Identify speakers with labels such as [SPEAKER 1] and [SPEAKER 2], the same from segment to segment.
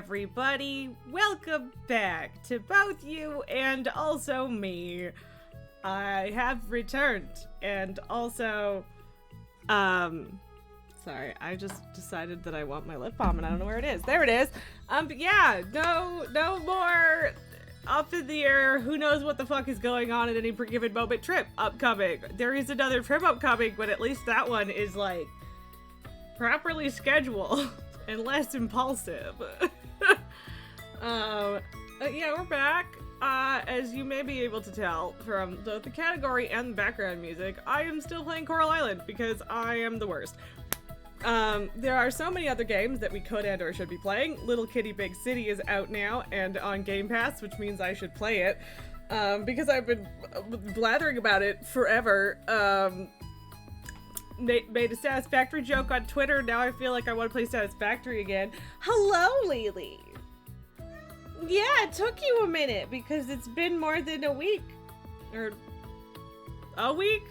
[SPEAKER 1] everybody. Welcome back to both you and also me. I have returned, and also, sorry, I just decided that I want my lip balm and I don't know where it is. There it is. But yeah, no more up in the air. Who knows what the fuck is going on at any given moment trip upcoming. There is another trip upcoming, but at least that one is like properly scheduled and less impulsive. Yeah, we're back. As you may be able to tell from both the category and the background music, I am still playing Coral Island because I am the worst. There are so many other games that we could and or should be playing. Little Kitty Big City is out now and on Game Pass, which means I should play it. Because I've been blathering about it forever. Made a Satisfactory joke on Twitter. Now I feel like I want to play Satisfactory again. Hello, Lily. Yeah, it took you a minute because it's been more than a week. Or a week?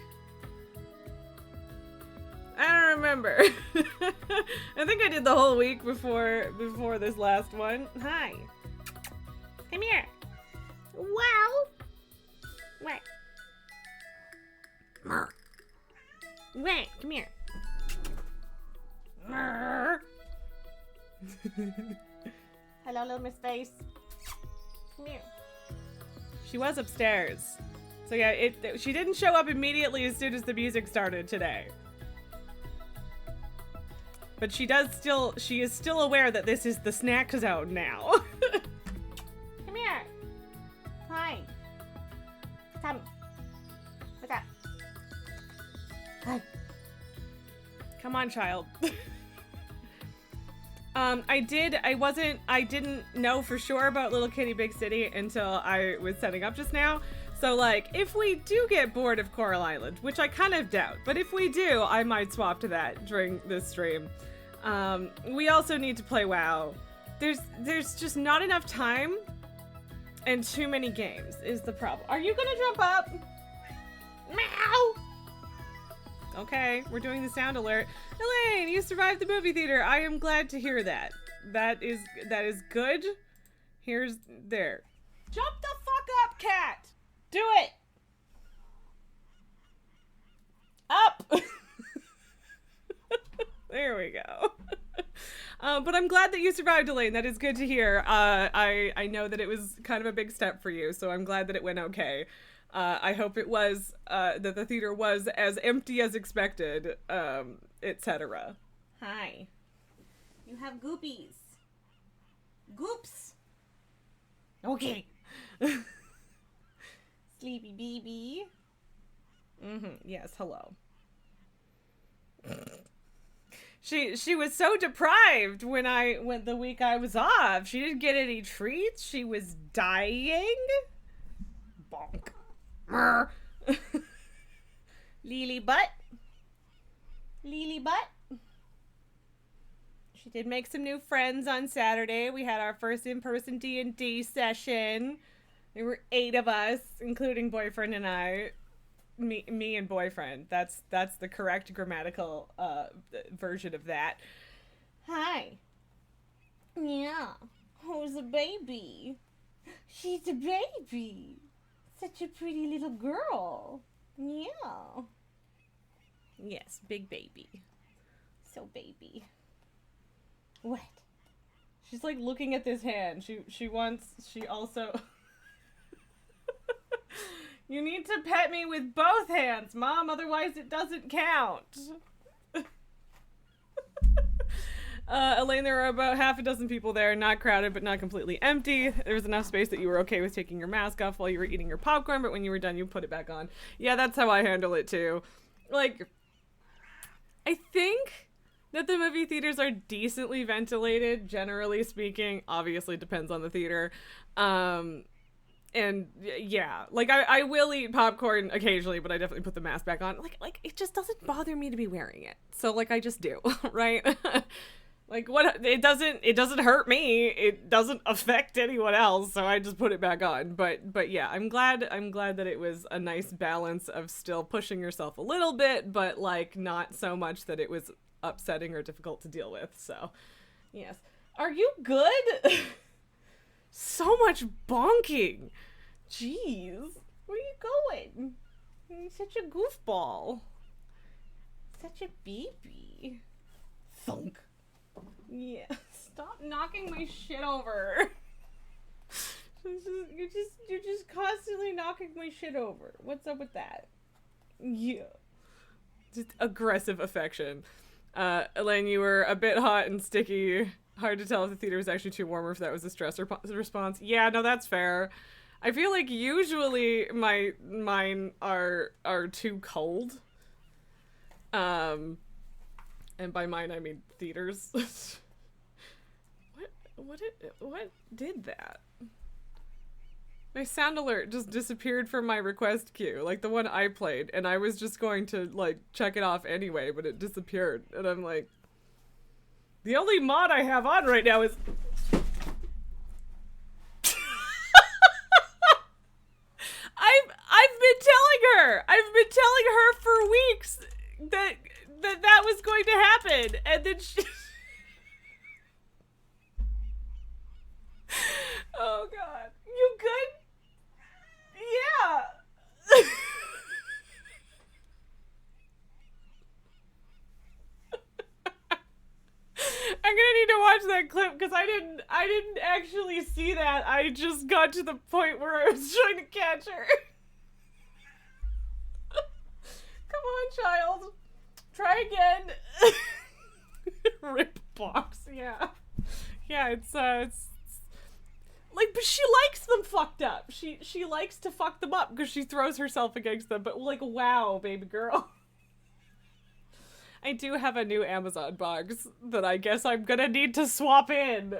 [SPEAKER 1] I don't remember. I think I did the whole week before this last one. Hi. Come here. Wow. What? Wait, come here. Hello, little Miss Face. Come here. She was upstairs. So yeah, she didn't show up immediately as soon as the music started today. But she is still aware that this is the snack zone now. Come here. Hi. Come. What's up? Hi. Come on, child. I didn't know for sure about Little Kitty Big City until I was setting up just now. So, like, if we do get bored of Coral Island, which I kind of doubt, but if we do, I might swap to that during this stream. We also need to play WoW. There's just not enough time and too many games is the problem. Are you gonna jump up? Meow! Okay, we're doing the sound alert. Elaine, you survived the movie theater. I am glad to hear that. That is good. There. Jump the fuck up, cat! Do it! Up! There we go. But I'm glad that you survived, Elaine. That is good to hear. I know that it was kind of a big step for you, so I'm glad that it went okay. I hope it was, that the theater was as empty as expected, etc. Hi. You have goopies. Goops. Okay. Sleepy baby. Yes, hello. She was so deprived when the week I was off. She didn't get any treats. She was dying. Bonk. Lily butt. She did make some new friends on Saturday. We had our first in-person D&D session. There were 8 of us, including boyfriend and I. Me and boyfriend. That's the correct grammatical version of that. Hi. Yeah. Who's a baby? She's a baby. Such a pretty little girl. Yeah. Yes, big baby. So baby. What? She's like looking at this hand. She also You need to pet me with both hands, Mom, otherwise it doesn't count. Elaine, there were about half a dozen people there, not crowded, but not completely empty. There was enough space that you were okay with taking your mask off while you were eating your popcorn, but when you were done, you put it back on. Yeah, that's how I handle it, too. Like, I think that the movie theaters are decently ventilated, generally speaking. Obviously, depends on the theater. And yeah, like I will eat popcorn occasionally, but I definitely put the mask back on. Like it just doesn't bother me to be wearing it. So like I just do, right? Like what it doesn't hurt me. It doesn't affect anyone else, so I just put it back on. But yeah, I'm glad that it was a nice balance of still pushing yourself a little bit, but like not so much that it was upsetting or difficult to deal with. So, yes. Are you good? So much bonking. Jeez. Where are you going? You're such a goofball. Such a baby. Thunk. Yeah. Stop knocking my shit over. You're just constantly knocking my shit over. What's up with that? Yeah. Just aggressive affection. Elaine, you were a bit hot and sticky. Hard to tell if the theater was actually too warm or if that was a stress response. Yeah, no, that's fair. I feel like usually mine are too cold. And by mine I mean theaters. What did that? My sound alert just disappeared from my request queue, like the one I played, and I was just going to, like, check it off anyway, but it disappeared, and I'm like, the only mod I have on right now is... I've been telling her for weeks that was going to happen, and then she... Oh god. You good? Yeah. I'm gonna need to watch that clip because I didn't actually see that. I just got to the point where I was trying to catch her. Come on, child. Try again. Rip box, yeah. Yeah, it's like, but she likes them fucked up. She likes to fuck them up because she throws herself against them, but like, wow, baby girl. I do have a new Amazon box that I guess I'm gonna need to swap in.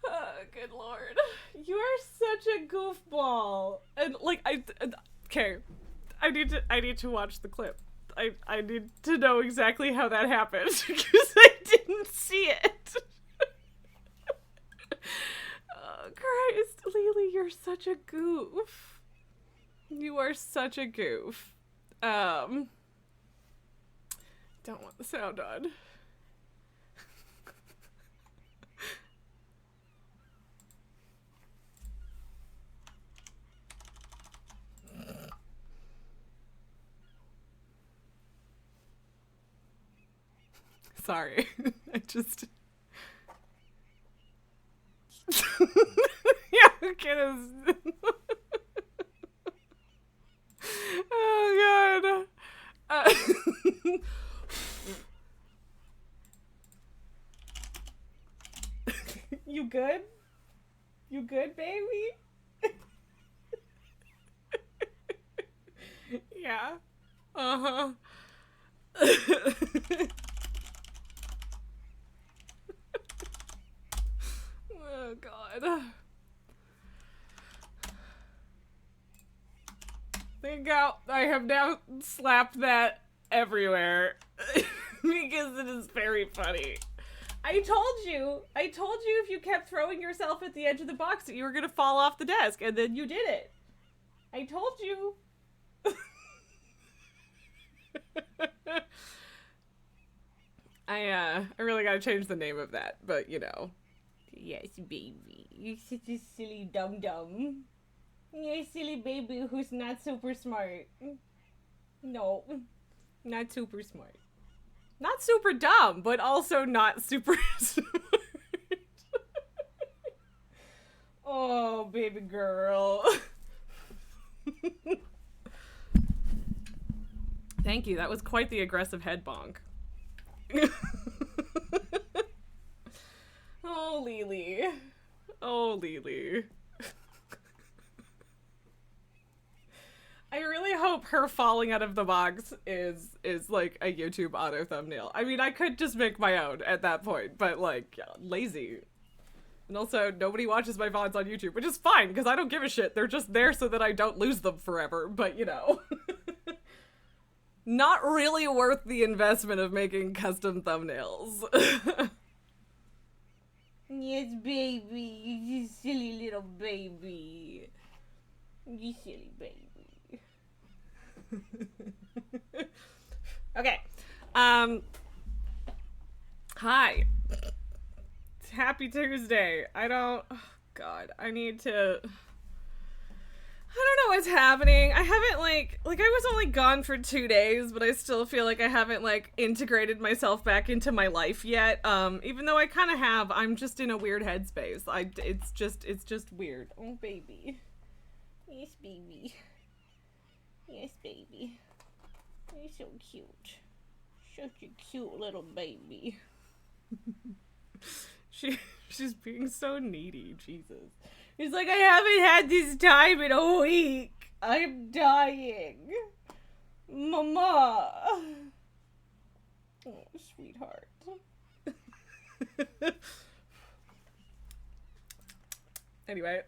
[SPEAKER 1] Oh, good lord. You are such a goofball. And like, okay. I need to watch the clip. I need to know exactly how that happened because I didn't see it. Oh, Christ. Lily, you're such a goof. You are such a goof. Don't want the sound on. Sorry. I just... Yeah, okay. Oh, God. You good? You good, baby? Yeah. Uh-huh. Oh, God. There you go. I have now slapped that everywhere because it is very funny. I told you if you kept throwing yourself at the edge of the box that you were gonna fall off the desk, and then you did it. I told you. I really gotta change the name of that, but you know. Yes, baby. You're such a silly dum-dum. You're a silly baby who's not super smart. No. Not super smart. Not super dumb, but also not super smart. Oh, baby girl. Thank you. That was quite the aggressive head bonk. Oh, Lily. Oh, Lily. I really hope her falling out of the box is like a YouTube auto thumbnail. I mean, I could just make my own at that point, but like, lazy. And also, nobody watches my VODs on YouTube, which is fine, because I don't give a shit. They're just there so that I don't lose them forever, but you know. Not really worth the investment of making custom thumbnails. Yes, baby. You silly little baby. You silly baby. Okay. Um, hi. Happy Tuesday. Oh, God, I need to... I don't know what's happening. I haven't, like I was only gone for 2 days, but I still feel like I haven't, like, integrated myself back into my life yet. Even though I kind of have, I'm just in a weird headspace. It's just weird. Oh, baby. Yes, baby. Yes, baby. You're so cute. Such a cute little baby. She's being so needy, Jesus. He's like, I haven't had this time in a week. I'm dying. Mama. Oh, sweetheart. Anyway.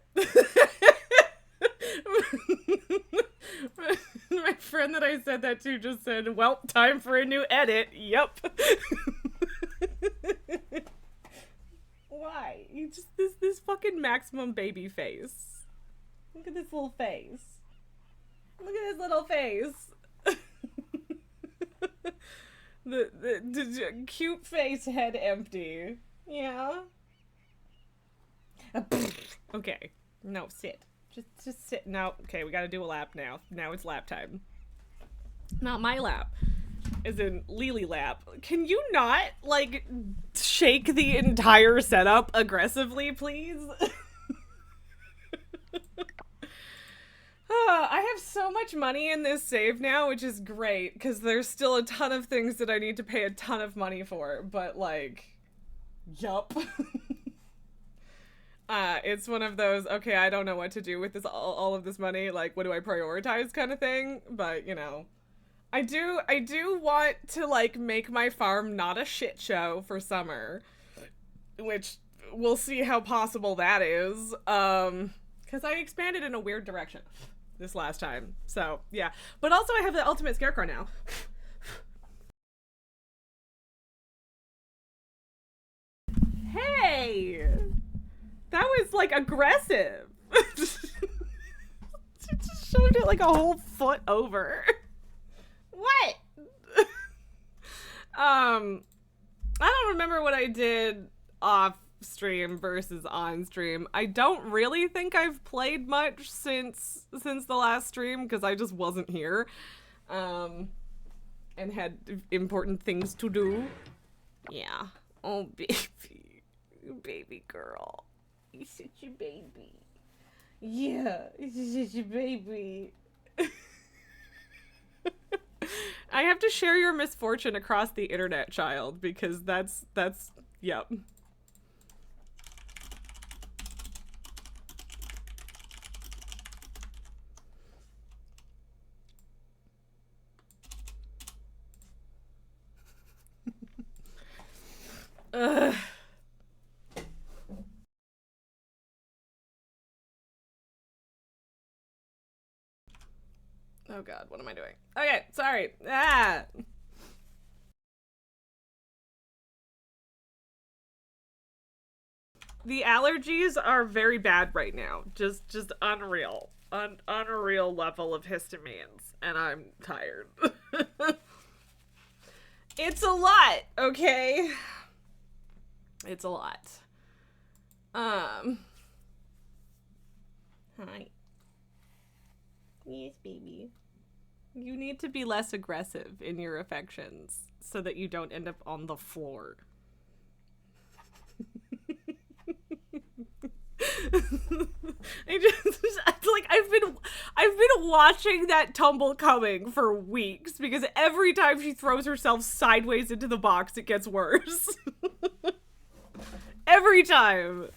[SPEAKER 1] My friend that I said that to just said, well, time for a new edit. Yep. Why? You just this fucking maximum baby face. Look at this little face. Look at his little face. the cute face, head empty. Yeah. Okay. No, sit. Just sit. No. Okay, we gotta do a lap now. Now it's lap time. Not my lap. As in Lily lap. Can you not, like, shake the entire setup aggressively, please? I have so much money in this save now, which is great, because there's still a ton of things that I need to pay a ton of money for, but, like, yup. It's one of those, okay, I don't know what to do with this, all of this money, like, what do I prioritize kind of thing, but, you know. I do want to, like, make my farm not a shit show for summer, which we'll see how possible that is, because I expanded in a weird direction this last time, so, yeah. But also I have the ultimate scarecrow now. Hey! That was, like, aggressive. She just shoved it, like, a whole foot over. What? I don't remember what I did off stream versus on stream. I don't really think I've played much since the last stream because I just wasn't here, and had important things to do. Yeah. Oh, baby girl, you're such a baby. Yeah, you're such a baby. I have to share your misfortune across the internet, child, because that's, yep. Ugh. Oh god, what am I doing? Okay, sorry. Ah. The allergies are very bad right now. Just unreal. Unreal level of histamines. And I'm tired. It's a lot, okay? It's a lot. Hi. Yes, baby. You need to be less aggressive in your affections so that you don't end up on the floor. Like I've been watching that tumble coming for weeks because every time she throws herself sideways into the box, it gets worse. Every time.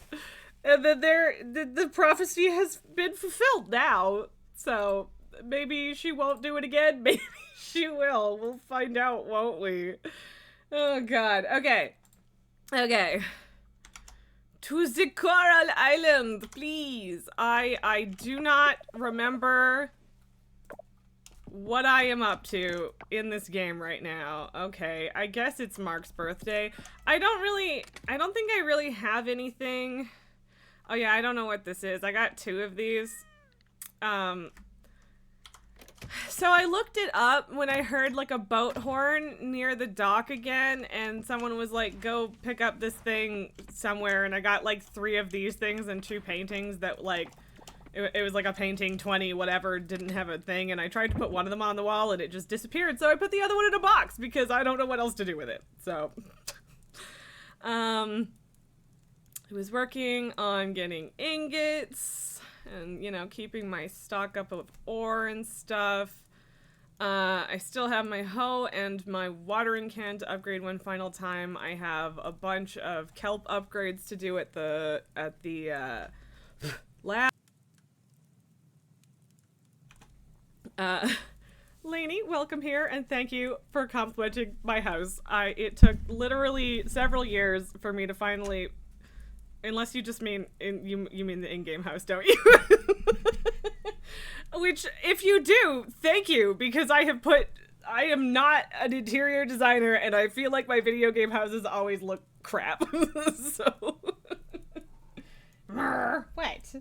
[SPEAKER 1] And then the prophecy has been fulfilled now. So maybe she won't do it again. Maybe she will. We'll find out, won't we? Oh god. Okay. Okay. To the Coral Island, please. I do not remember what I am up to in this game right now. Okay, I guess it's Mark's birthday. I don't think I really have anything. Oh yeah, I don't know what this is. I got 2 of these. So So I looked it up when I heard like a boat horn near the dock again, and someone was like, go pick up this thing somewhere, and I got like 3 of these things and 2 paintings that like, it was like a painting 20 whatever, didn't have a thing, and I tried to put one of them on the wall and it just disappeared, so I put the other one in a box because I don't know what else to do with it. So, I was working on getting ingots and, you know, keeping my stock up of ore and stuff. I still have my hoe and my watering can to upgrade one final time. I have a bunch of kelp upgrades to do at the lab. Lainey, welcome here, and thank you for complimenting my house. It took literally several years for me to finally, unless you just mean you mean the in-game house, don't you? Which, if you do, thank you, because I am not an interior designer, and I feel like my video game houses always look crap. So, what?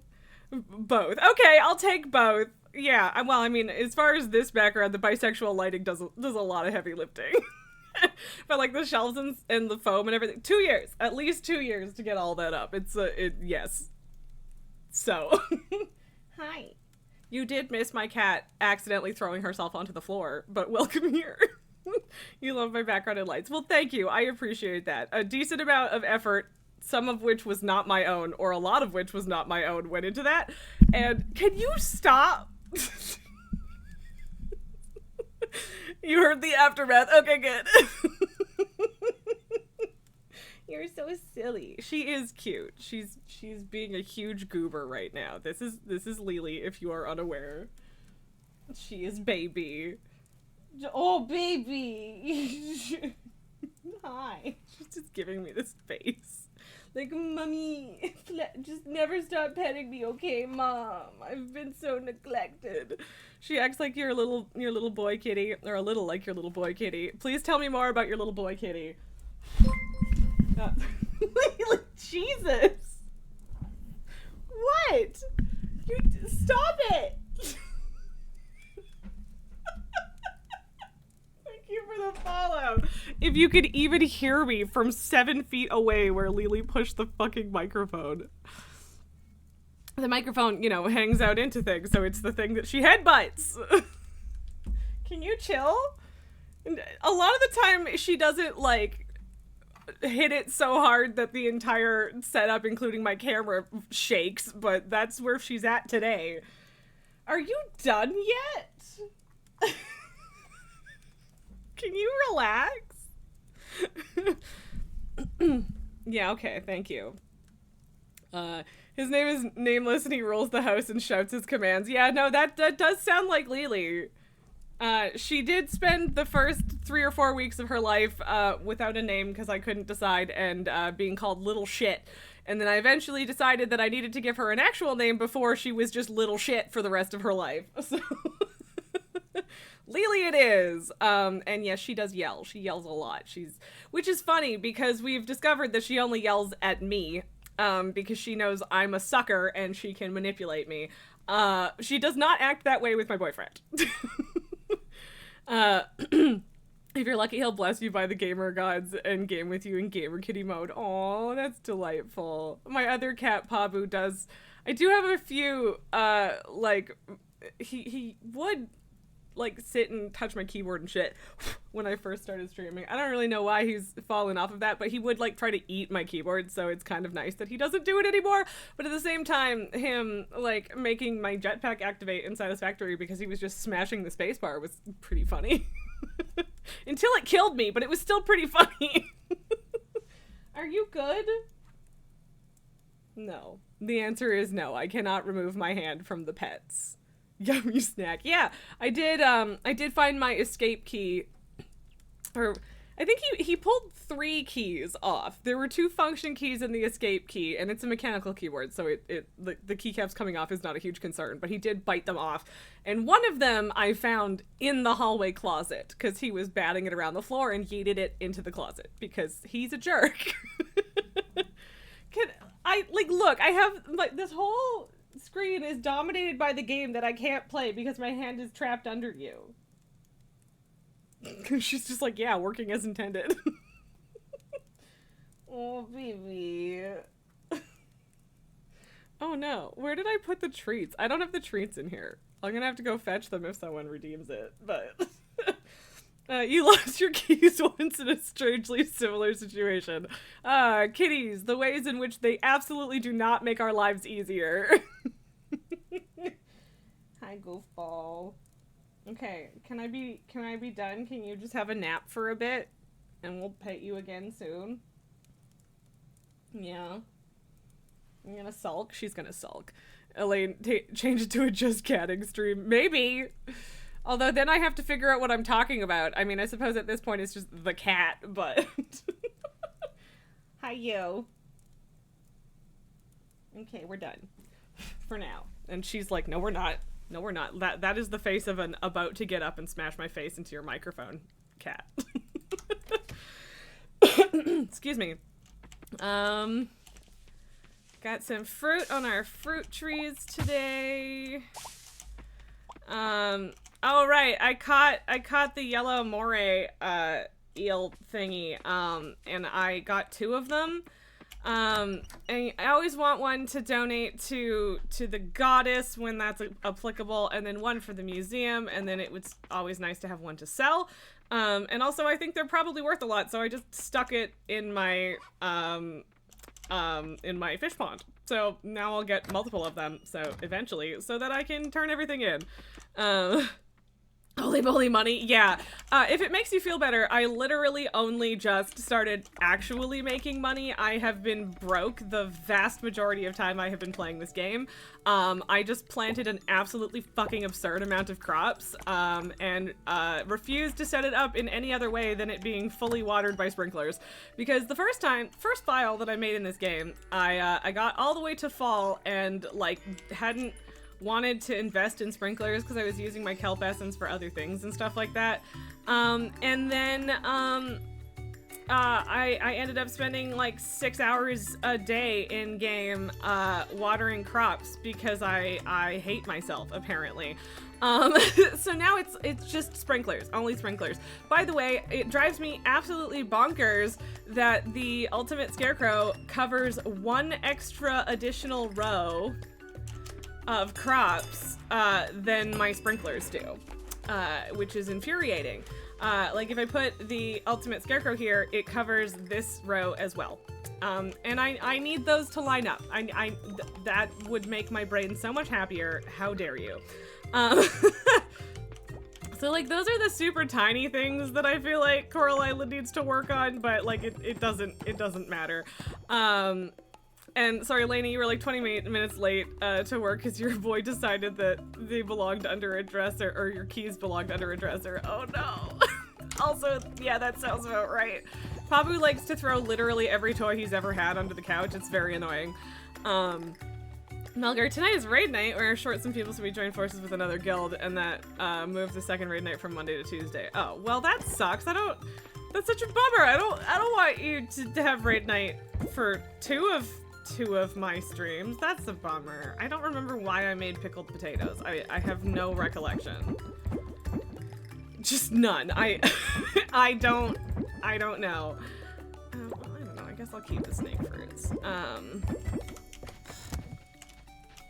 [SPEAKER 1] Both. Okay, I'll take both. Yeah, well, I mean, as far as this background, the bisexual lighting does a lot of heavy lifting. But like the shelves and the foam and everything, 2 years, at least 2 years to get all that up. Yes. So, hi. You did miss my cat accidentally throwing herself onto the floor, but welcome here. You love my background and lights. Well, thank you. I appreciate that. A decent amount of effort, some of which was not my own, or a lot of which was not my own, went into that. And can you stop? You heard the aftermath. Okay, good. You're so silly. She is cute. She's being a huge goober right now. This is Lily, if you are unaware. She is baby. Oh, baby. Hi. She's just giving me this face. Like, mommy, just never stop petting me, okay, mom? I've been so neglected. She acts like your little boy kitty, or a little like your little boy kitty. Please tell me more about your little boy kitty. Jesus. What? Stop it. Thank you for the follow. If you could even hear me from 7 feet away where Lily pushed the fucking microphone. The microphone, you know, hangs out into things, so it's the thing that she headbutts. Can you chill? A lot of the time, she doesn't, like, hit it so hard that the entire setup, including my camera, shakes, but that's where she's at today. Are you done yet? Can you relax? Yeah, okay, thank you. His name is Nameless and he rules the house and shouts his commands. Yeah, no, that does sound like Lily. She did spend the first 3 or 4 weeks of her life without a name because I couldn't decide, and being called Little Shit. And then I eventually decided that I needed to give her an actual name before she was just Little Shit for the rest of her life. So Lily it is. And yes, she does yell. She yells a lot. Which is funny because we've discovered that she only yells at me because she knows I'm a sucker and she can manipulate me. She does not act that way with my boyfriend. If you're lucky, he'll bless you by the gamer gods and game with you in gamer kitty mode. Aw, that's delightful. My other cat, Pabu, does. I do have a few, like, he would, like, sit and touch my keyboard and shit when I first started streaming. I don't really know why he's fallen off of that, but he would, like, try to eat my keyboard, so it's kind of nice that he doesn't do it anymore. But at the same time, him, like, making my jetpack activate inside his factory because he was just smashing the spacebar was pretty funny. Until it killed me, but it was still pretty funny. Are you good? No. The answer is no. I cannot remove my hand from the pets. Yummy snack. Yeah, I did find my escape key. Or I think he pulled 3 keys off. There were 2 function keys in the escape key, and it's a mechanical keyboard, so the keycaps coming off is not a huge concern, but he did bite them off. And one of them I found in the hallway closet, because he was batting it around the floor and yeeted it into the closet, because he's a jerk. Look, I have, like, this whole screen is dominated by the game that I can't play because my hand is trapped under you. She's just like, yeah, working as intended. Oh, baby. Oh no, where did I put the treats? I don't have the treats in here. I'm gonna have to go fetch them if someone redeems it, but... you lost your keys once in a strangely similar situation. Kitties, the ways in which they absolutely do not make our lives easier. Hi, goofball. Okay, can I be done? Can you just have a nap for a bit? And we'll pet you again soon. Yeah. I'm gonna sulk. She's gonna sulk. Elaine, change it to a just catting stream. Maybe. Although then I have to figure out what I'm talking about. I mean, I suppose at this point it's just the cat, but... Hi, you. Okay, we're done. For now. And she's like, no, we're not. No, we're not. That is the face of an about to get up and smash my face into your microphone cat. Excuse me. Got some fruit on our fruit trees today. Oh right, I caught the yellow moray eel thingy, and I got 2 of them. And I always want one to donate to the goddess when that's applicable, and then one for the museum, and then it was always nice to have one to sell. And also I think they're probably worth a lot, so I just stuck it in my fish pond. So now I'll get multiple of them, so eventually, so that I can turn everything in. Holy moly money, yeah. If it makes you feel better, I literally only just started actually making money. I have been broke the vast majority of time I have been playing this game. I just planted an absolutely fucking absurd amount of crops, and refused to set it up in any other way than it being fully watered by sprinklers. Because the first file that I made in this game, I got all the way to fall and, like, hadn't wanted to invest in sprinklers because I was using my kelp essence for other things and stuff like that. And then I ended up spending like 6 hours a day in game watering crops because I hate myself, apparently. So now it's just sprinklers, only sprinklers. By the way, it drives me absolutely bonkers that the Ultimate Scarecrow covers 1 extra additional row of crops than my sprinklers do, which is infuriating. Like if I put the Ultimate Scarecrow here, it covers this row as well. And I need those to line up. That would make my brain so much happier. How dare you? So like those are the super tiny things that I feel like Coral Island needs to work on, but like it doesn't matter. And sorry, Lainey, you were like 20 minutes late to work because your boy decided that they belonged under a dresser, or your keys belonged under a dresser. Oh no. Also, yeah, that sounds about right. Pabu likes to throw literally every toy he's ever had under the couch. It's very annoying. Melgar, tonight is raid night. We're short some people, so we joined forces with another guild, and that moved the second raid night from Monday to Tuesday. Oh, well, that sucks. That's such a bummer. I don't want you to have raid night for two of my streams. That's a bummer. I don't remember why I made pickled potatoes. I have no recollection. Just none. I don't know. I don't know. I guess I'll keep the snake fruits.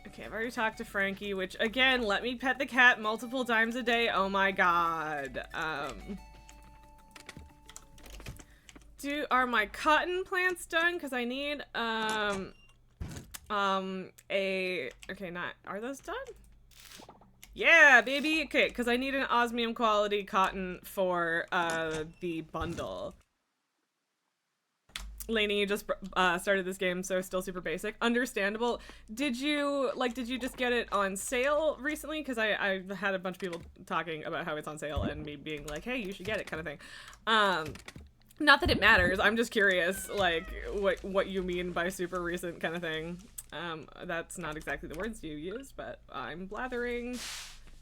[SPEAKER 1] Okay, I've already talked to Frankie, which again, let me pet the cat multiple times a day. Oh my god. Are my cotton plants done? Because I need, are those done? Yeah, baby! Okay, because I need an osmium quality cotton for, the bundle. Lainey, you just, started this game, so still super basic. Understandable. Did you just get it on sale recently? Because I had a bunch of people talking about how it's on sale and me being like, hey, you should get it, kind of thing. Not that it matters, I'm just curious, like, what you mean by super recent kind of thing. That's not exactly the words you use, but I'm blathering.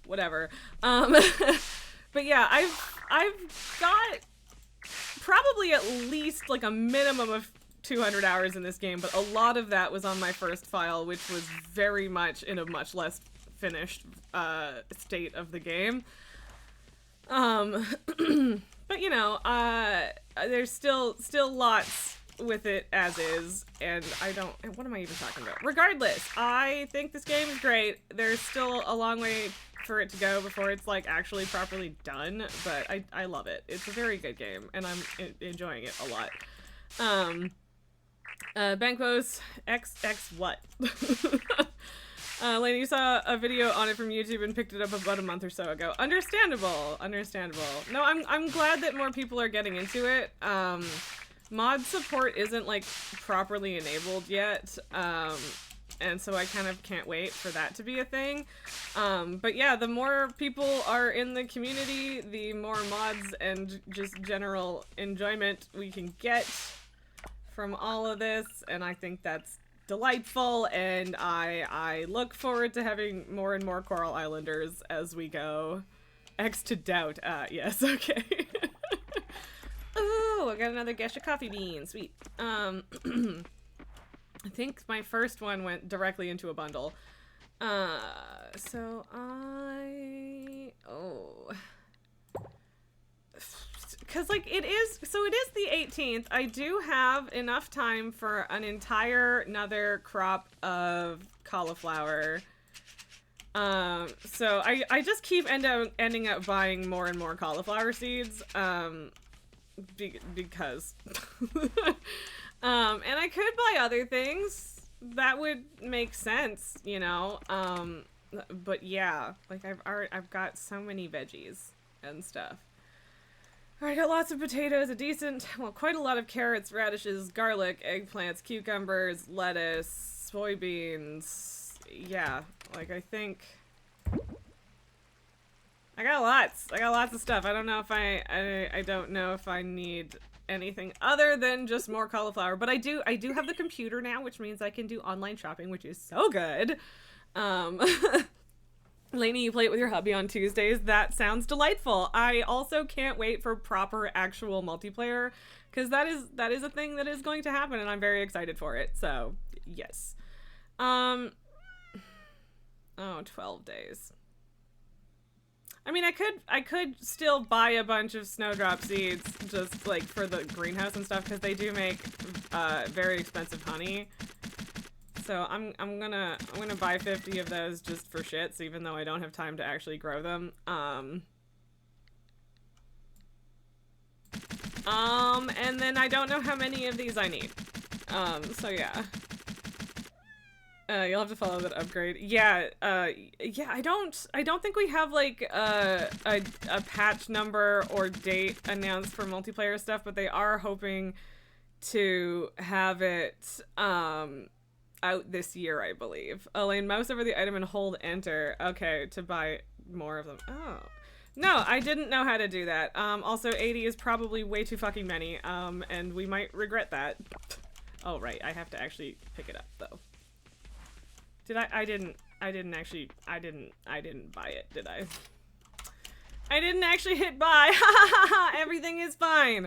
[SPEAKER 1] Whatever. But yeah, I've got probably at least like a minimum of 200 hours in this game, but a lot of that was on my first file, which was very much in a much less finished state of the game. But you know, there's still lots with it as is, and what am I even talking about? Regardless, I think this game is great. There's still a long way for it to go before it's like actually properly done, but I love it. It's a very good game, and I'm enjoying it a lot. Bankos X what? Lane, you saw a video on it from YouTube and picked it up about a month or so ago. Understandable. No, I'm glad that more people are getting into it. Mod support isn't like properly enabled yet, and so I kind of can't wait for that to be a thing. But yeah, the more people are in the community, the more mods and just general enjoyment we can get from all of this, and I think that's delightful, and I look forward to having more and more Coral Islanders as we go. X to doubt. Yes, okay. Ooh, I got another Gesha coffee bean. Sweet. I think my first one went directly into a bundle. Because, like, it is the 18th. I do have enough time for an entire another crop of cauliflower. So I just keep ending up buying more and more cauliflower seeds, because. And I could buy other things. That would make sense, you know? But yeah, like, I've got so many veggies and stuff. I got lots of potatoes, quite a lot of carrots, radishes, garlic, eggplants, cucumbers, lettuce, soybeans. Yeah, like, I think I got lots of stuff. I don't know if I don't know if I need anything other than just more cauliflower, but I do have the computer now, which means I can do online shopping, which is so good. Lainey, you play it with your hubby on Tuesdays. That sounds delightful. I also can't wait for proper actual multiplayer, because that is a thing that is going to happen, and I'm very excited for it. So, yes. 12 days. I mean, I could still buy a bunch of snowdrop seeds just like for the greenhouse and stuff, because they do make very expensive honey. So I'm gonna buy 50 of those just for shits, even though I don't have time to actually grow them. And then I don't know how many of these I need. So yeah. You'll have to follow that upgrade. Yeah, yeah, I don't think we have like a patch number or date announced for multiplayer stuff, but they are hoping to have it out this year, I believe. Elaine, mouse over the item and hold enter. Okay, to buy more of them. Oh. No, I didn't know how to do that. Also 80 is probably way too fucking many, and we might regret that. Oh, right, I have to actually pick it up, though. Did I didn't buy it, did I? I didn't actually hit buy. Everything is fine.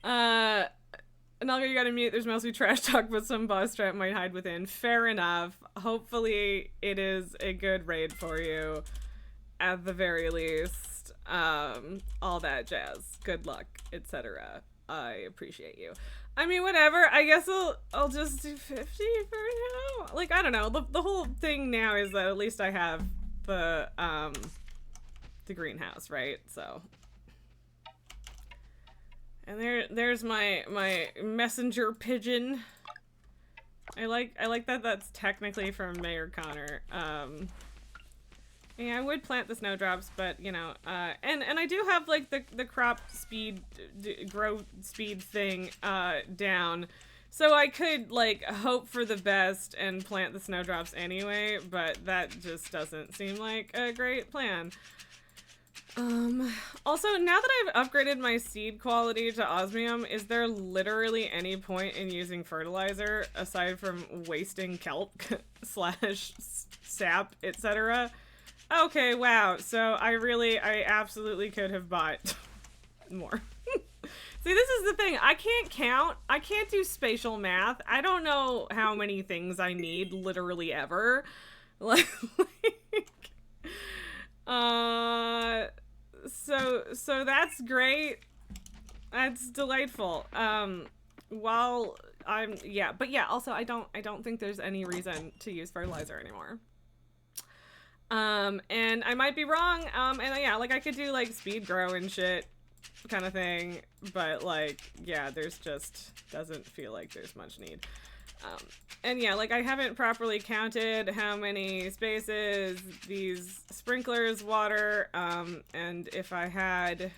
[SPEAKER 1] Nalga, you gotta mute. There's mostly trash talk, but some boss trap might hide within. Fair enough. Hopefully it is a good raid for you, at the very least. All that jazz. Good luck, etc. I appreciate you. I mean, whatever. I guess I'll just do 50 for now. Like, I don't know. The whole thing now is that at least I have the greenhouse, right? So. And there's my messenger pigeon. I like that that's technically from Mayor Connor. Yeah, I would plant the snowdrops, but you know, and I do have like the crop speed, grow speed thing down, so I could like hope for the best and plant the snowdrops anyway, but that just doesn't seem like a great plan. Also, now that I've upgraded my seed quality to osmium, is there literally any point in using fertilizer aside from wasting kelp slash sap, etc.? Okay, wow. So I absolutely could have bought more. See, this is the thing. I can't count. I can't do spatial math. I don't know how many things I need literally ever. Like, so that's great. That's delightful. Also I don't think there's any reason to use fertilizer anymore. And I might be wrong. And yeah, like I could do like speed grow and shit kind of thing, but like, yeah, there's just doesn't feel like there's much need. And yeah, like I haven't properly counted how many spaces these sprinklers water, and if I had,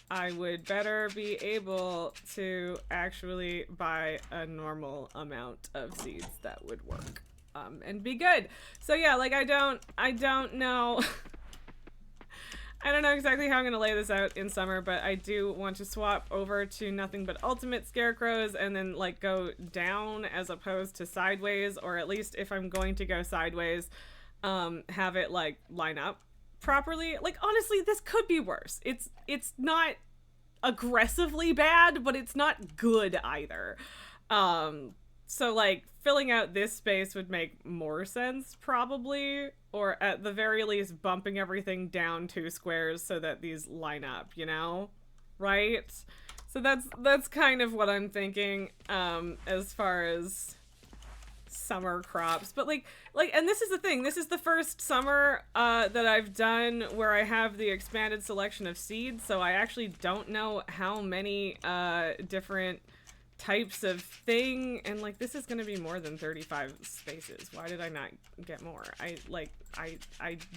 [SPEAKER 1] I would better be able to actually buy a normal amount of seeds that would work, and be good. So yeah, like I don't know. I don't know exactly how I'm gonna lay this out in summer, but I do want to swap over to nothing but ultimate scarecrows and then like go down as opposed to sideways, or at least if I'm going to go sideways, have it like line up properly. Like honestly, this could be worse. It's not aggressively bad, but it's not good either. So like filling out this space would make more sense probably, or at the very least bumping everything down 2 squares so that these line up, you know? Right? So that's kind of what I'm thinking as far as summer crops. But like and this is the thing, this is the first summer that I've done where I have the expanded selection of seeds, so I actually don't know how many different types of thing, and like this is gonna be more than 35 spaces. Why did I not get more?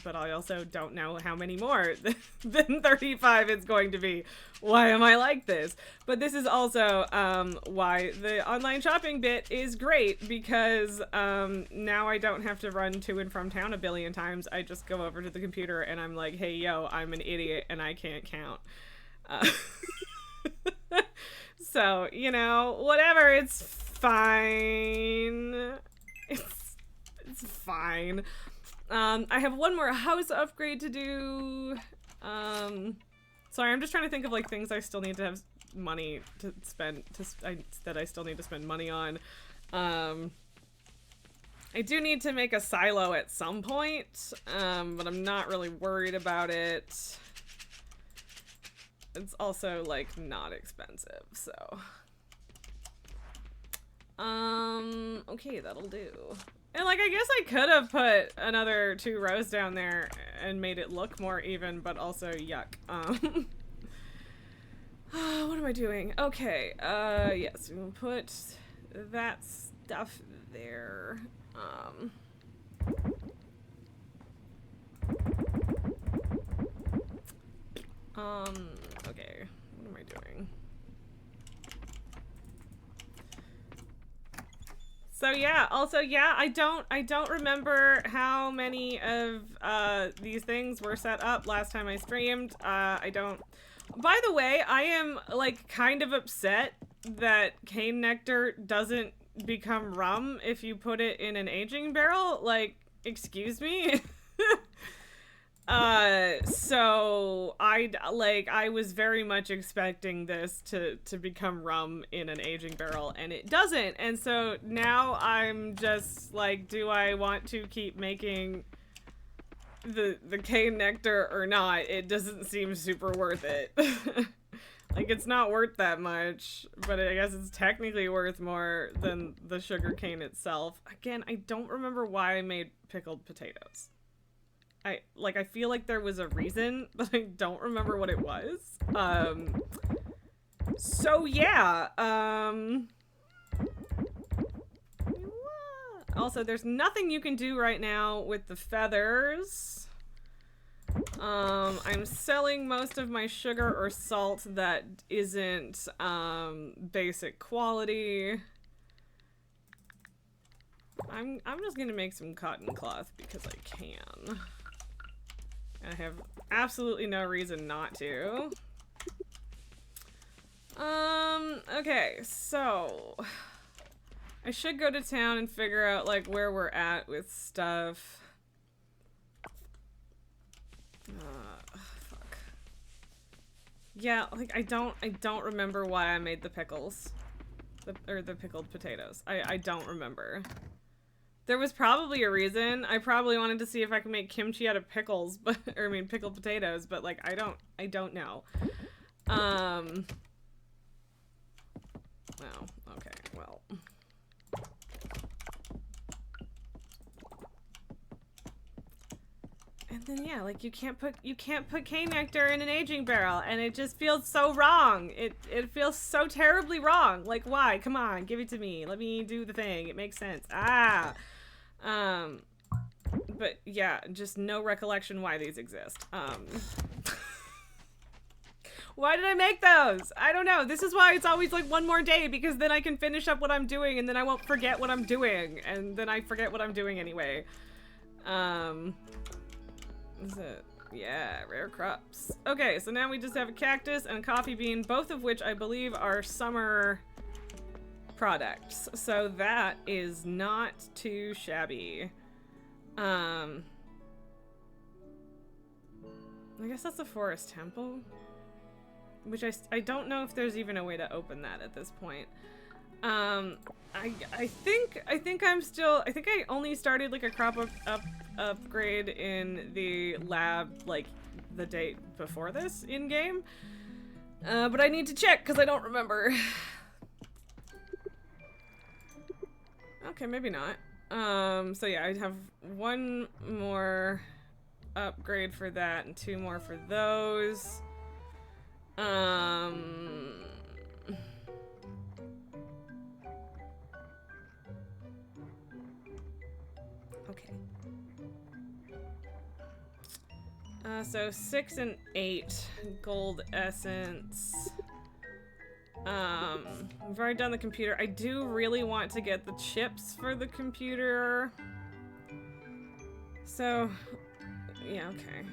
[SPEAKER 1] But I also don't know how many more than 35 it's going to be. Why am I like this? But this is also why the online shopping bit is great, because now I don't have to run to and from town a billion times. I just go over to the computer and I'm like, hey yo, I'm an idiot and I can't count. So, you know, whatever, it's fine. It's fine. I have one more house upgrade to do. Sorry, I'm just trying to think of like things I still need to have money to spend, that I still need to spend money on. I do need to make a silo at some point, but I'm not really worried about it. It's also like not expensive, so okay, that'll do. And like I guess I could have put another 2 rows down there and made it look more even, but also yuck. What am I doing? Okay, yes, we'll put that stuff there. Okay, what am I doing? So yeah, also yeah, I don't remember how many of these things were set up last time I streamed. I don't. By the way, I am like kind of upset that cane nectar doesn't become rum if you put it in an aging barrel. Like, excuse me? So I was very much expecting this to become rum in an aging barrel, and it doesn't. And so now I'm just like, do I want to keep making the cane nectar or not? It doesn't seem super worth it. Like, it's not worth that much, but I guess it's technically worth more than the sugar cane itself. Again, I don't remember why I made pickled potatoes. I feel like there was a reason, but I don't remember what it was. So yeah, also there's nothing you can do right now with the feathers. I'm selling most of my sugar or salt that isn't, basic quality. I'm just gonna make some cotton cloth because I can. I have absolutely no reason not to. Okay, so I should go to town and figure out like where we're at with stuff. Fuck. Yeah, like I don't remember why I made the pickles. The pickled potatoes. I don't remember. There was probably a reason. I probably wanted to see if I could make kimchi out of pickles, but or I mean pickled potatoes, but like I don't know. Wow. Okay. Well. And then yeah, like you can't put cane nectar in an aging barrel, and it just feels so wrong. It feels so terribly wrong. Like why? Come on, give it to me. Let me do the thing. It makes sense. Ah. But yeah, just no recollection why these exist. Why did I make those? I don't know. This is why it's always like one more day, because then I can finish up what I'm doing and then I won't forget what I'm doing. And then I forget what I'm doing anyway. Is it? Yeah, rare crops. Okay, so now we just have a cactus and a coffee bean, both of which I believe are summer products. So that is not too shabby. I guess that's a forest temple. Which I don't know if there's even a way to open that at this point. I think I'm still, I think I only started like a crop upgrade in the lab like the day before this in game. But I need to check because I don't remember. Okay, maybe not. So yeah, I'd have one more upgrade for that and two more for those. Okay. So 6 and 8 gold essence. I've already done the computer. I do really want to get the chips for the computer. So, yeah, okay.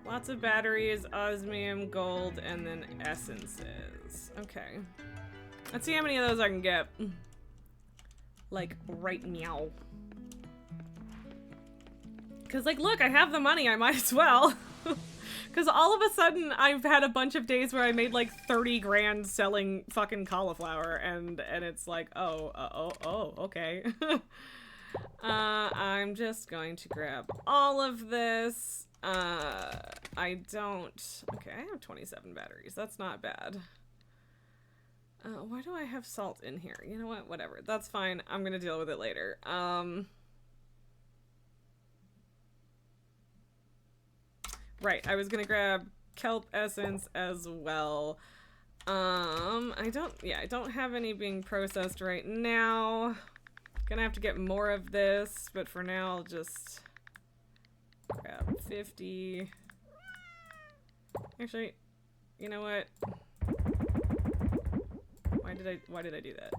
[SPEAKER 1] Lots of batteries, osmium, gold, and then essences. Okay. Let's see how many of those I can get. Like, right meow. Because, like, look, I have the money. I might as well. Because all of a sudden, I've had a bunch of days where I made, like, 30 grand selling fucking cauliflower. And it's like, oh, okay. I'm just going to grab all of this. I don't... Okay, I have 27 batteries. That's not bad. Why do I have salt in here? You know what? Whatever. That's fine. I'm gonna deal with it later. Right, I was gonna grab kelp essence as well. I don't have any being processed right now. Gonna have to get more of this, but for now I'll just grab 50. Actually, you know what? Why did I do that?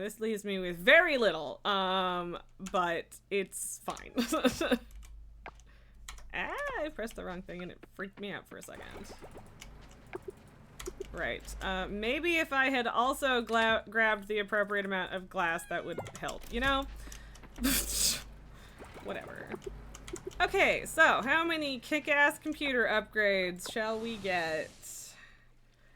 [SPEAKER 1] This leaves me with very little, but it's fine. I pressed the wrong thing and it freaked me out for a second. Right, maybe if I had also grabbed the appropriate amount of glass, that would help, you know? Whatever. Okay, so how many kick-ass computer upgrades shall we get?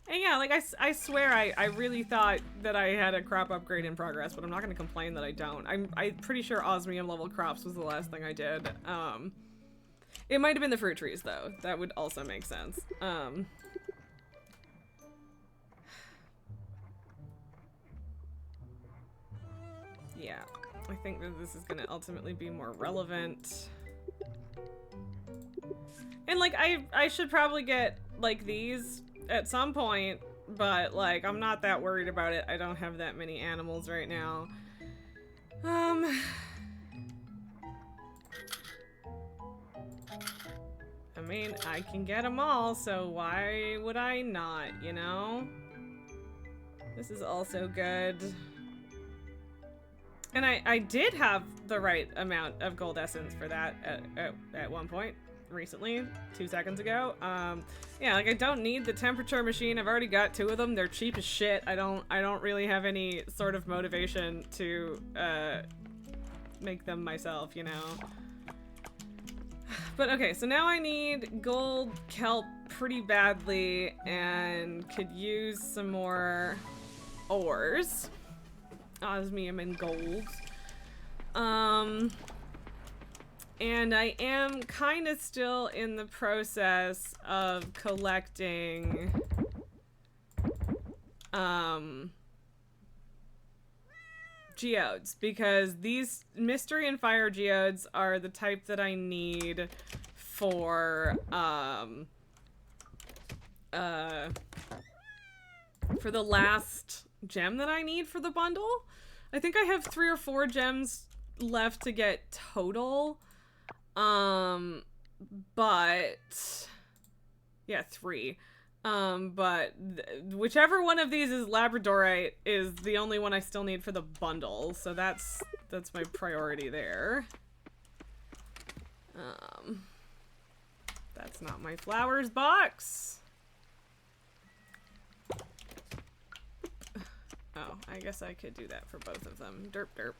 [SPEAKER 1] And yeah, like I swear I really thought that I had a crop upgrade in progress, but I'm not gonna complain that I don't. I'm pretty sure osmium level crops was the last thing I did. It might have been the fruit trees though. That would also make sense. Yeah, I think that this is gonna ultimately be more relevant. And like I should probably get like these at some point, but like I'm not that worried about it. I don't have that many animals right now. I mean, I can get them all, so why would I not, you know? This is also good. And I did have the right amount of gold essence for that at one point recently, 2 seconds ago. Yeah, like I don't need the temperature machine. I've already got 2 of them. They're cheap as shit. I don't really have any sort of motivation to make them myself, you know. But okay, so now I need gold kelp pretty badly and could use some more ores. Osmium and gold. And I am kind of still in the process of collecting geodes, because these mystery and fire geodes are the type that I need for the last gem that I need for the bundle. I think I have 3 or 4 gems left to get total. But yeah, 3. But whichever one of these is labradorite is the only one I still need for the bundle, so that's my priority there. That's not my flowers box. Oh, I guess I could do that for both of them. Derp derp.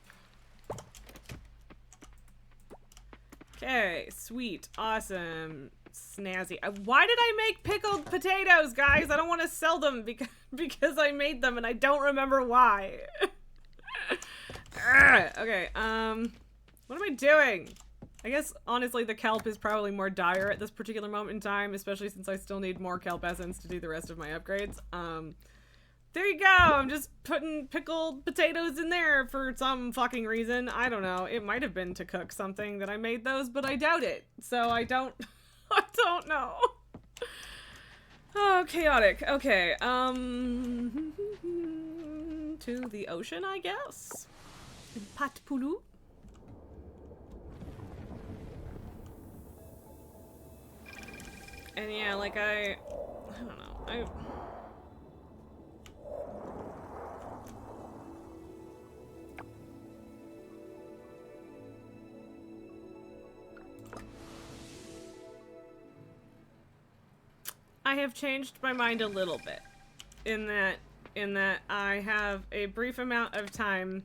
[SPEAKER 1] Okay, sweet, awesome, snazzy. Why did I make pickled potatoes, guys? I don't want to sell them because I made them and I don't remember why. Okay, what am I doing? I guess, honestly, the kelp is probably more dire at this particular moment in time, especially since I still need more kelp essence to do the rest of my upgrades. There you go! I'm just putting pickled potatoes in there for some fucking reason. I don't know. It might have been to cook something that I made those, but I doubt it. So I don't... I don't know. Oh, chaotic. Okay, to the ocean, I guess? Patpulu? And yeah, like I don't know. I have changed my mind a little bit in that I have a brief amount of time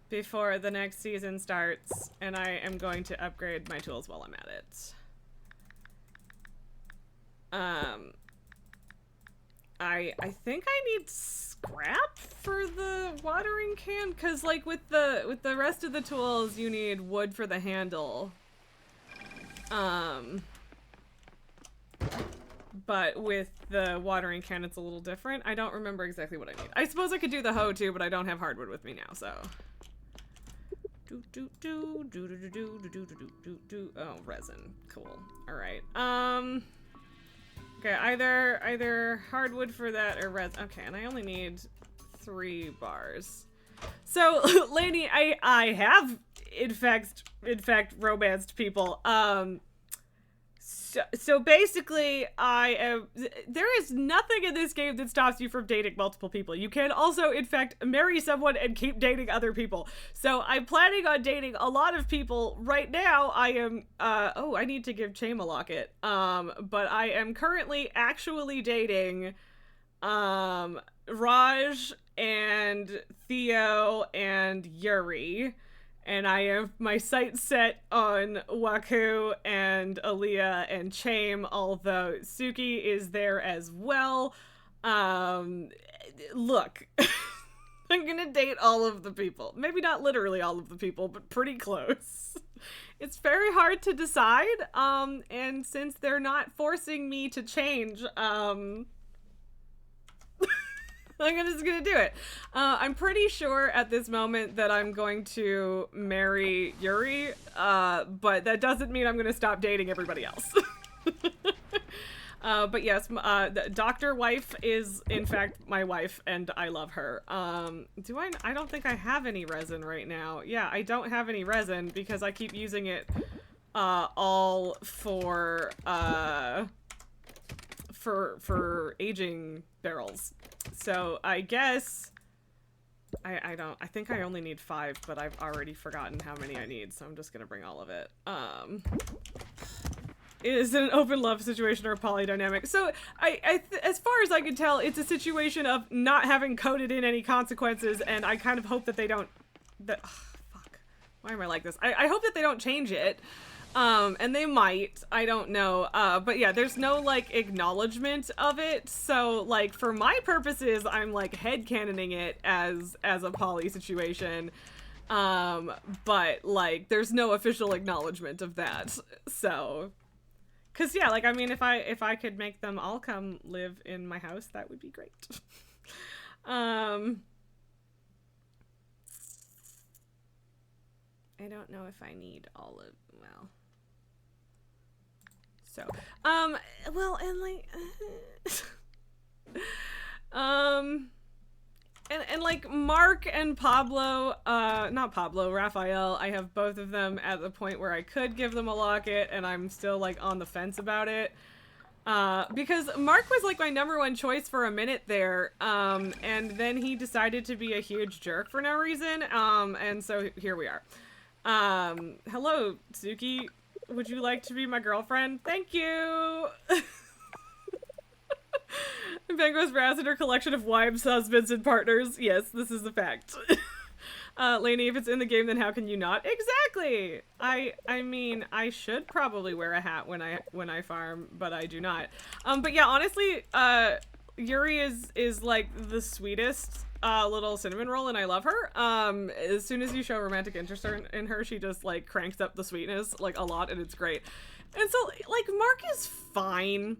[SPEAKER 1] before the next season starts, and I am going to upgrade my tools while I'm at it. I think I need scrap for the watering can, cause like with the rest of the tools you need wood for the handle. But with the watering can, it's a little different. I don't remember exactly what I need. I suppose I could do the hoe too, but I don't have hardwood with me now, so. Oh, resin. Cool. Alright. Okay, either hardwood for that or resin. Okay, and I only need 3 bars. So, Lainey, I have in fact romanced people. So basically, there is nothing in this game that stops you from dating multiple people. You can also, in fact, marry someone and keep dating other people. So I'm planning on dating a lot of people. Right now, I am, I need to give Chame a locket. But I am currently actually dating, Raj and Theo and Yuri. And I have my sights set on Waku and Aaliyah and Chame, although Suki is there as well. Look, I'm gonna date all of the people. Maybe not literally all of the people, but pretty close. It's very hard to decide, and since they're not forcing me to change, I'm just gonna do it. I'm pretty sure at this moment that I'm going to marry Yuri, but that doesn't mean I'm gonna stop dating everybody else. But yes, the doctor wife is in fact my wife, and I love her. I don't think I have any resin right now. Yeah, I don't have any resin because I keep using it, all for aging barrels. So I guess I think I only need 5, but I've already forgotten how many I need, so I'm just gonna bring all of it. Is it an open love situation or a polydynamic? So as far as I can tell, it's a situation of not having coded in any consequences, and I kind of hope that they don't, fuck. Why am I like this? I hope that they don't change it. And they might, I don't know. But yeah, there's no like acknowledgement of it. So like for my purposes, I'm like headcanoning it as a poly situation. But like there's no official acknowledgement of that. So, cause yeah, like I mean, if I could make them all come live in my house, that would be great. I don't know if I need all of, well. So, well, and like, and like Mark and Pablo, not Pablo, Raphael, I have both of them at the point where I could give them a locket, and I'm still like on the fence about it. Because Mark was like my #1 choice for a minute there, and then he decided to be a huge jerk for no reason, and so here we are. Hello, Suki. Would you like to be my girlfriend? Thank you! Bango's browsed her collection of wives, husbands, and partners. Yes, this is a fact. Lainey, if it's in the game, then how can you not? Exactly! I mean, I should probably wear a hat when I farm, but I do not. But yeah, honestly, Yuri is like the sweetest little cinnamon roll, and I love her. As soon as you show romantic interest in her, she just like cranks up the sweetness like a lot, and it's great. And so like Mark is fine.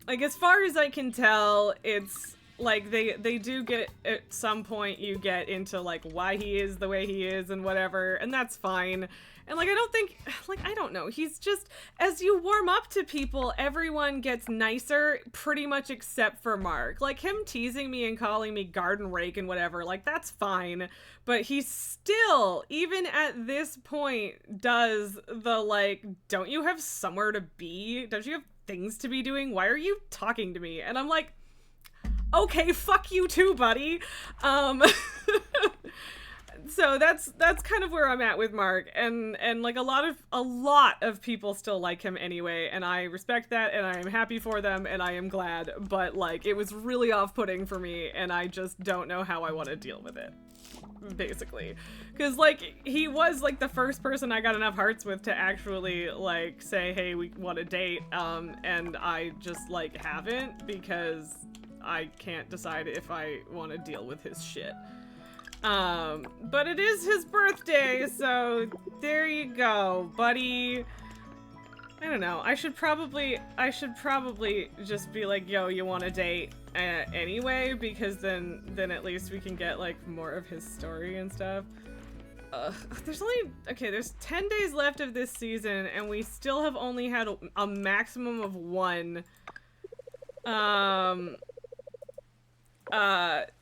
[SPEAKER 1] Like as far as I can tell, it's like they do get at some point you get into like why he is the way he is and whatever, and that's fine. And like I don't think, like I don't know, he's just, as you warm up to people, everyone gets nicer pretty much except for Mark. Like him teasing me and calling me garden rake and whatever, like that's fine, but he still, even at this point, does the like, don't you have somewhere to be? Don't you have things to be doing? Why are you talking to me? And I'm like, okay, fuck you too, buddy. So that's kind of where I'm at with Mark, and like a lot of people still like him anyway, and I respect that, and I am happy for them, and I am glad, but like it was really off-putting for me, and I just don't know how I want to deal with it, basically, because like he was like the first person I got enough hearts with to actually like say, hey, we want to date, and I just like haven't, because I can't decide if I want to deal with his shit. But it is his birthday, so there you go, buddy. I don't know. I should probably just be like, yo, you want to date anyway, because then at least we can get like more of his story and stuff. There's 10 days left of this season, and we still have only had a maximum of one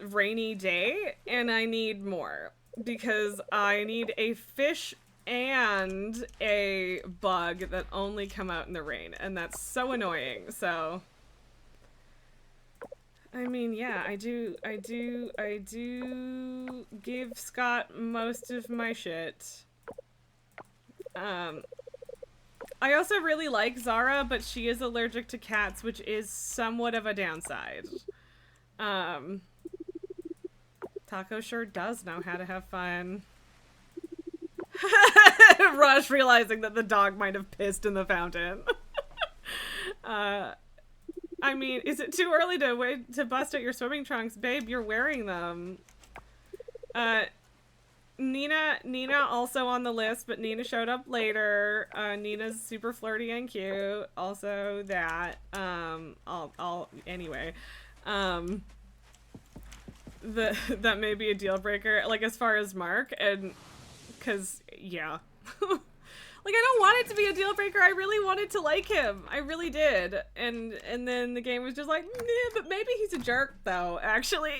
[SPEAKER 1] rainy day, and I need more, because I need a fish and a bug that only come out in the rain, and that's so annoying. So I mean, yeah, I do give Scott most of my shit. I also really like Zara, but she is allergic to cats, which is somewhat of a downside. Taco sure does know how to have fun. Rush realizing that the dog might have pissed in the fountain. I mean, is it too early to wait to bust out your swimming trunks? Babe, you're wearing them. Nina also on the list, but Nina showed up later. Nina's super flirty and cute. Also that. Anyway. That may be a deal breaker, like as far as Mark, and cause yeah. Like I don't want it to be a deal breaker. I really wanted to like him. I really did. And then the game was just like, nah, but maybe he's a jerk though, actually.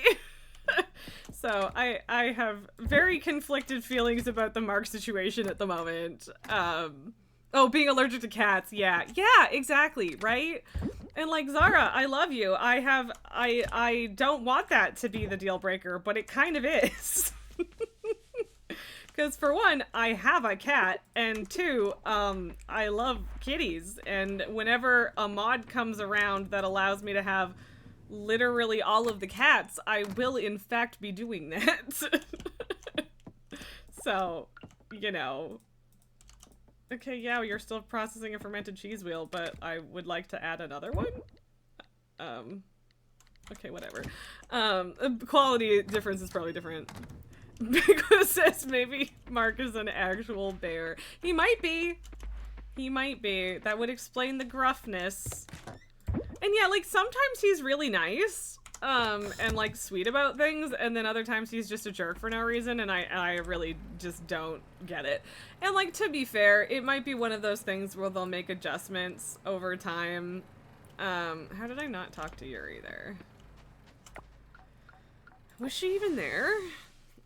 [SPEAKER 1] So I have very conflicted feelings about the Mark situation at the moment. Oh, being allergic to cats. Yeah, exactly, right? And like, Zara, I love you. I don't want that to be the deal breaker, but it kind of is. Because for one, I have a cat, and two, I love kitties, and whenever a mod comes around that allows me to have literally all of the cats, I will in fact be doing that. So, you know, Okay, yeah, you're still processing a fermented cheese wheel, but I would like to add another one. Okay, whatever. Quality difference is probably different. Because says maybe Mark is an actual bear. He might be. He might be. That would explain the gruffness. And yeah, like, sometimes he's really nice, and, like, sweet about things, and then other times he's just a jerk for no reason, and I really just don't get it. And, like, to be fair, it might be one of those things where they'll make adjustments over time. How did I not talk to Yuri there? Was she even there?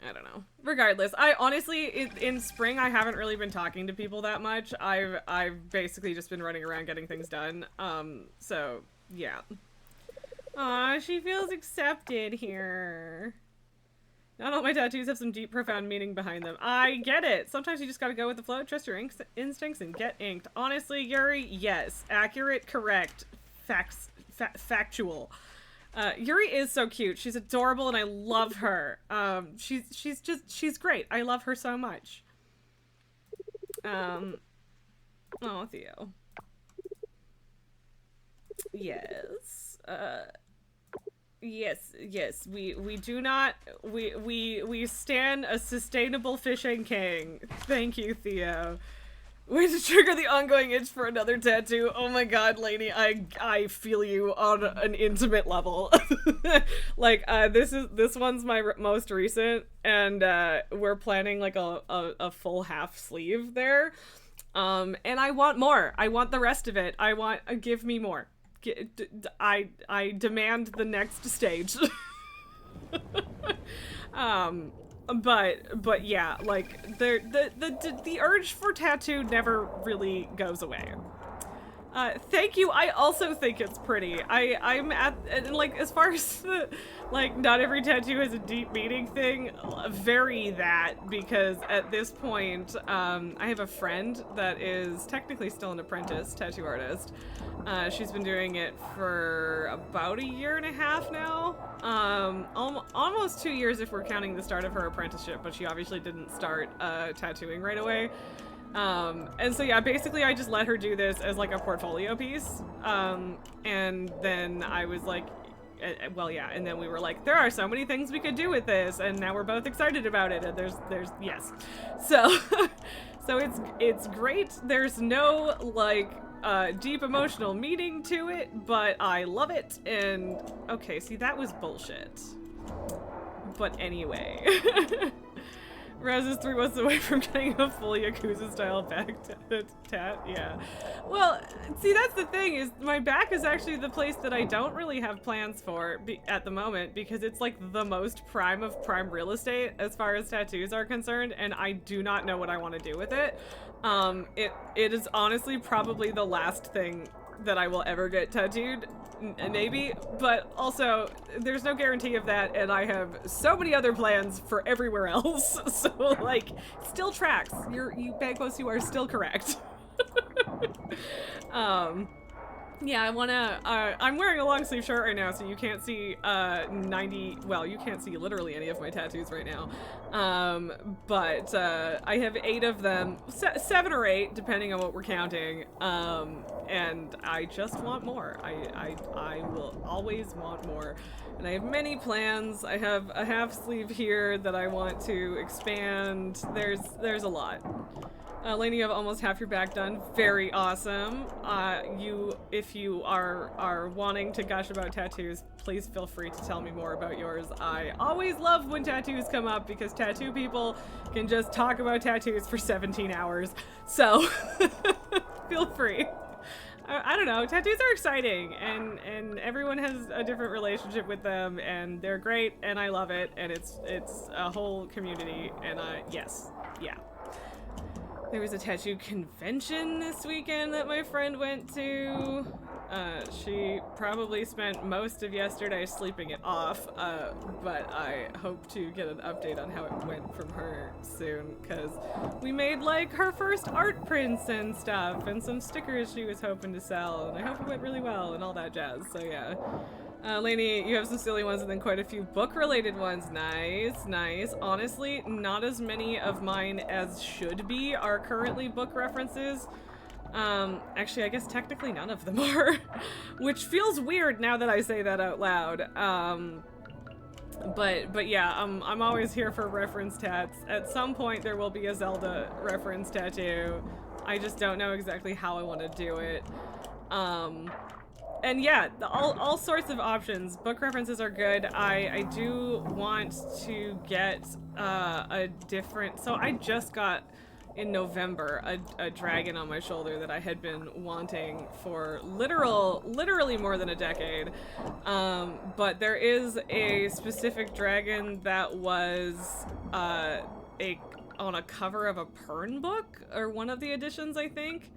[SPEAKER 1] I don't know. Regardless, I honestly, in spring, I haven't really been talking to people that much. I've basically just been running around getting things done. So, yeah. Aw, she feels accepted here. Not all my tattoos have some deep, profound meaning behind them. I get it. Sometimes you just gotta go with the flow, trust your instincts, and get inked. Honestly, Yuri, yes. Accurate, correct, factual. Yuri is so cute. She's adorable and I love her. She's great. I love her so much. Oh, Theo. Yes. Yes, we do not, we stand a sustainable fishing king. Thank you, Theo. Way to trigger the ongoing itch for another tattoo. Oh my god, lady, I feel you on an intimate level. Like, this one's my most recent, and we're planning like a full half sleeve there. And I want more. I want the rest of it. Give me more. I demand the next stage. But yeah, like the urge for tattoo never really goes away. Thank you. I also think it's pretty. I'm at, and like, as far as the, like, not every tattoo has a deep meaning thing, vary that, because at this point, I have a friend that is technically still an apprentice tattoo artist. She's been doing it for about 1.5 years now. Almost 2 years if we're counting the start of her apprenticeship, but she obviously didn't start tattooing right away. And so yeah, basically I just let her do this as like a portfolio piece. And then I was like, well, yeah, and then we were like, there are so many things we could do with this, and now we're both excited about it, and there's yes. So, so it's great. There's no, like, deep emotional meaning to it, but I love it, and, okay, see, that was bullshit. But anyway. Raz is 3 months away from getting a full Yakuza-style back tat, yeah. Well, see, that's the thing, is my back is actually the place that I don't really have plans for at the moment, because it's like the most prime of prime real estate as far as tattoos are concerned, and I do not know what I want to do with it. It is honestly probably the last thing that I will ever get tattooed, maybe, but also there's no guarantee of that, and I have so many other plans for everywhere else. So like, still tracks. You Bagos, you are still correct. Yeah, I wanna, I'm wearing a long sleeve shirt right now, so you can't see, well, you can't see literally any of my tattoos right now. But I have 8 of them, 7 or 8, depending on what we're counting. And I just want more. I will always want more. And I have many plans. I have a half sleeve here that I want to expand. There's a lot. Lainey, you have almost half your back done. Very awesome. If you are wanting to gush about tattoos, please feel free to tell me more about yours. I always love when tattoos come up, because tattoo people can just talk about tattoos for 17 hours. So, feel free. I don't know, tattoos are exciting, and everyone has a different relationship with them, and they're great, and I love it, and it's a whole community, and yes, yeah. There was a tattoo convention this weekend that my friend went to. She probably spent most of yesterday sleeping it off, but I hope to get an update on how it went from her soon, because we made, like, her first art prints and stuff, and some stickers she was hoping to sell, and I hope it went really well, and all that jazz, so yeah. Lainey, you have some silly ones and then quite a few book-related ones. Nice, nice. Honestly, not as many of mine as should be are currently book references. Actually, I guess technically none of them are, which feels weird now that I say that out loud. But yeah, I'm always here for reference tats. At some point, there will be a Zelda reference tattoo. I just don't know exactly how I want to do it. And yeah, all sorts of options. Book references are good. I do want to get a different... So I just got, in November, a dragon on my shoulder that I had been wanting for literally more than a decade. But there is a specific dragon that was on a cover of a Pern book, or one of the editions, I think.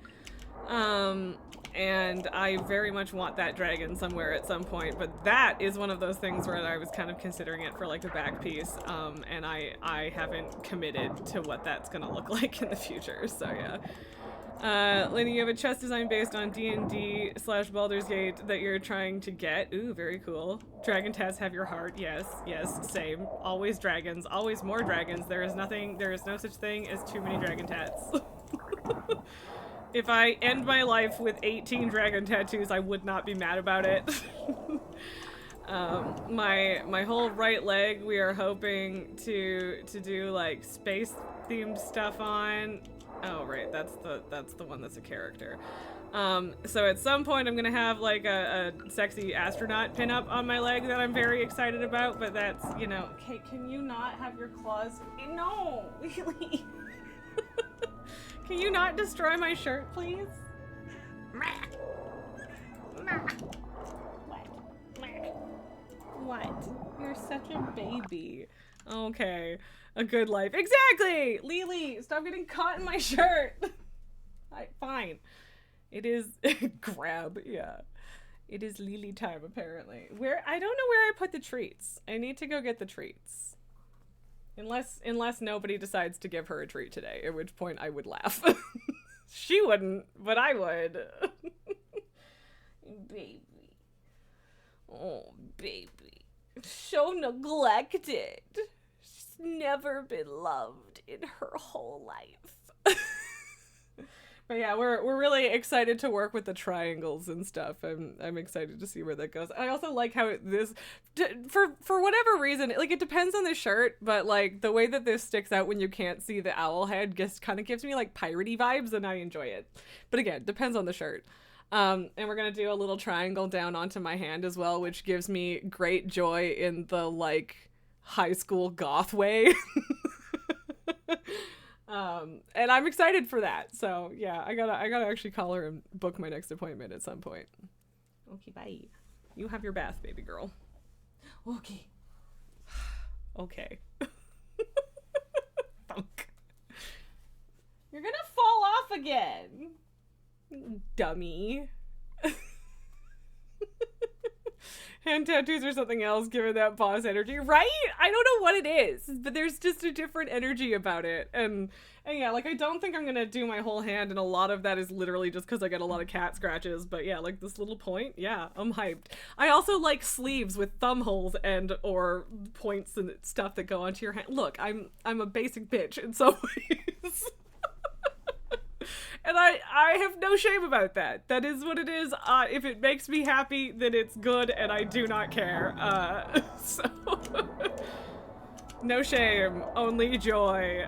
[SPEAKER 1] And I very much want that dragon somewhere at some point, but that is one of those things where I was kind of considering it for like a back piece, and I haven't committed to what that's gonna look like in the future, so yeah. Lenny, you have a chest design based on D&D/Baldur's Gate that you're trying to get. Ooh, very cool. Dragon tats have your heart. Yes, yes, same. Always dragons, always more dragons. There is no such thing as too many dragon tats. If I end my life with 18 dragon tattoos, I would not be mad about it. My whole right leg, we are hoping to do like space themed stuff on. Oh right, that's the one that's a character. So at some point I'm gonna have like a sexy astronaut pinup on my leg that I'm very excited about, but that's, you know, okay, can you not have your claws? No, really. Can you not destroy my shirt, please? What? You're such a baby. Okay. A good life. Exactly! Lily, stop getting caught in my shirt. Fine. It is grab, yeah. It is Lily time, apparently. I don't know where I put the treats. I need to go get the treats. Unless nobody decides to give her a treat today, at which point I would laugh. She wouldn't, but I would. Baby. Oh, baby. So neglected. She's never been loved in her whole life. But yeah, we're really excited to work with the triangles and stuff. I'm excited to see where that goes. I also like how for whatever reason, like it depends on the shirt, but like the way that this sticks out when you can't see the owl head just kind of gives me like piratey vibes, and I enjoy it. But again, depends on the shirt. And we're gonna do a little triangle down onto my hand as well, which gives me great joy in the like high school goth way. And I'm excited for that. So yeah, I gotta actually call her and book my next appointment at some point. Okay, bye. You have your bath, baby girl. Okay. Okay. Thunk. You're gonna fall off again. Dummy. Hand tattoos or something else, given that boss energy, right? I don't know what it is, but there's just a different energy about it. And yeah, like I don't think I'm gonna do my whole hand, and a lot of that is literally just because I get a lot of cat scratches. But yeah, like this little point, yeah, I'm hyped. I also like sleeves with thumb holes and or points and stuff that go onto your hand. Look, I'm a basic bitch in some ways. And I have no shame about that. That is what it is. If it makes me happy, then it's good, and I do not care. So no shame, only joy.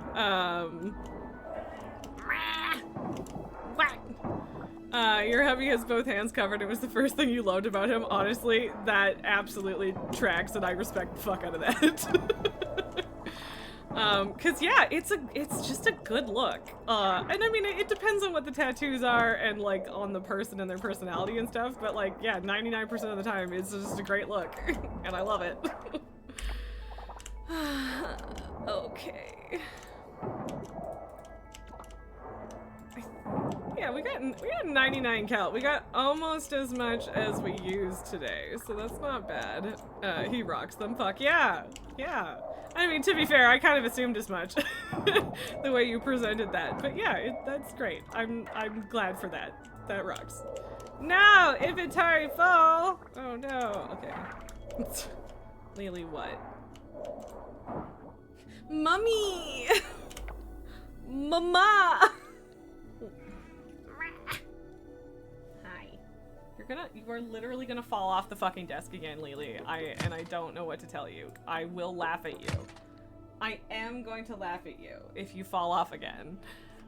[SPEAKER 1] Your hubby has both hands covered. It was the first thing you loved about him. Honestly, that absolutely tracks, and I respect the fuck out of that. Cause yeah, it's just a good look. And I mean, it depends on what the tattoos are and like on the person and their personality and stuff, but like, yeah, 99% of the time it's just a great look and I love it. Okay. Yeah, we got 99 cal. We got almost as much as we used today, so that's not bad. He rocks them. Fuck yeah, yeah. I mean, to be fair, I kind of assumed as much the way you presented that, but yeah, that's great. I'm glad for that. That rocks. No, inventory full. Oh no. Okay. Lily, what? Mummy. Mama. Hi. You are literally gonna fall off the fucking desk again, Lily. I don't know what to tell you. I will laugh at you. I am going to laugh at you if you fall off again.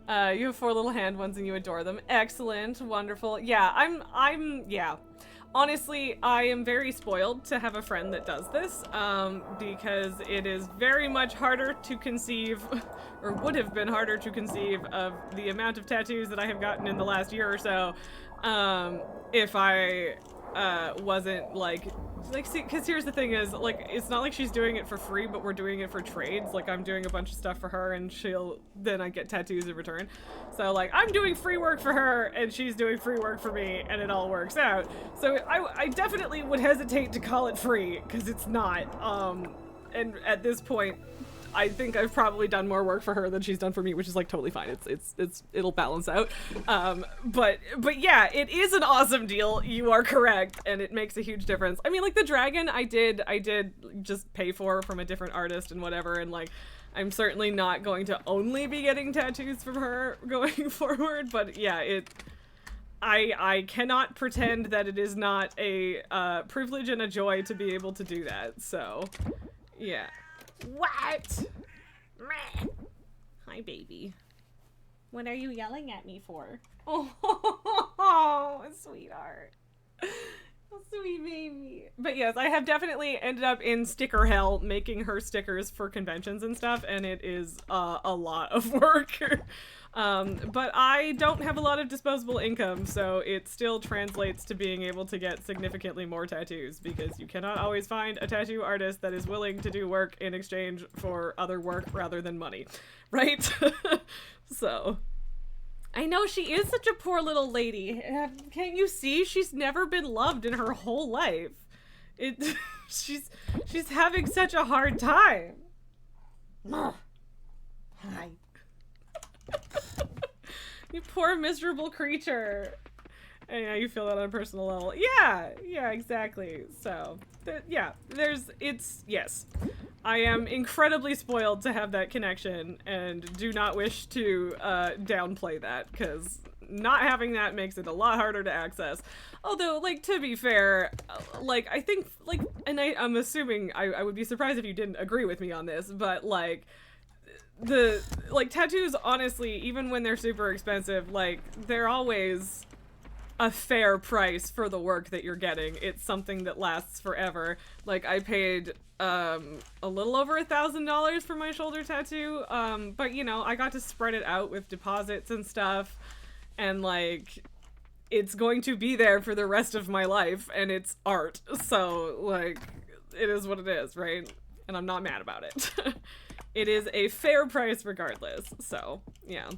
[SPEAKER 1] You have 4 little hand ones and you adore them. Excellent, wonderful. Yeah, yeah. Honestly, I am very spoiled to have a friend that does this, because it is very much harder to conceive, or would have been harder to conceive, of the amount of tattoos that I have gotten in the last year or so, if I wasn't like see, because here's the thing is, like, it's not like she's doing it for free, but we're doing it for trades. Like, I'm doing a bunch of stuff for her and then I get tattoos in return. So like, I'm doing free work for her and she's doing free work for me, and it all works out. So I definitely would hesitate to call it free, because it's not. And at this point, I think I've probably done more work for her than she's done for me, which is like totally fine. It'll balance out. But yeah, it is an awesome deal. You are correct, and it makes a huge difference. I mean, like the dragon, I did just pay for from a different artist and whatever, and like, I'm certainly not going to only be getting tattoos from her going forward. But yeah, I cannot pretend that it is not a privilege and a joy to be able to do that. So yeah. What? Hi, baby. What are you yelling at me for? Oh, sweetheart. Sweet baby. But yes, I have definitely ended up in sticker hell making her stickers for conventions and stuff, and it is a lot of work. But I don't have a lot of disposable income, so it still translates to being able to get significantly more tattoos, because you cannot always find a tattoo artist that is willing to do work in exchange for other work rather than money, right? So, I know she is such a poor little lady. Can't you see? She's never been loved in her whole life. She's having such a hard time. Hi. You poor miserable creature. And yeah, you feel that on a personal level. Yeah, exactly. So, yes. I am incredibly spoiled to have that connection, and do not wish to downplay that, because not having that makes it a lot harder to access. Although, like, to be fair, like, I think, like, and I'm assuming, I would be surprised if you didn't agree with me on this, but, like, tattoos, honestly, even when they're super expensive, like, they're always a fair price for the work that you're getting. It's something that lasts forever. Like, I paid a little over $1,000 for my shoulder tattoo, but you know, I got to spread it out with deposits and stuff, and like, it's going to be there for the rest of my life, and it's art, so like, it is what it is, right? And I'm not mad about it. It is a fair price regardless, so yeah.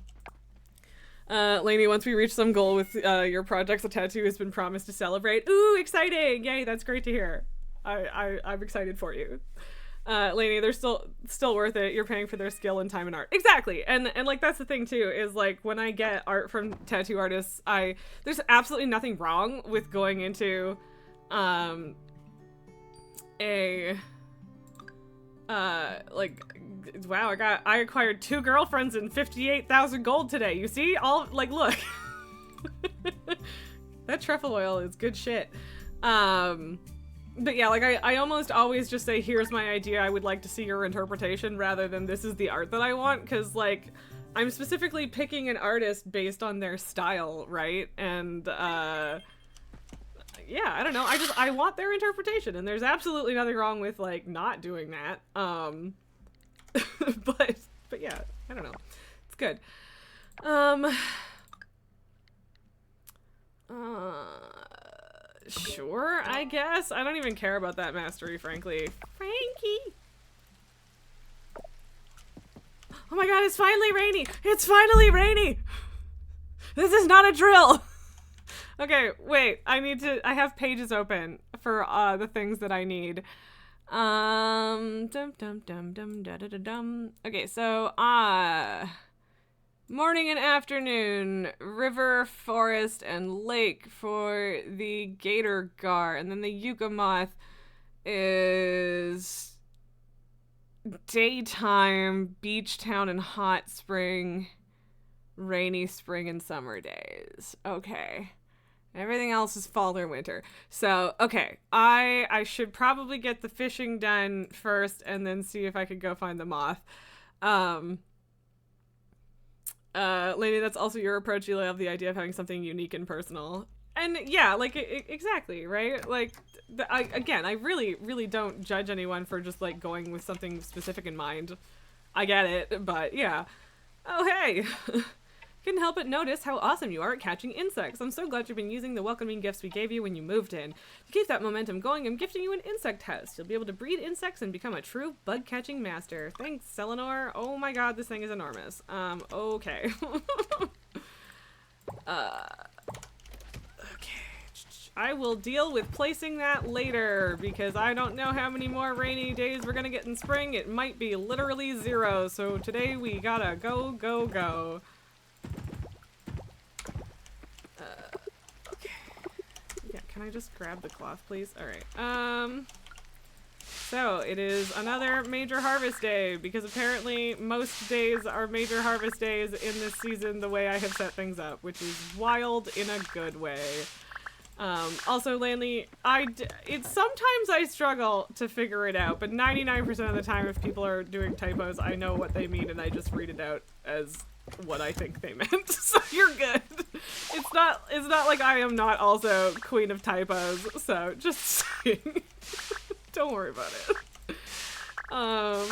[SPEAKER 1] Lainey, once we reach some goal with your projects, a tattoo has been promised to celebrate. Ooh, exciting! Yay, that's great to hear. I'm excited for you. Lainey, they're still worth it. You're paying for their skill and time and art. Exactly. And like, that's the thing too, is like, when I get art from tattoo artists, there's absolutely nothing wrong with going into wow, I acquired 2 girlfriends and 58,000 gold today. You see? All, like, look. That truffle oil is good shit. But yeah, like, I almost always just say, here's my idea, I would like to see your interpretation, rather than this is the art that I want, because, like, I'm specifically picking an artist based on their style, right? And, yeah, I don't know, I want their interpretation, and there's absolutely nothing wrong with, like, not doing that. But yeah, I don't know. It's good. Sure, I guess. I don't even care about that mastery, frankly. Frankie! Oh my god, it's finally rainy! It's finally rainy! This is not a drill! Okay, wait, I have pages open for, the things that I need. Okay, so, Morning and afternoon, river, forest, and lake for the gator gar. And then the yucca moth is daytime, beach town and hot spring, rainy spring and summer days. Okay. Everything else is fall or winter. So, okay. I should probably get the fishing done first and then see if I could go find the moth. Lady, that's also your approach. You love the idea of having something unique and personal. And yeah, like, exactly, right? Like, I really, really don't judge anyone for just, like, going with something specific in mind. I get it, but yeah. Oh, hey! Couldn't help but notice how awesome you are at catching insects. I'm so glad you've been using the welcoming gifts we gave you when you moved in. To keep that momentum going, I'm gifting you an insect house. You'll be able to breed insects and become a true bug-catching master. Thanks, Selenor. Oh my god, this thing is enormous. Okay. Okay. I will deal with placing that later, because I don't know how many more rainy days we're gonna get in spring. It might be literally 0, so today we gotta go, go, go. Can I just grab the cloth, please? Alright. So, it is another major harvest day, because apparently most days are major harvest days in this season the way I have set things up, which is wild in a good way. Also, Lanley, it's sometimes I struggle to figure it out, but 99% of the time if people are doing typos, I know what they mean and I just read it out as what I think they meant. So you're good. It's not like I am not also queen of typos, so just saying. Don't worry about it. I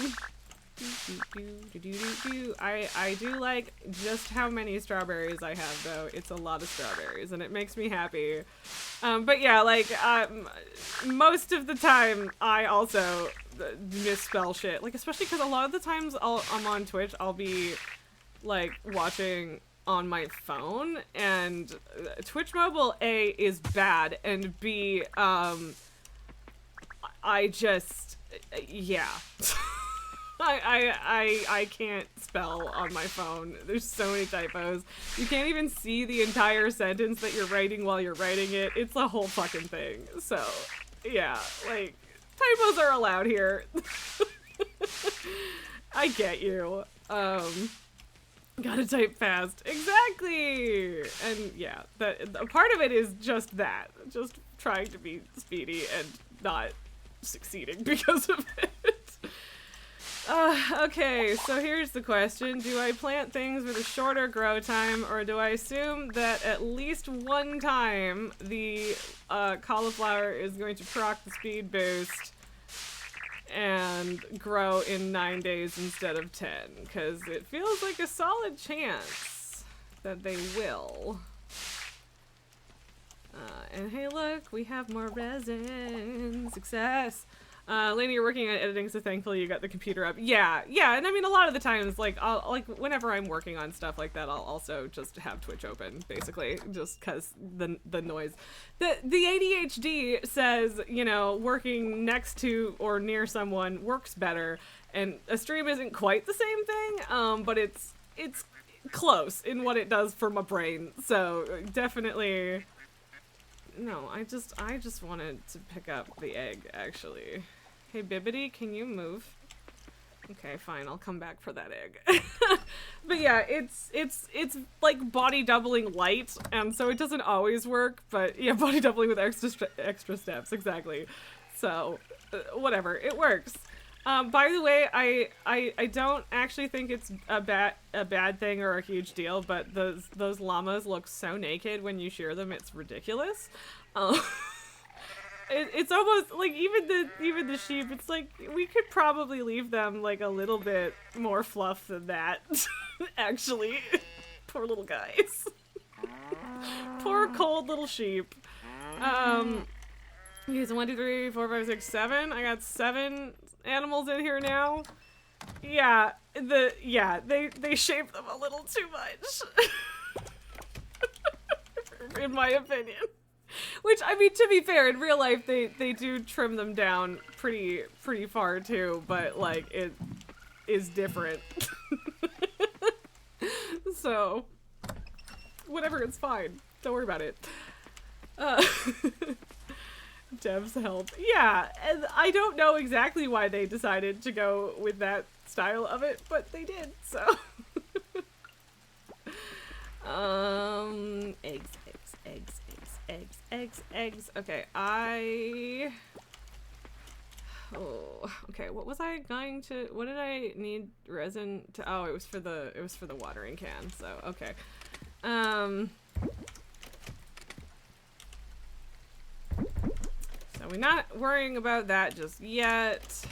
[SPEAKER 1] do like just how many strawberries I have, though. It's a lot of strawberries, and it makes me happy. But yeah, like, most of the time, I also misspell shit. Like, especially because a lot of the times I'm on Twitch, I'll be, like, watching on my phone, and Twitch Mobile, A, is bad, and B, I just, yeah. I can't spell on my phone. There's so many typos. You can't even see the entire sentence that you're writing while you're writing it. It's a whole fucking thing. So, yeah, like, typos are allowed here. I get you. Gotta type fast. Exactly! And yeah, a part of it is just that. Just trying to be speedy and not succeeding because of it. Okay, so here's the question. Do I plant things with a shorter grow time, or do I assume that at least one time the cauliflower is going to proc the speed boost and grow in 9 days instead of 10? Because it feels like a solid chance that they will. And hey look, we have more resin. Success! Lainey, you're working on editing, so thankfully you got the computer up. Yeah, and I mean, a lot of the times, like, whenever I'm working on stuff like that, I'll also just have Twitch open, basically, just because the noise. The ADHD says, you know, working next to or near someone works better, and a stream isn't quite the same thing, but it's close in what it does for my brain, so definitely. No, I just wanted to pick up the egg, actually. Hey, Bibbidi, can you move? Okay, fine, I'll come back for that egg. But yeah, it's like body doubling light, and so it doesn't always work, but yeah, body doubling with extra steps, exactly. So, whatever, it works. By the way, I don't actually think it's a bad thing or a huge deal, but those llamas look so naked when you shear them, it's ridiculous. It's almost like even the sheep. It's like we could probably leave them like a little bit more fluff than that. Actually, poor little guys. Poor cold little sheep. Okay, so 1, 2, 3, 4, 5, 6, 7. I got 7 animals in here now. Yeah, they shape them a little too much. In my opinion. Which, I mean, to be fair, in real life they do trim them down pretty far too, but like it is different. so whatever, it's fine. Don't worry about it. Uh, Dev's help. Yeah, and I don't know exactly why they decided to go with that style of it, but they did, so. Eggs, eggs, eggs, eggs, eggs, eggs, eggs. Okay, okay, what was I going to, what did I need resin to, oh, it was for the watering can, so, okay. So we're not worrying about that just yet.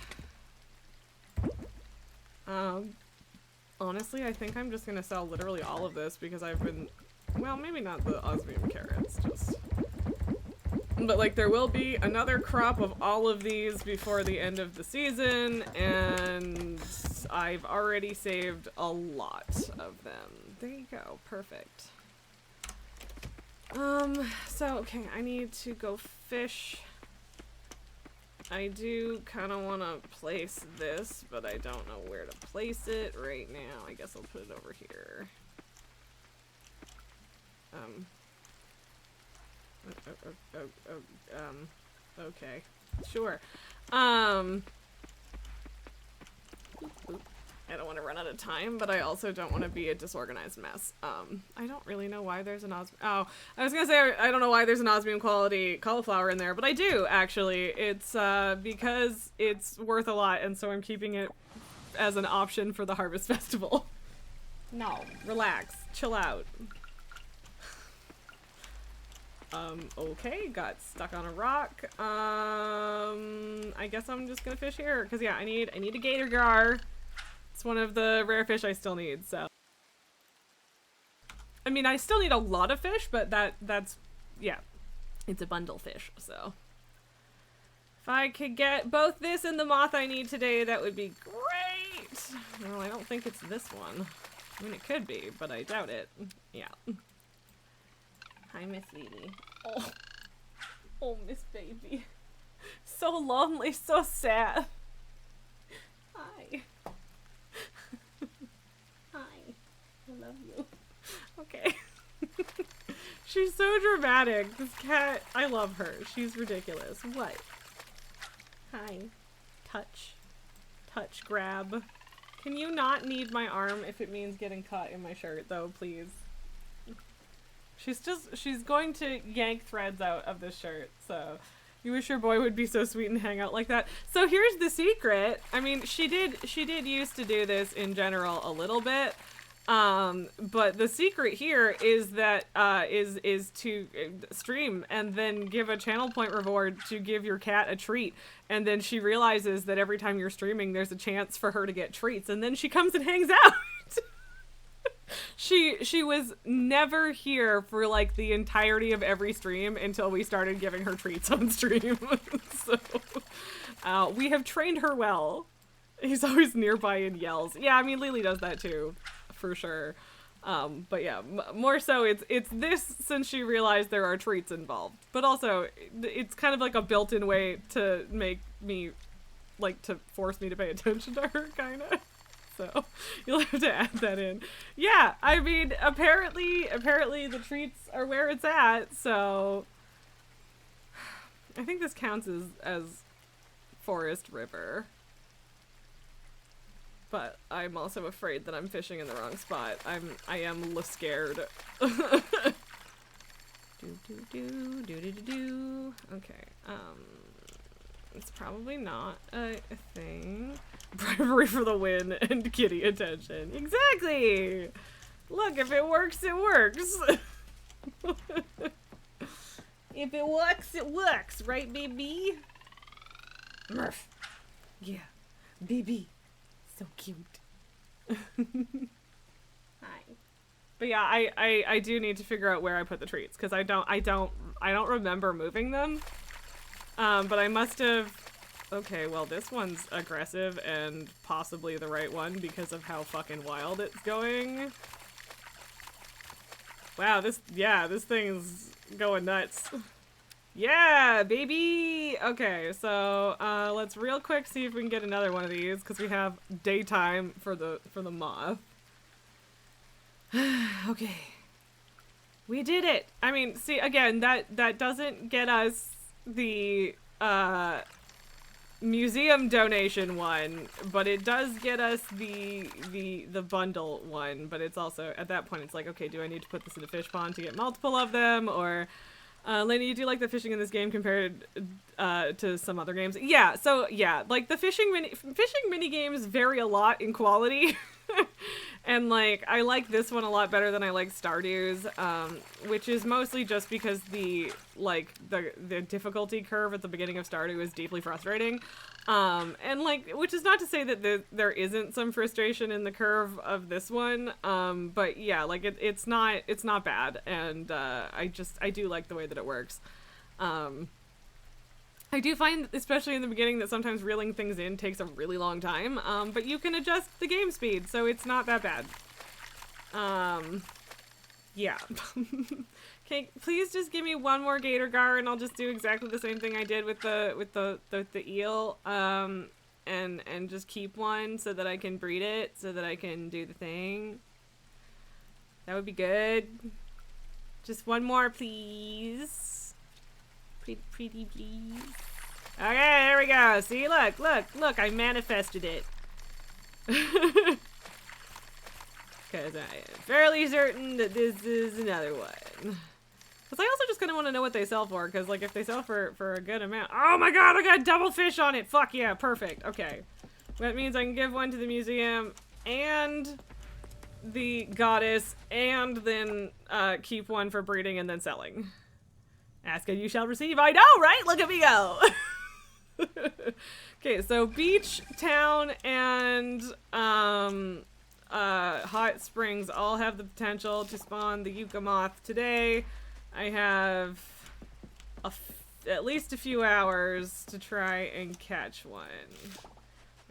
[SPEAKER 1] Honestly, I think I'm just gonna sell literally all of this because I've been, well, maybe not the osmium carrots, just, but like there will be another crop of all of these before the end of the season, and I've already saved a lot of them. There you go, perfect. So, okay, I need to go fish. I do kind of want to place this, but I don't know where to place it right now. I guess I'll put it over here. Okay. Sure. I don't want to run out of time, but I also don't want to be a disorganized mess. I don't really know why there's an osmium. Oh, I was gonna say I don't know why there's an osmium quality cauliflower in there, but I do actually. It's because it's worth a lot, and so I'm keeping it as an option for the Harvest Festival. No, relax, chill out. Okay, got stuck on a rock. I guess I'm just gonna fish here, cause yeah, I need a gator gar. It's one of the rare fish I still need, so. I mean, I still need a lot of fish, but that's, yeah, it's a bundle fish, so. If I could get both this and the moth I need today, that would be great. Well, I don't think it's this one. I mean, it could be, but I doubt it. Yeah. Hi, Miss Lily. Oh, Miss Baby. So lonely, so sad. Hi. Hi. I love you. Okay. She's so dramatic. This cat, I love her. She's ridiculous. What? Hi. Touch. Touch, grab. Can you not need my arm if it means getting caught in my shirt, though, please? She's going to yank threads out of this shirt, so you wish your boy would be so sweet and hang out like that. So here's the secret. I mean, she did used to do this in general a little bit, but the secret here is that, is to stream and then give a channel point reward to give your cat a treat. And then she realizes that every time you're streaming, there's a chance for her to get treats, and then she comes and hangs out. She was never here for like the entirety of every stream until we started giving her treats on stream. So we have trained her well. He's always nearby and yells. Yeah, I mean Lily does that too, for sure. But yeah, more so it's this since she realized there are treats involved. But also it's kind of like a built-in way to make me, like, to force me to pay attention to her, kind of. So you'll have to add that in. Yeah, I mean, apparently the treats are where it's at, so I think this counts as Forest River. But I'm also afraid that I'm fishing in the wrong spot. I am scared. Okay, it's probably not a thing. Bribery for the win and kitty attention. Exactly! Look, if it works, it works. If it works, it works. Right, baby? Murph. Yeah. Baby. So cute. Hi. But yeah, I do need to figure out where I put the treats, because I don't remember moving them. But I must have. Okay, well this one's aggressive and possibly the right one because of how fucking wild it's going. Wow, this thing's going nuts. Yeah, baby! Okay, so let's real quick see if we can get another one of these because we have daytime for the moth. Okay. We did it. I mean, see, again, that doesn't get us the museum donation one, but it does get us the bundle one. But it's also, at that point, it's like, okay, do I need to put this in a fish pond to get multiple of them? Or, Lainey, you do like the fishing in this game compared to some other games? Yeah, so yeah, like the fishing mini games vary a lot in quality. And like I like this one a lot better than I like Stardew's, which is mostly just because the difficulty curve at the beginning of Stardew is deeply frustrating, and like, which is not to say that there isn't some frustration in the curve of this one, but yeah, like it's not bad, and I do like the way that it works. I do find, especially in the beginning, that sometimes reeling things in takes a really long time, but you can adjust the game speed, so it's not that bad. Yeah. Okay, please just give me one more Gator Gar, and I'll just do exactly the same thing I did with the eel, and just keep one so that I can breed it, so that I can do the thing. That would be good. Just one more, please. Pretty please. Okay, there we go. See, look, I manifested it. Because I am fairly certain that this is another one. Because I also just kind of want to know what they sell for, because like if they sell for a good amount. Oh my god, I got double fish on it. Fuck yeah, perfect. Okay. That means I can give one to the museum and the goddess, and then keep one for breeding and then selling. Ask and you shall receive. I know, right? Look at me go. Okay, so beach, town, and hot springs all have the potential to spawn the Yucca moth today. I have at least a few hours to try and catch one.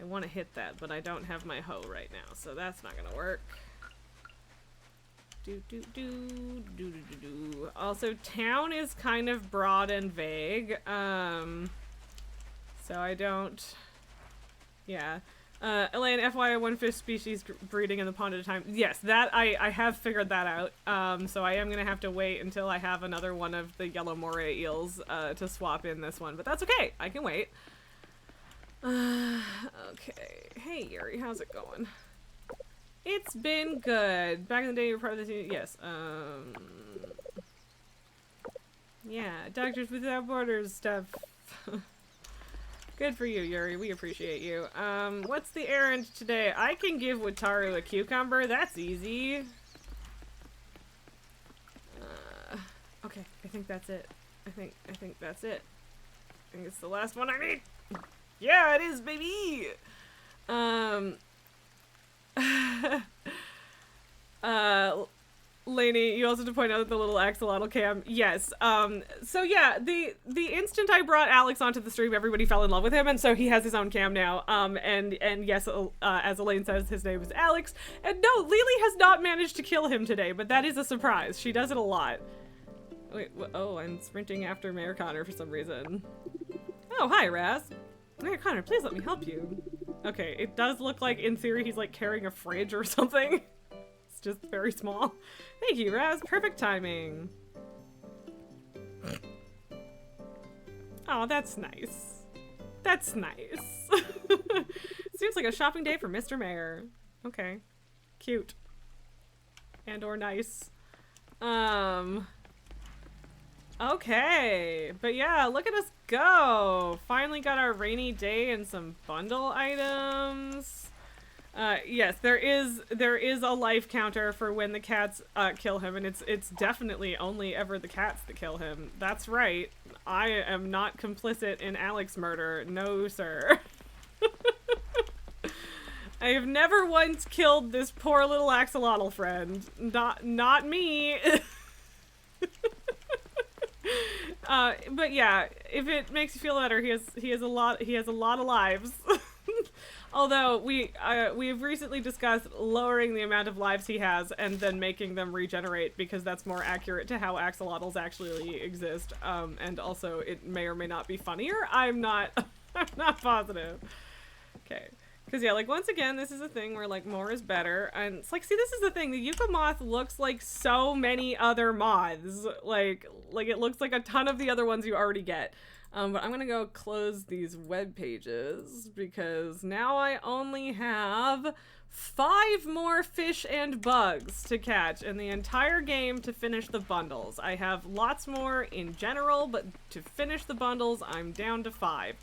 [SPEAKER 1] I want to hit that, but I don't have my hoe right now, so that's not gonna work. Also, town is kind of broad and vague, so I don't, yeah. Elaine, FYI, one fish species breeding in the pond at a time. Yes, that, I have figured that out, so I am gonna have to wait until I have another one of the yellow moray eels, to swap in this one, but that's okay, I can wait. Okay, hey Yuri, how's it going? It's been good. Back in the day, you were part of the team. Yes. Yeah, Doctors Without Borders stuff. Good for you, Yuri. We appreciate you. What's the errand today? I can give Wataru a cucumber. That's easy. Okay, I think that's it. I think that's it. I think it's the last one I need. Yeah, it is, baby. Lainey, you also to point out that the little axolotl cam. Yes. So yeah, the instant I brought Alex onto the stream, everybody fell in love with him, and so he has his own cam now. And yes, as Elaine says, his name is Alex. And no, Lily has not managed to kill him today, but that is a surprise. She does it a lot. Wait, oh, I'm sprinting after Mayor Connor for some reason. Oh, hi, Raz. Mayor Connor, please let me help you. Okay, it does look like, in theory, he's like carrying a fridge or something. It's just very small. Thank you, Raz. Perfect timing. Oh, that's nice. That's nice. Seems like a shopping day for Mr. Mayor. Okay. Cute. And or nice. Okay, but yeah, look at us go. Finally got our rainy day and some bundle items. Yes, there is a life counter for when the cats kill him, and it's definitely only ever the cats that kill him. That's right. I am not complicit in Alex murder. No, sir. I have never once killed this poor little axolotl friend. Not me. But yeah, if it makes you feel better, he has a lot of lives. Although we have recently discussed lowering the amount of lives he has and then making them regenerate, because that's more accurate to how axolotls actually exist. And also it may or may not be funnier. I'm not positive. Okay. Because, yeah, like, once again, this is a thing where, like, more is better. And it's like, see, this is the thing. The Yucca Moth looks like so many other moths. Like it looks like a ton of the other ones you already get. But I'm gonna go close these web pages because now I only have 5 more fish and bugs to catch in the entire game to finish the bundles. I have lots more in general, but to finish the bundles, I'm down to 5.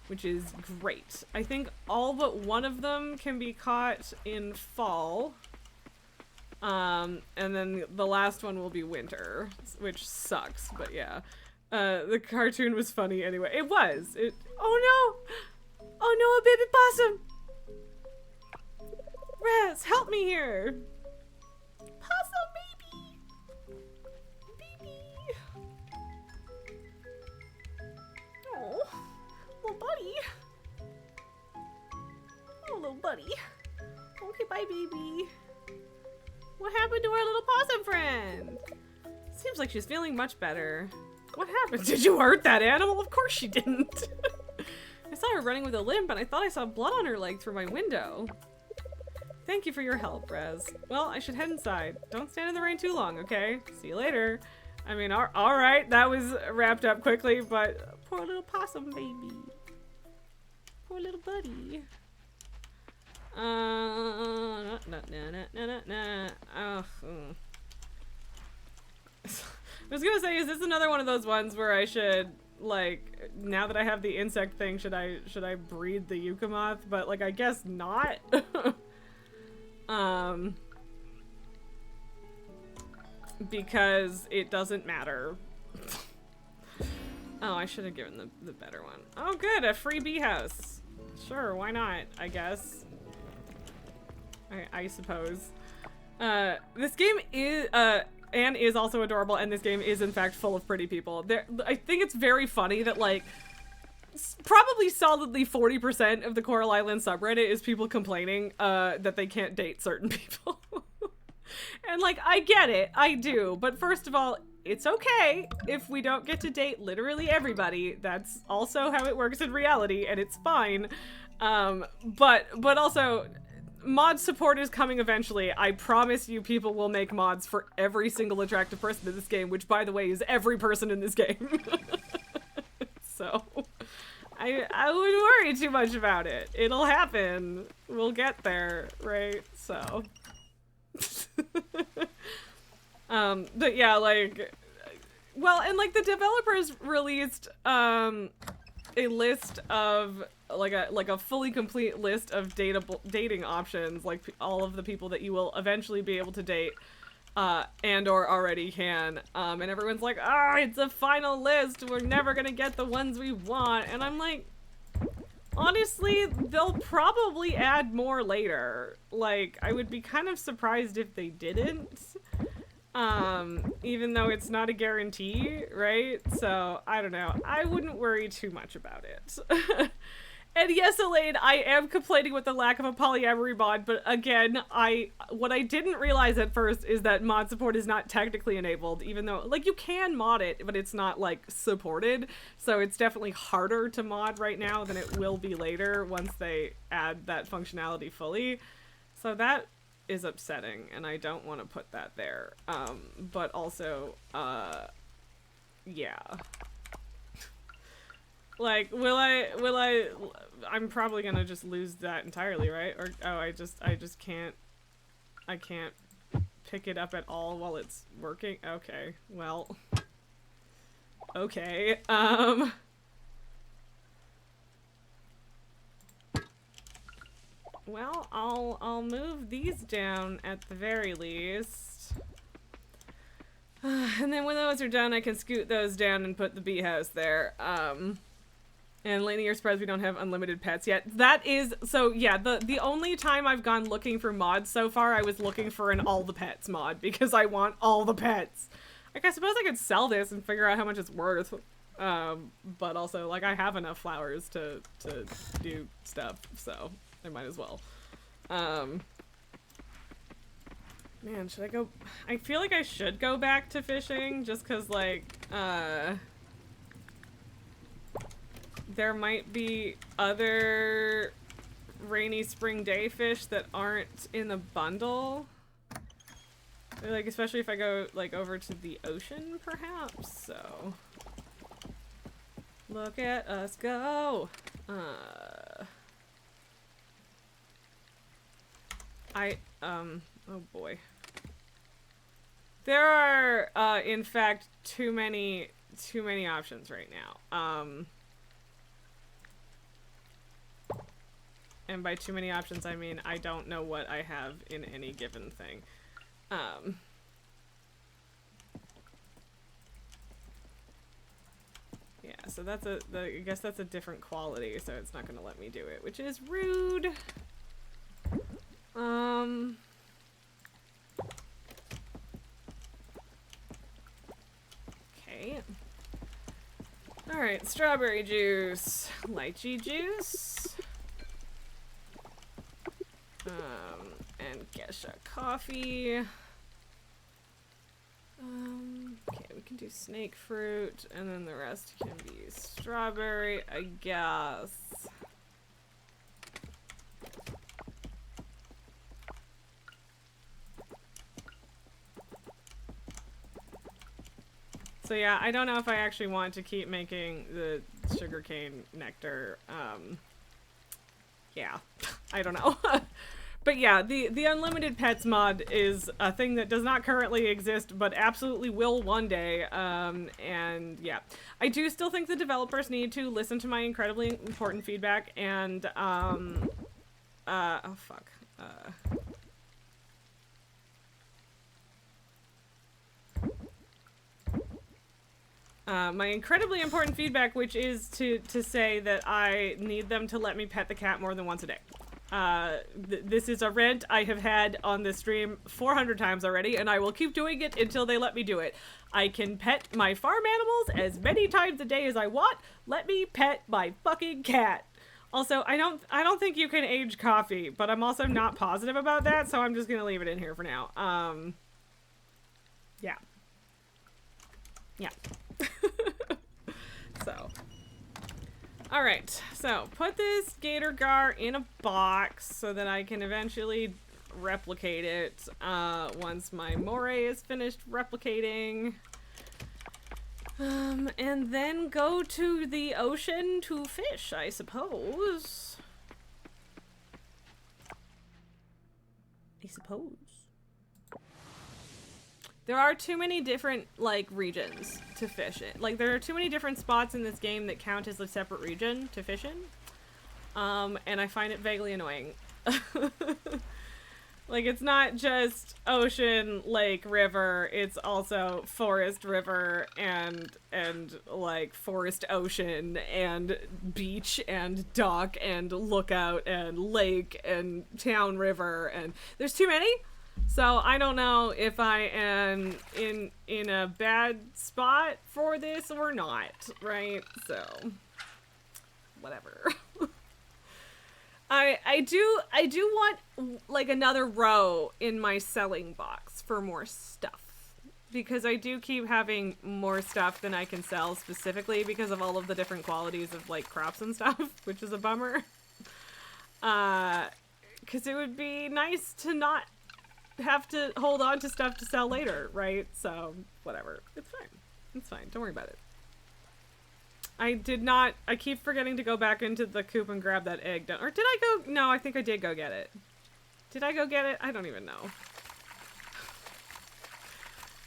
[SPEAKER 1] Which is great. I think all but one of them can be caught in fall. And then the last one will be winter, which sucks, but yeah. The cartoon was funny anyway. It was. Oh no! Oh no, a baby possum! Raz, help me here! Possum baby! Baby! Oh. Little buddy. Oh, little buddy. Okay, bye, baby. What happened to our little possum friend? Seems like she's feeling much better. What happened? Did you hurt that animal? Of course she didn't. I saw her running with a limp, and I thought I saw blood on her leg through my window. Thank you for your help, Rez. Well, I should head inside. Don't stand in the rain too long, okay? See you later. I mean, alright, that was wrapped up quickly, but poor little possum baby. Poor little buddy. Oh. I was gonna say, is this another one of those ones where I should, like, now that I have the insect thing, should I breed the Yucca Moth? But, like, I guess not. Because it doesn't matter. Oh, I should have given the better one. Oh, good, a free bee house. Sure, why not, I guess. I suppose. This game is, Anne is also adorable, and this game is in fact full of pretty people. I think it's very funny that, like, probably solidly 40% of the Coral Island subreddit is people complaining that they can't date certain people. And, like, I get it, I do, but first of all, it's okay if we don't get to date literally everybody. That's also how it works in reality, and it's fine. But also, mod support is coming eventually. I promise you people will make mods for every single attractive person in this game, which, by the way, is every person in this game. So, I wouldn't worry too much about it. It'll happen. We'll get there, right? So. But yeah, like, well, and like the developers released a list of like a fully complete list of dating options, like all of the people that you will eventually be able to date and or already can, and everyone's like, it's a final list, we're never gonna get the ones we want. And I'm like, honestly, they'll probably add more later. Like, I would be kind of surprised if they didn't. Even though it's not a guarantee, right? So, I don't know. I wouldn't worry too much about it. And yes, Elaine, I am complaining with the lack of a polyamory mod, but again, what I didn't realize at first is that mod support is not technically enabled, even though, like, you can mod it, but it's not, like, supported. So it's definitely harder to mod right now than it will be later once they add that functionality fully. So that is upsetting, and I don't want to put that there. But also, yeah. Like, I'm probably gonna just lose that entirely, right? Or, I just can't, I can't pick it up at all while it's working? Okay, well, okay, well, I'll move these down at the very least. And then when those are done, I can scoot those down and put the bee house there. And Lainey, you're surprised we don't have unlimited pets yet. That is, so yeah, the only time I've gone looking for mods so far, I was looking for an all the pets mod because I want all the pets. Like, I suppose I could sell this and figure out how much it's worth. But also, like, I have enough flowers to do stuff, so I might as well. Man, should I go? I feel like I should go back to fishing just because, like, there might be other rainy spring day fish that aren't in the bundle. Like, especially if I go, like, over to the ocean, perhaps, so... Look at us go! Oh boy. There are, in fact, too many options right now. And by too many options, I mean I don't know what I have in any given thing. Yeah, so that's I guess that's a different quality, so it's not gonna let me do it, which is rude. Okay. Alright, strawberry juice, lychee juice, and Gesha coffee. Okay, we can do snake fruit, and then the rest can be strawberry, I guess. So yeah, I don't know if I actually want to keep making the sugarcane nectar. Yeah, I don't know. But yeah, the Unlimited Pets mod is a thing that does not currently exist, but absolutely will one day. And yeah, I do still think the developers need to listen to my incredibly important feedback and, oh fuck. My incredibly important feedback, which is to say that I need them to let me pet the cat more than once a day. This is a rant I have had on this stream 400 times already, and I will keep doing it until they let me do it. I can pet my farm animals as many times a day as I want. Let me pet my fucking cat. Also, I don't think you can age coffee, but I'm also not positive about that, so I'm just gonna leave it in here for now. Yeah. Yeah. So. Alright, so put this Gator Gar in a box so that I can eventually replicate it once my moray is finished replicating. And then go to the ocean to fish, I suppose. There are too many different, like, regions to fish in. Like, there are too many different spots in this game that count as a separate region to fish in. And I find it vaguely annoying. Like, it's not just ocean, lake, river, it's also forest, river, and like, forest, ocean, and beach, and dock, and lookout, and lake, and town, river, and there's too many. So I don't know if I am in a bad spot for this or not, right? So whatever. I do want like another row in my selling box for more stuff, because I do keep having more stuff than I can sell, specifically because of all of the different qualities of like crops and stuff, which is a bummer. 'Cause it would be nice to not have to hold on to stuff to sell later, right? So whatever, it's fine, don't worry about it. I keep forgetting to go back into the coop and grab that egg. Or did I go? No, I think I did go get it. Did I go get it? I don't even know.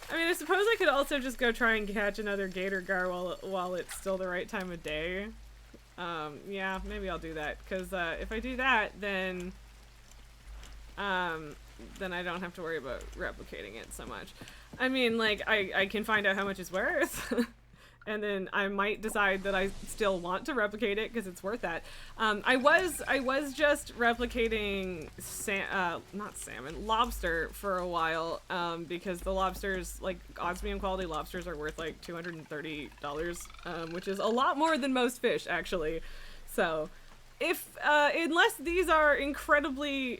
[SPEAKER 1] I mean, I suppose I could also just go try and catch another Gator Gar while it's still the right time of day. Yeah, maybe I'll do that, because if I do that, then I don't have to worry about replicating it so much. I mean, like, I can find out how much it's worth, and then I might decide that I still want to replicate it because it's worth that. I was just replicating not salmon, lobster for a while, because the lobsters, like, osmium quality lobsters are worth like $230, which is a lot more than most fish, actually. So unless these are incredibly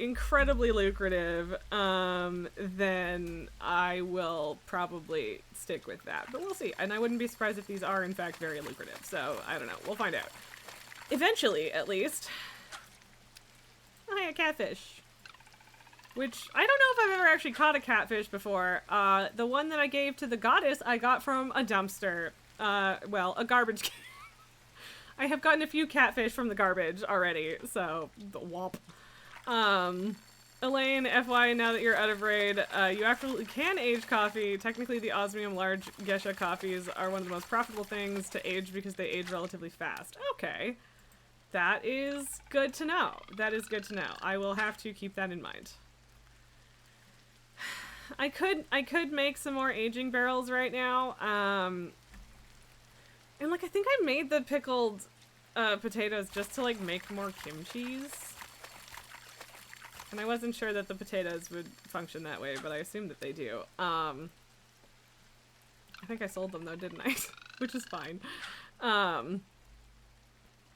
[SPEAKER 1] lucrative, then I will probably stick with that. But we'll see. And I wouldn't be surprised if these are in fact very lucrative. So I don't know. We'll find out. Eventually, at least. Oh, hey, a catfish. Which, I don't know if I've ever actually caught a catfish before. The one that I gave to the goddess, I got from a dumpster. Well, a garbage can. I have gotten a few catfish from the garbage already, so, the womp. Elaine, FY, now that you're out of raid, you actually can age coffee. Technically, the osmium large geisha coffees are one of the most profitable things to age because they age relatively fast. Okay. That is good to know. That is good to know. I will have to keep that in mind. I could make some more aging barrels right now. And like I think I made the pickled potatoes just to like make more kimchis. And I wasn't sure that the potatoes would function that way, but I assume that they do. I think I sold them though, didn't I? Which is fine.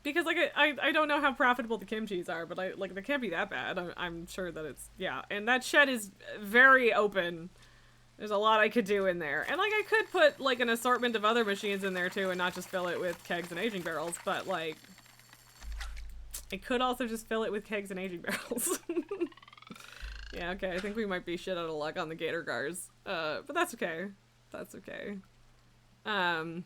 [SPEAKER 1] Because like I don't know how profitable the kimchis are, but they can't be that bad. I'm sure that it's, yeah. And that shed is very open. There's a lot I could do in there. And like I could put like an assortment of other machines in there too and not just fill it with kegs and aging barrels, but like I could also just fill it with kegs and aging barrels. Yeah, okay, I think we might be shit out of luck on the gator gars. But that's okay. That's okay. I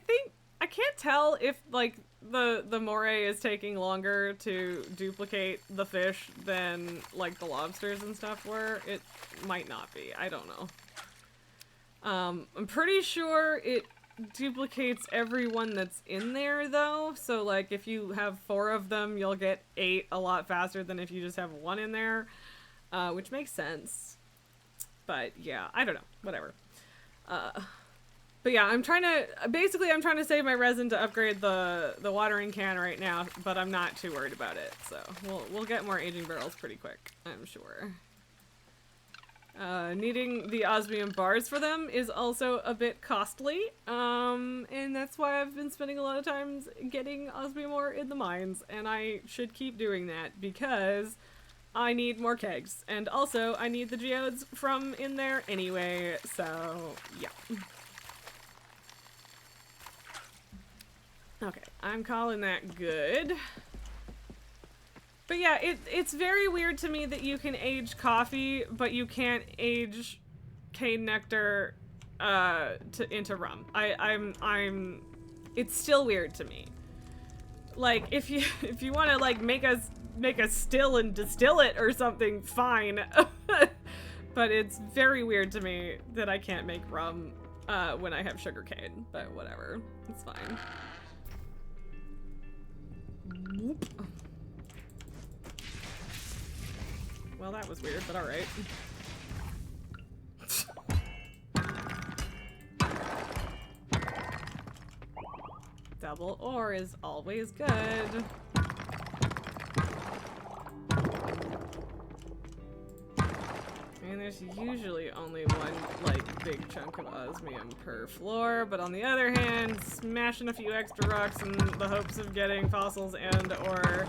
[SPEAKER 1] think I can't tell if like the moray is taking longer to duplicate the fish than like the lobsters and stuff were. It might not be. I don't know. I'm pretty sure it duplicates everyone that's in there though. So like if you have 4 of them, you'll get 8 a lot faster than if you just have 1 in there, which makes sense. But yeah, I don't know. Whatever. But yeah, I'm trying to save my resin to upgrade the watering can right now, but I'm not too worried about it. So we'll get more aging barrels pretty quick, I'm sure. Needing the osmium bars for them is also a bit costly, and that's why I've been spending a lot of times getting osmium ore in the mines, and I should keep doing that because I need more kegs, and also I need the geodes from in there anyway, so yeah. Okay, I'm calling that good. But yeah, it's very weird to me that you can age coffee, but you can't age cane nectar into rum. It's still weird to me. Like if you want to like make a still and distill it or something, fine. But it's very weird to me that I can't make rum when I have sugar cane. But whatever, it's fine. Whoop. Well, that was weird, but alright. Double ore is always good. And there's usually only one, like, big chunk of osmium per floor, but on the other hand, smashing a few extra rocks in the hopes of getting fossils and or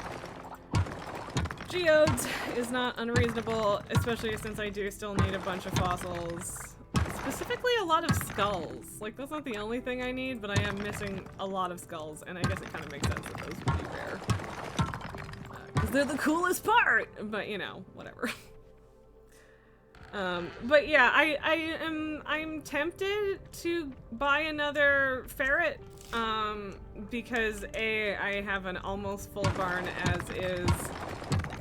[SPEAKER 1] geodes is not unreasonable, especially since I do still need a bunch of fossils. Specifically a lot of skulls. Like, that's not the only thing I need, but I am missing a lot of skulls, and I guess it kind of makes sense that those would be rare. Because they're the coolest part! But, you know, whatever. But yeah, I'm tempted to buy another ferret, because A, I have an almost full barn as is,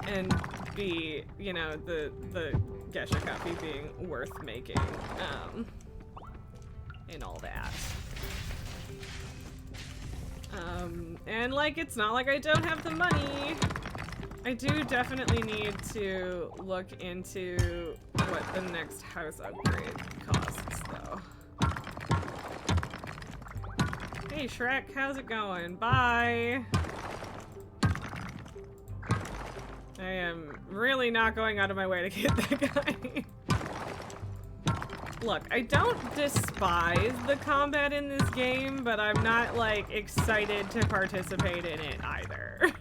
[SPEAKER 1] and B, you know, the geisha coffee being worth making, and all that. And like, it's not like I don't have the money. I do definitely need to look into what the next house upgrade costs, though. Hey Shrek, how's it going? Bye! I am really not going out of my way to get that guy. Look, I don't despise the combat in this game, but I'm not, like, excited to participate in it either.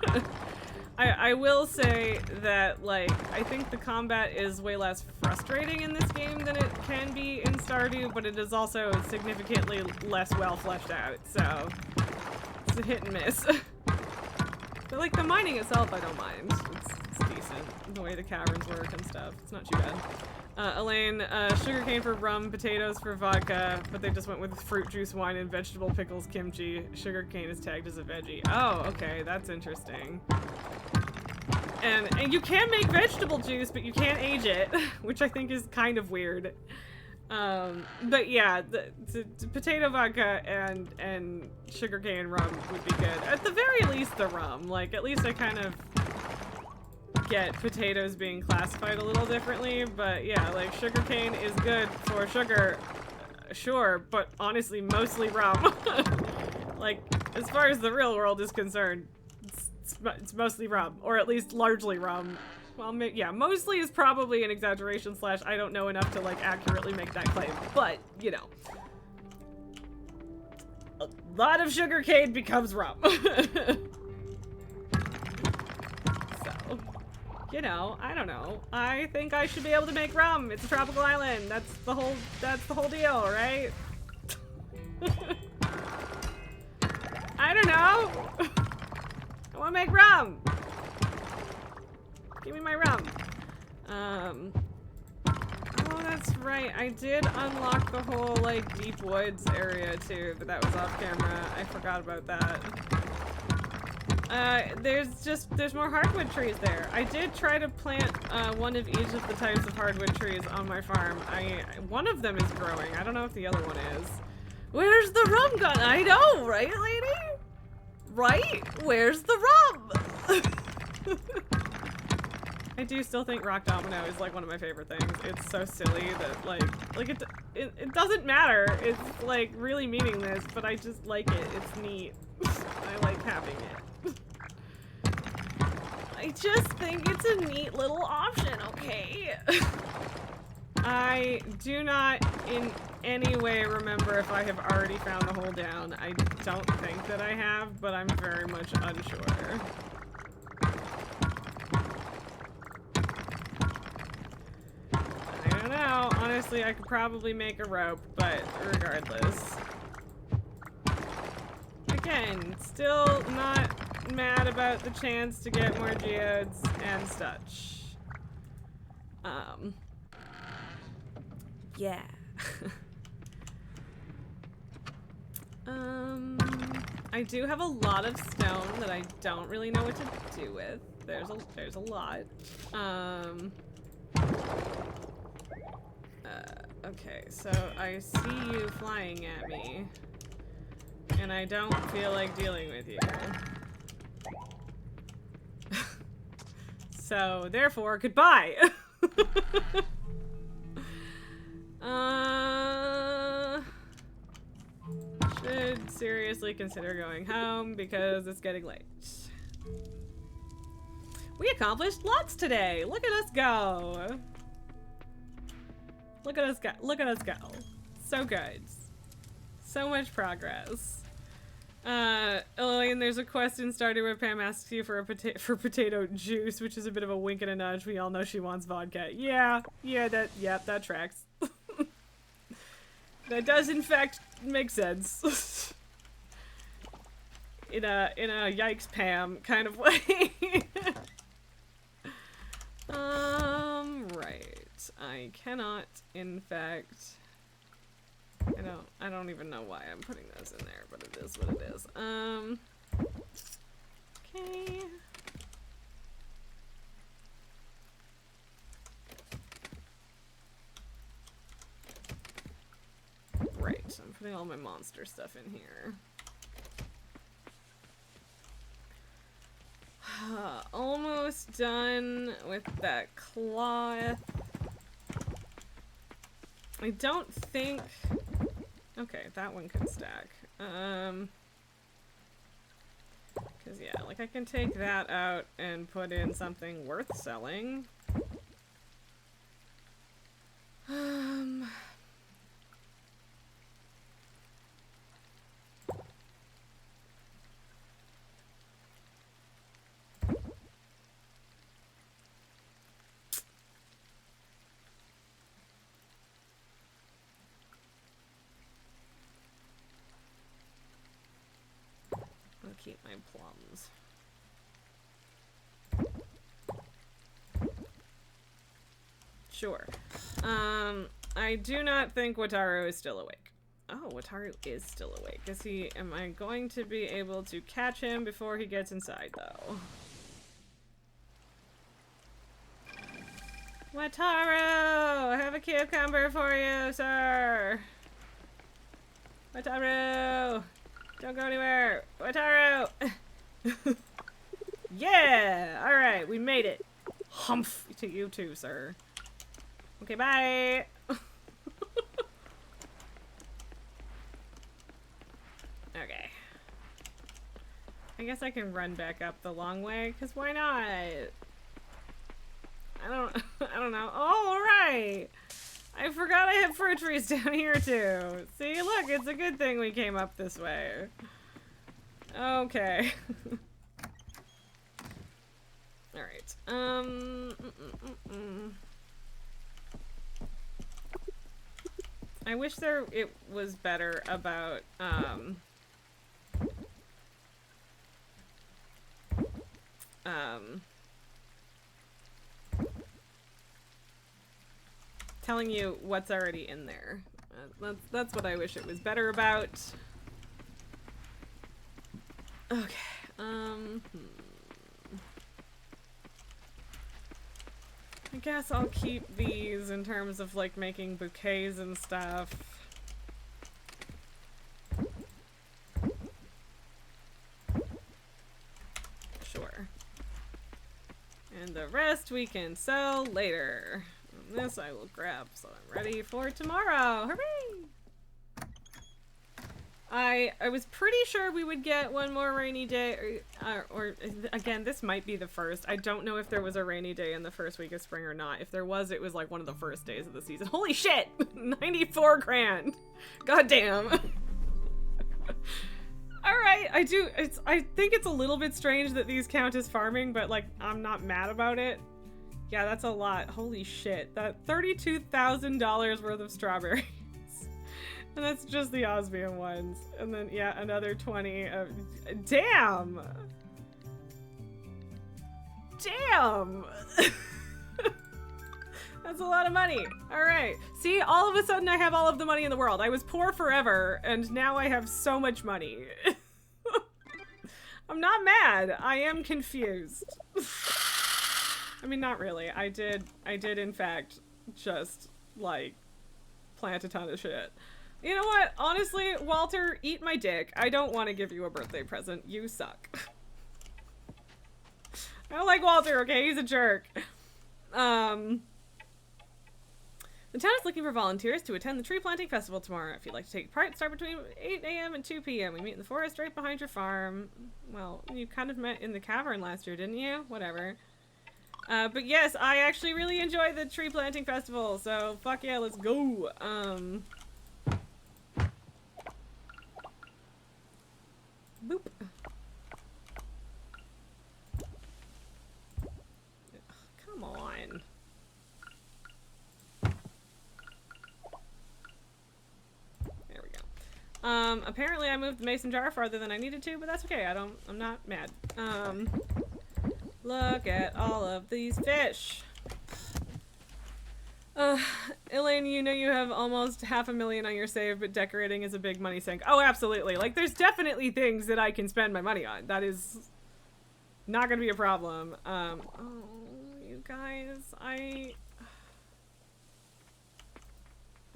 [SPEAKER 1] I will say that, like, I think the combat is way less frustrating in this game than it can be in Stardew, but it is also significantly less well fleshed out, so it's a hit and miss. But like the mining itself, I don't mind. It's decent. The way the caverns work and stuff. It's not too bad. Elaine, sugarcane for rum, potatoes for vodka, but they just went with fruit juice, wine, and vegetable pickles, kimchi. Sugarcane is tagged as a veggie. Oh, okay, that's interesting. And you can make vegetable juice, but you can't age it, which I think is kind of weird. But yeah, the potato vodka and sugarcane rum would be good. At the very least, the rum. Like, at least I kind of get potatoes being classified a little differently. But yeah, like, sugarcane is good for sugar, sure, but honestly, mostly rum. Like, as far as the real world is concerned, it's mostly rum, or at least largely rum. Well, yeah, mostly is probably an exaggeration slash I don't know enough to like accurately make that claim, but you know, a lot of sugarcane becomes rum. So, you know, I don't know. I think I should be able to make rum. It's a tropical island. That's the whole deal, right? I don't know. I want to make rum. Give me my rum. Oh, that's right. I did unlock the whole, like, deep woods area, too, but that was off camera. I forgot about that. There's more hardwood trees there. I did try to plant, one of each of the types of hardwood trees on my farm. One of them is growing. I don't know if the other one is. Where's the rum gun? I know, right, lady? Right? Where's the rum? I do still think Rock Domino is like one of my favorite things. It's so silly that like it doesn't matter. It's like really meaningless, but I just like it. It's neat. I like having it. I just think it's a neat little option, okay? I do not in any way remember if I have already found the hole down. I don't think that I have, but I'm very much unsure. I don't know. Honestly, I could probably make a rope, but regardless. Again, still not mad about the chance to get more geodes and such. Yeah. I do have a lot of stone that I don't really know what to do with. There's a lot. Okay, so I see you flying at me, and I don't feel like dealing with you. So, therefore, goodbye! Should seriously consider going home because it's getting late. We accomplished lots today! Look at us go! Look at us go. Look at us go. So good. So much progress. Elaine, there's a quest in Stardew where Pam asks you for potato juice, which is a bit of a wink and a nudge. We all know she wants vodka. Yeah, that tracks. That does in fact make sense. in a yikes Pam kind of way. Right. I cannot, in fact, I don't even know why I'm putting those in there, but it is what it is. Okay. Right, I'm putting all my monster stuff in here. Almost done with that cloth. I don't think... Okay, that one can stack. Cause yeah, like I can take that out and put in something worth selling. I'll keep my plums. Sure. I do not think Wataru is still awake. Oh, Wataru is still awake. Am I going to be able to catch him before he gets inside, though? Wataru! I have a cucumber for you, sir! Wataru! Don't go anywhere! Wataru! Yeah! Alright, we made it. Humph to you too, sir. Okay, bye! Okay. I guess I can run back up the long way, because why not? I don't know. Oh, right! I forgot I have fruit trees down here, too. See, look, it's a good thing we came up this way. Okay. Alright. I wish it was better about, telling you what's already in there. That's what I wish it was better about. Okay, I guess I'll keep these in terms of, like, making bouquets and stuff. Sure. And the rest we can sell later. And this I will grab, so I'm ready for tomorrow. Hooray! I was pretty sure we would get one more rainy day, or again, this might be the first. I don't know if there was a rainy day in the first week of spring or not. If there was, it was like one of the first days of the season. Holy shit! 94 grand! God damn. Alright, I think it's a little bit strange that these count as farming, but like, I'm not mad about it. Yeah, that's a lot. Holy shit. That $32,000 worth of strawberries. And that's just the osmium ones. And then, yeah, another 20 of... Damn! Damn! That's a lot of money. Alright. See, all of a sudden I have all of the money in the world. I was poor forever, and now I have so much money. I'm not mad. I am confused. I mean, not really. I did in fact just, like, plant a ton of shit. You know what? Honestly, Walter, eat my dick. I don't want to give you a birthday present. You suck. I don't like Walter, okay? He's a jerk. The town is looking for volunteers to attend the tree planting festival tomorrow. If you'd like to take part, start between 8 a.m. and 2 p.m. We meet in the forest right behind your farm. Well, you kind of met in the cavern last year, didn't you? Whatever. But yes, I actually really enjoy the tree planting festival, so fuck yeah, let's go. Boop. Come on. There we go. Apparently I moved the mason jar farther than I needed to, but that's okay. I'm not mad. Look at all of these fish. Elaine, you know you have almost $500,000 on your save, but decorating is a big money sink. Oh, absolutely. Like, there's definitely things that I can spend my money on. That is not gonna be a problem. Oh, you guys, I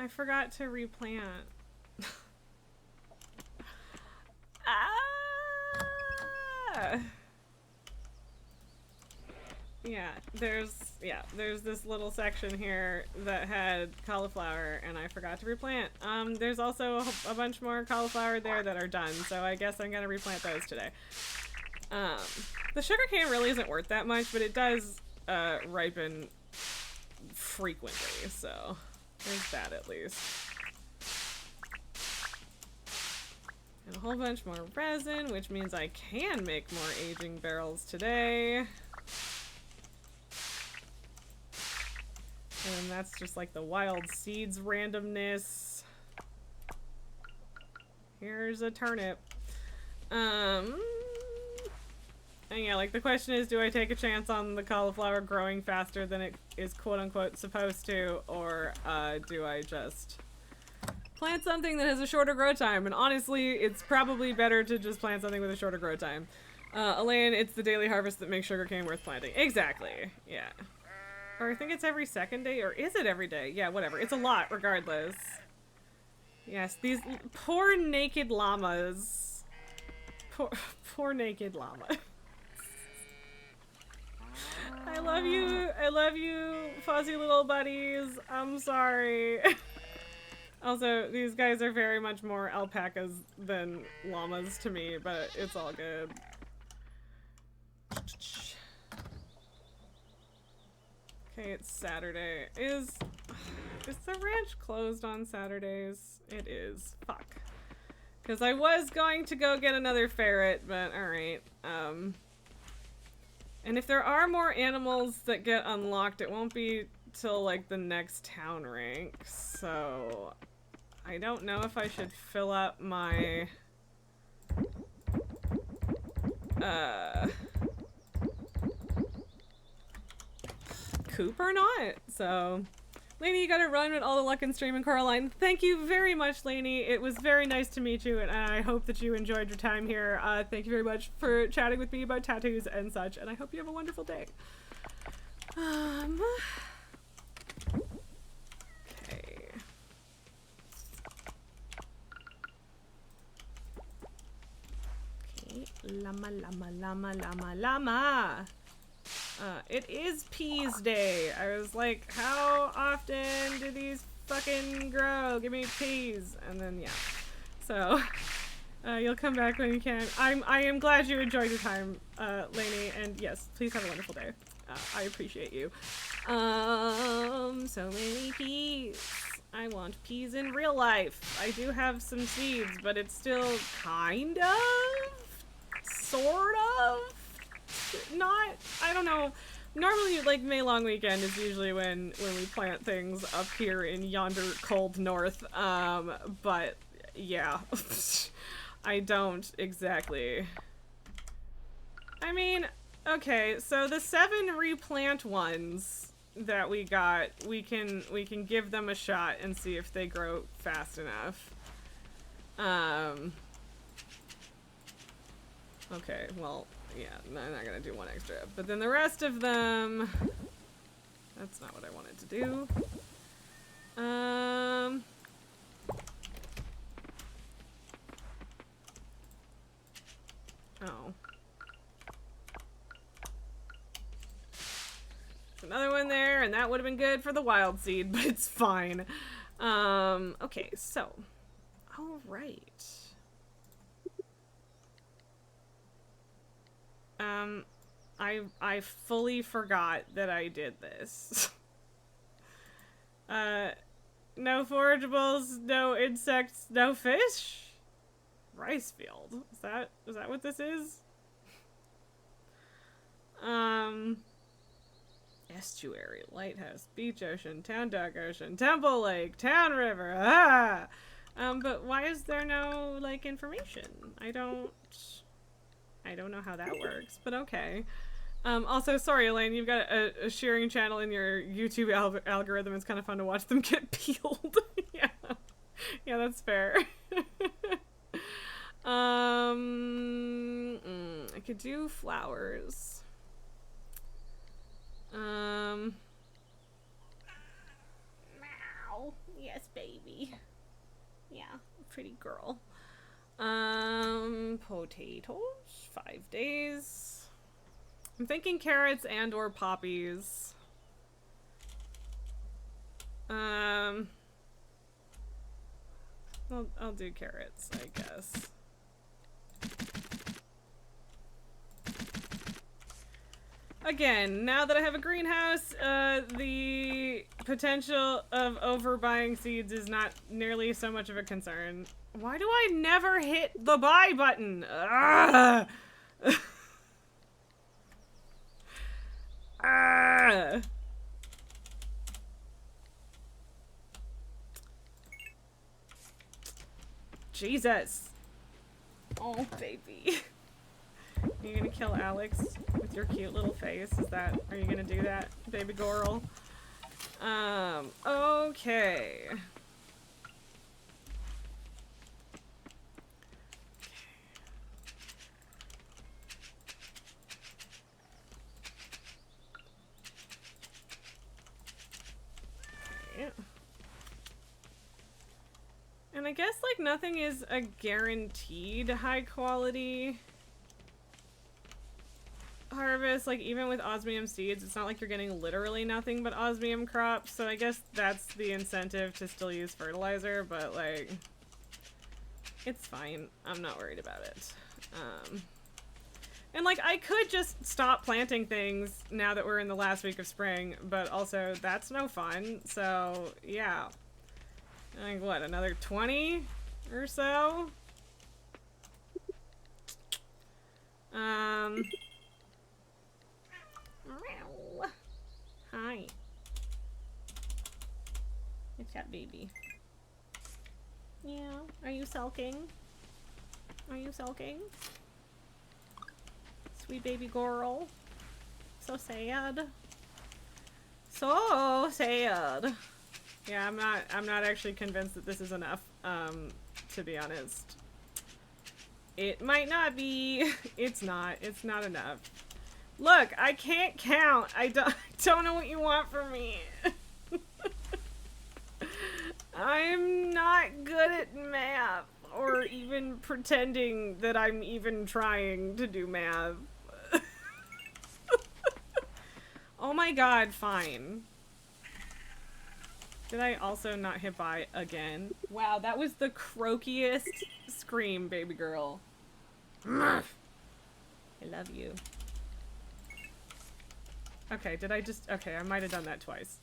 [SPEAKER 1] forgot to replant. Ah! There's this little section here that had cauliflower and I forgot to replant. There's also a bunch more cauliflower there that are done, so I guess I'm gonna replant those today. The sugarcane really isn't worth that much, but it does ripen frequently, so there's that at least. And a whole bunch more resin, which means I can make more aging barrels today. And that's just like the wild seeds randomness. Here's a turnip. And yeah, like the question is, do I take a chance on the cauliflower growing faster than it is quote-unquote supposed to, or do I just plant something that has a shorter grow time? And honestly, it's probably better to just plant something with a shorter grow time. Elaine, it's the daily harvest that makes sugarcane worth planting. Exactly, yeah. Or I think it's every second day, or is it every day? Yeah, whatever. It's a lot, regardless. Yes, these poor naked llamas. Poor naked llama. I love you, fuzzy little buddies. I'm sorry. Also, these guys are very much more alpacas than llamas to me, but it's all good. Okay, it's Saturday. Is the ranch closed on Saturdays? It is. Fuck. Because I was going to go get another ferret, but alright. And if there are more animals that get unlocked, it won't be till like the next town rank. So I don't know if I should fill up my coop or not. So Lainey, you gotta run with all the luck and stream in Coraline. Thank you very much, Lainey. It was very nice to meet you, and I hope that you enjoyed your time here. Thank you very much for chatting with me about tattoos and such, and I hope you have a wonderful day. Okay. Okay, llama. It is Peas Day. I was like, how often do these fucking grow? Give me peas. And then, yeah. So, you'll come back when you can. I am glad you enjoyed your time, Lainey, and yes, please have a wonderful day. I appreciate you. So many peas. I want peas in real life. I do have some seeds, but it's still kind of, sort of, not, I don't know. Normally, like, May Long Weekend is usually when we plant things up here in yonder cold north, but yeah. I don't exactly. I mean, okay, so the 7 replant ones that we got, we can give them a shot and see if they grow fast enough. Okay, well, yeah, I'm not gonna do one extra. But then the rest of them, that's not what I wanted to do. Oh. Another one there, and that would have been good for the wild seed, but it's fine. Okay, so. Alright. I fully forgot that I did this. No forageables, no insects, no fish? Rice field. Is that what this is? Estuary, lighthouse, beach ocean, town dock ocean, temple lake, town river, but why is there no, like, information? I don't know how that works, but okay. Also, sorry, Elaine, you've got a sharing channel in your YouTube algorithm. It's kind of fun to watch them get peeled. Yeah. Yeah, that's fair. I could do flowers. Meow. Yes, baby. Yeah, pretty girl. Potatoes, 5 days. I'm thinking carrots and or poppies. I'll do carrots, I guess. Again, now that I have a greenhouse, the potential of overbuying seeds is not nearly so much of a concern. Why do I never hit the buy button? Ah! Ah! Jesus. Oh, baby. Are you gonna kill Alex with your cute little face? Are you gonna do that, baby girl? Okay. And I guess, like, nothing is a guaranteed high quality harvest. Like, even with osmium seeds, it's not like you're getting literally nothing but osmium crops. So I guess that's the incentive to still use fertilizer, but, like, it's fine. I'm not worried about it. And, like, I could just stop planting things now that we're in the last week of spring, but also that's no fun. So, yeah. Like, what, another 20 or so? Hi. It's that baby. Yeah. Are you sulking? Are you sulking? Sweet baby girl. So sad. So sad. Yeah, I'm not actually convinced that this is enough, to be honest. It might not be. It's not enough. Look, I can't count. I don't know what you want from me. I'm not good at math, or even pretending that I'm even trying to do math. Oh my god, fine. Did I also not hit buy again? Wow, that was the croakiest scream, baby girl. I love you. Okay, okay, I might have done that twice.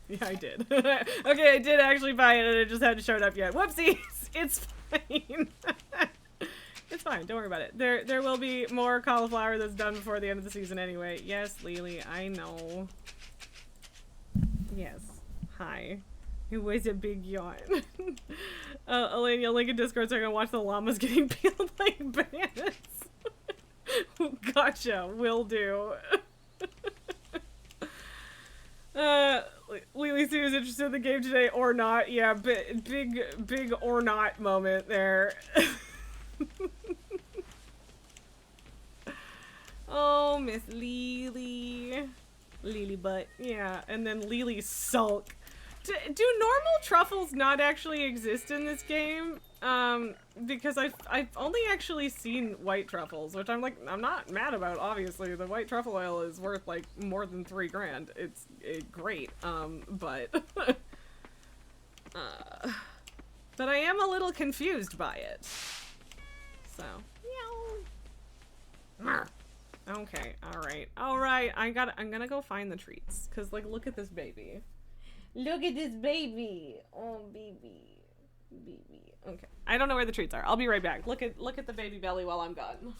[SPEAKER 1] Yeah, I did. Okay, I did actually buy it and it just hadn't showed up yet. Whoopsies! It's fine. It's fine, don't worry about it. There will be more cauliflower that's done before the end of the season anyway. Yes, Lily, I know. Yes. Hi. It was a big yawn. Elaine, you'll link in Discord so I can watch the llamas getting peeled like bananas. Gotcha. Will do. Lily Sue is interested in the game today or not. Yeah, big or not moment there. Oh, Miss Lily. Lily butt. Yeah, and then Lily sulk. Do normal truffles not actually exist in this game? Because I've only actually seen white truffles, which I'm not mad about, obviously. The white truffle oil is worth, like, more than $3 grand. It's great, but... but I am a little confused by it. So, meow. Okay, alright, I'm gonna go find the treats, cause, like, look at this baby. Look at this baby! Oh, baby. Okay, I don't know where the treats are. I'll be right back. Look at the baby belly while I'm gone.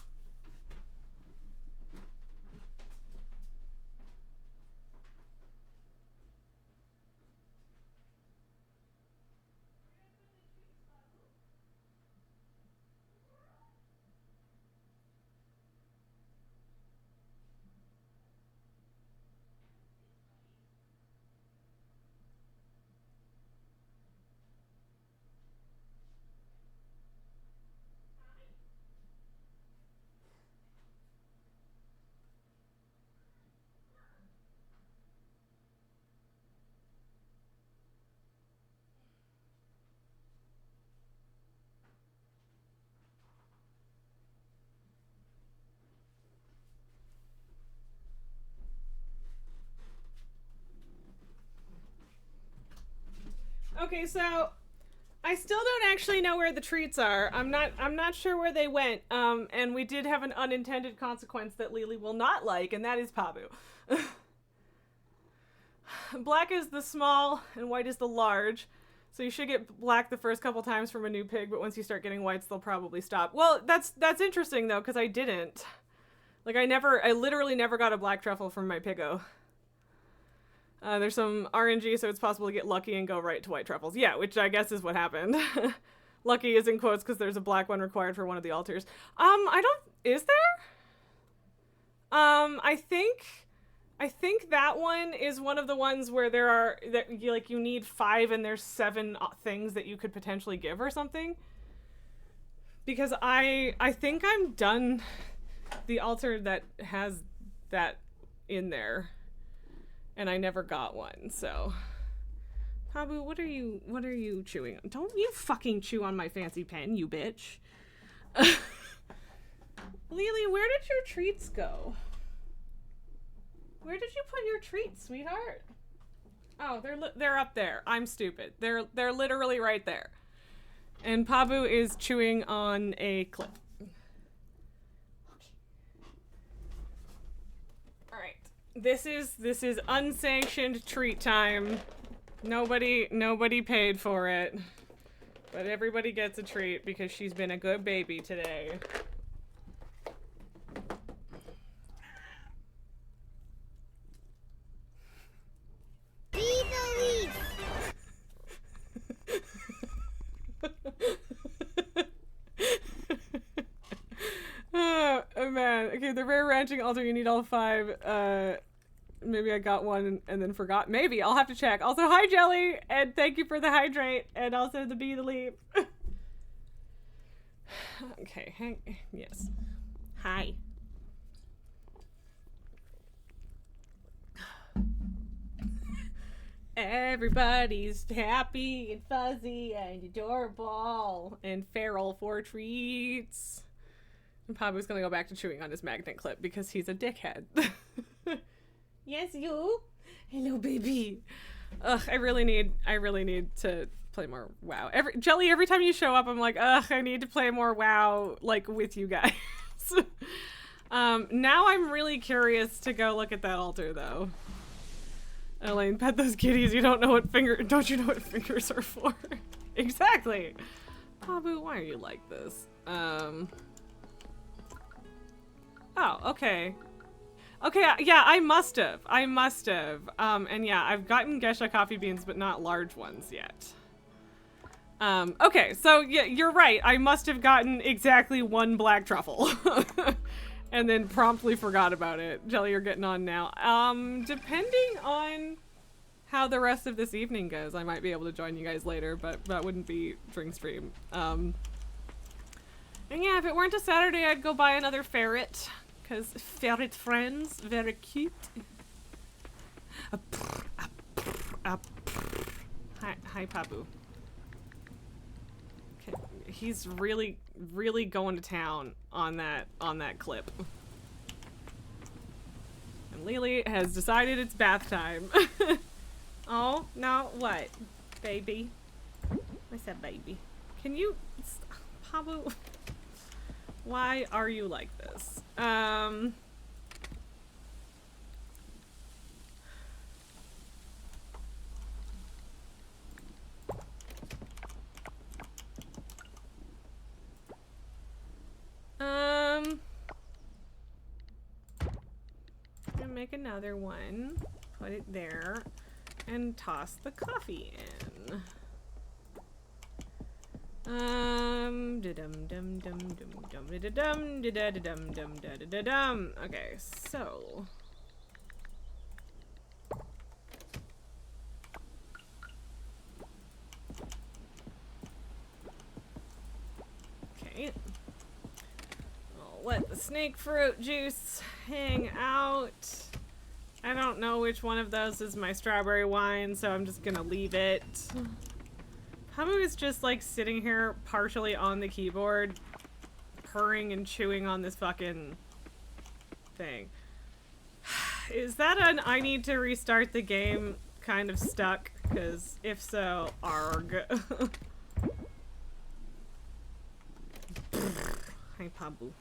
[SPEAKER 1] Okay, so I still don't actually know where the treats are. I'm not sure where they went. And we did have an unintended consequence that Lily will not like, and that is Pabu. Black is the small and white is the large. So you should get black the first couple times from a new pig, but once you start getting whites, they'll probably stop. Well, that's interesting though, because I didn't. Like I literally never got a black truffle from my piggo. There's some RNG, so it's possible to get lucky and go right to white truffles. Yeah, which I guess is what happened. Lucky is in quotes because there's a black one required for one of the altars. I don't... Is there? I think that one is one of the ones where there are... that you need 5 and there's 7 things that you could potentially give or something. Because I think I'm done the altar that has that in there. And I never got one, so... Pabu, what are you chewing on? Don't you fucking chew on my fancy pen, you bitch. Lily, where did your treats go? Where did you put your treats, sweetheart? Oh, they're up there. I'm stupid. They're literally right there. And Pabu is chewing on a clip. All right. This is unsanctioned treat time. Nobody paid for it. But everybody gets a treat because she's been a good baby today.
[SPEAKER 2] Be the leaf.
[SPEAKER 1] Oh man. Okay, the rare ranching altar, you need all 5. Maybe I got one and then forgot. Maybe. I'll have to check. Also, hi, Jelly! And thank you for the hydrate. And also the bee to leave. Okay, yes. Hi. Everybody's happy and fuzzy and adorable and feral for treats. And Pabu's gonna go back to chewing on his magnet clip because he's a dickhead. Yes, you. Hello, baby. Ugh, I really need to play more WoW. Jelly, every time you show up, I'm like, ugh, I need to play more WoW, like, with you guys. Now I'm really curious to go look at that altar, though. Elaine, pet those kitties. You don't know what don't you know what fingers are for? Exactly. Pabu, why are you like this? Oh, okay. Okay, yeah, I must have. And yeah, I've gotten Gesha coffee beans, but not large ones yet. Okay, so yeah, you're right. I must have gotten exactly 1 black truffle. And then promptly forgot about it. Jelly, you're getting on now. Depending on how the rest of this evening goes, I might be able to join you guys later, but that wouldn't be during stream. And yeah, if it weren't a Saturday, I'd go buy another ferret. Because ferret friends, very cute. Hi, Pabu. Okay, he's really going to town on that clip. And Lily has decided it's bath time. Oh, no, what? Baby. I said baby. Can you... Pabu... Why are you like this? Gonna make another one, put it there, and toss the coffee in. Okay, so okay, I'll let the snake fruit juice hang out. I don't know which one of those is my strawberry wine, so I'm just gonna leave it. Pabu is just like sitting here partially on the keyboard, purring and chewing on this fucking thing. Is that an I need to restart the game kind of stuck? Because if so, arg. Hi, Pabu.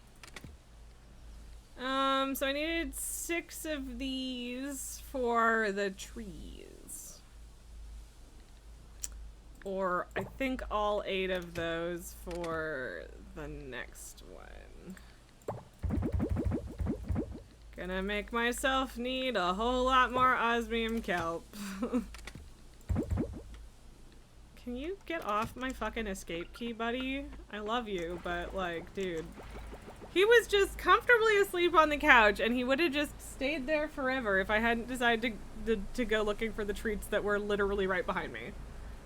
[SPEAKER 1] So I needed 6 of these for the trees. Or I think all 8 of those for the next one. Gonna make myself need a whole lot more osmium kelp. Can you get off my fucking escape key, buddy? I love you, but like, dude. He was just comfortably asleep on the couch, and he would have just stayed there forever if I hadn't decided to go looking for the treats that were literally right behind me.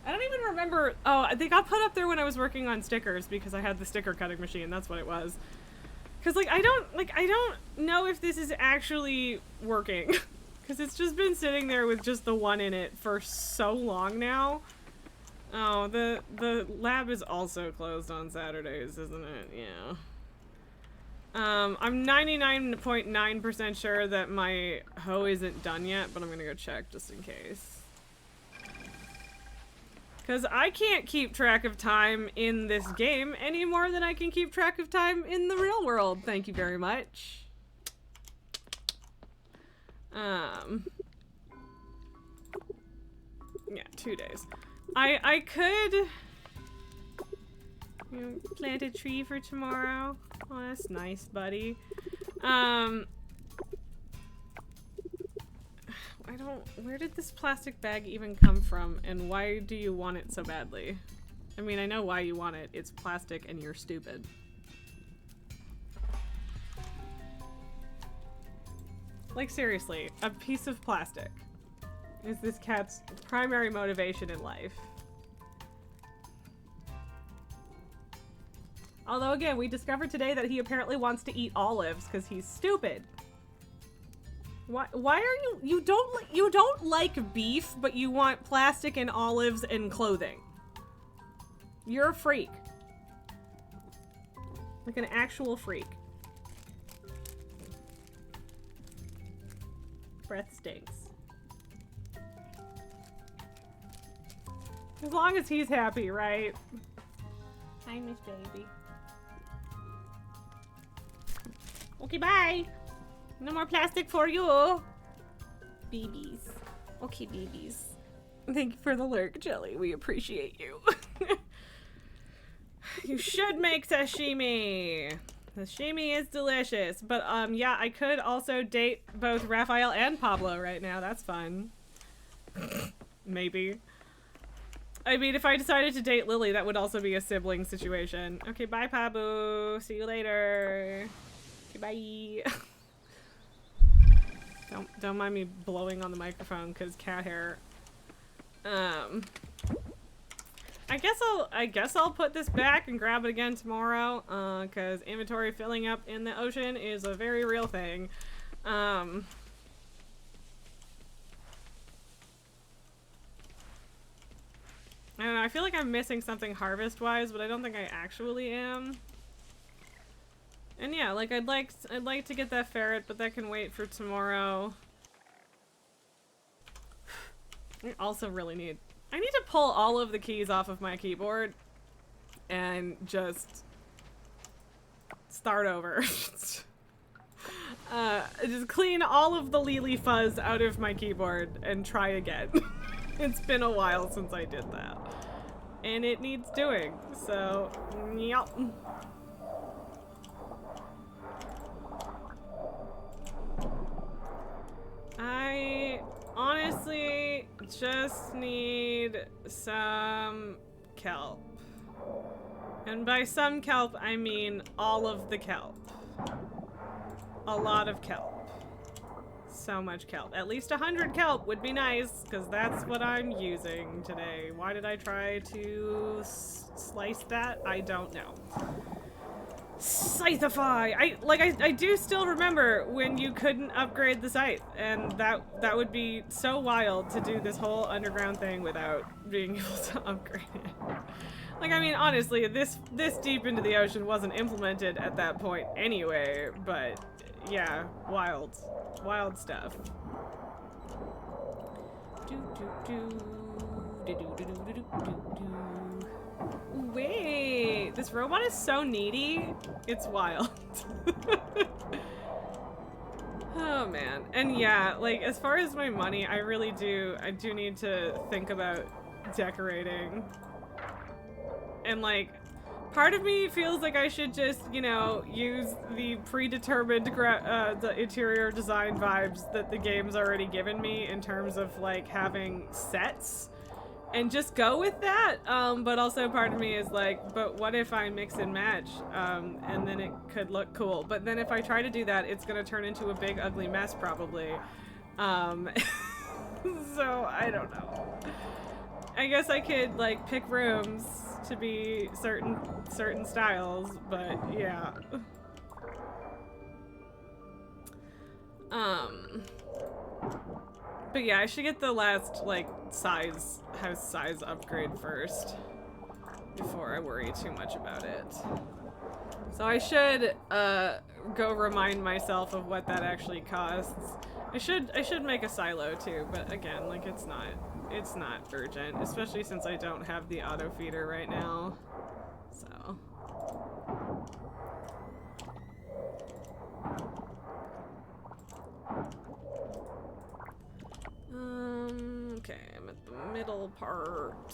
[SPEAKER 1] I don't even remember. Oh, they got put up there when I was working on stickers because I had the sticker cutting machine. That's what it was. Because, like, I don't know if this is actually working. Because it's just been sitting there with just the one in it for so long now. Oh, the lab is also closed on Saturdays, isn't it? Yeah. I'm 99.9% sure that my hoe isn't done yet, but I'm gonna go check just in case. Because I can't keep track of time in this game any more than I can keep track of time in the real world. Thank you very much. Yeah, 2 days. I could plant a tree for tomorrow. Oh, that's nice, buddy. Where did this plastic bag even come from, and why do you want it so badly? I mean, I know why you want it. It's plastic and you're stupid. Like, seriously, a piece of plastic is this cat's primary motivation in life. Although, again, we discovered today that he apparently wants to eat olives because he's stupid. Why are you don't like beef, but you want plastic and olives and clothing? You're a freak. Like an actual freak. Breath stinks. As long as he's happy, right? Hi, Miss Baby. Okay, bye. No more plastic for you. Babies. Okay, babies. Thank you for the lurk, Jelly. We appreciate you. You should make sashimi. Sashimi is delicious. But, yeah, I could also date both Raphael and Pablo right now. That's fun. Maybe. I mean, if I decided to date Lily, that would also be a sibling situation. Okay, bye, Pabu. See you later. Okay, bye. Don't mind me blowing on the microphone because cat hair. I guess I'll put this back and grab it again tomorrow. Because inventory filling up in the ocean is a very real thing. I don't know, I feel like I'm missing something harvest-wise, but I don't think I actually am. And yeah, like I'd like to get that ferret, but that can wait for tomorrow. I also really need to pull all of the keys off of my keyboard and just start over. Just clean all of the Lily fuzz out of my keyboard and try again. It's been a while since I did that. And it needs doing, so, yep. I honestly just need some kelp. And by some kelp, I mean all of the kelp. A lot of kelp. So much kelp. At least 100 kelp would be nice, because that's what I'm using today. Why did I try to slice that? I don't know. Scythify! I do still remember when you couldn't upgrade the scythe, and that would be so wild to do this whole underground thing without being able to upgrade it. Like, I mean, honestly, this deep into the ocean wasn't implemented at that point anyway, but yeah, wild stuff. Wait, this robot is so needy. It's wild. Oh man. And yeah, like as far as my money, I do need to think about decorating. And like part of me feels like I should just, you know, use the predetermined the interior design vibes that the game's already given me in terms of like having sets and just go with that. But also part of me is like, but what if I mix and match? And then it could look cool. But then if I try to do that, it's gonna turn into a big ugly mess probably. So I don't know. I guess I could like pick rooms to be certain styles, but yeah. But yeah, I should get the last like house size upgrade first before I worry too much about it. So I should go remind myself of what that actually costs. I should make a silo too, but again, like it's not urgent, especially since I don't have the auto feeder right now. So okay, I'm at the middle part.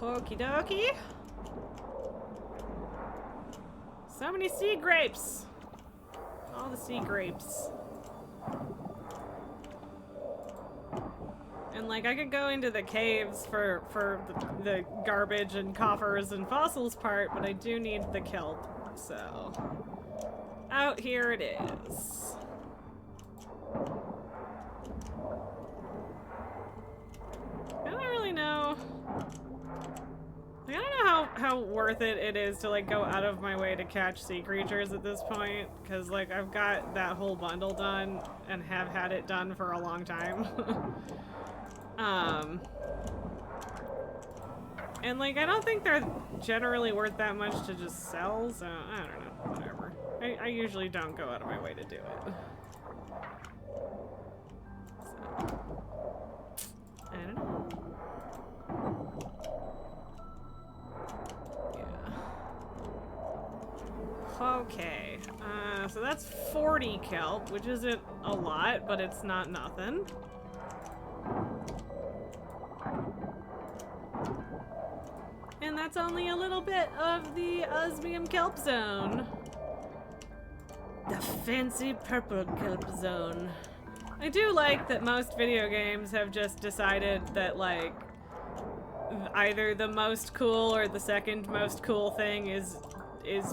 [SPEAKER 1] Okie dokie. So many sea grapes. All the sea grapes. And like I could go into the caves for the garbage and coffers and fossils part, but I do need the kelp, so out here it is. I don't really know. Like, I don't know how worth it is to like go out of my way to catch sea creatures at this point, because like I've got that whole bundle done and have had it done for a long time. And like I don't think they're generally worth that much to just sell, so I don't know, whatever. I usually don't go out of my way to do it. So, I don't know. Okay, so that's 40 kelp, which isn't a lot, but it's not nothing. And that's only a little bit of the osmium kelp zone. The fancy purple kelp zone. I do like that most video games have just decided that, like, either the most cool or the second most cool thing is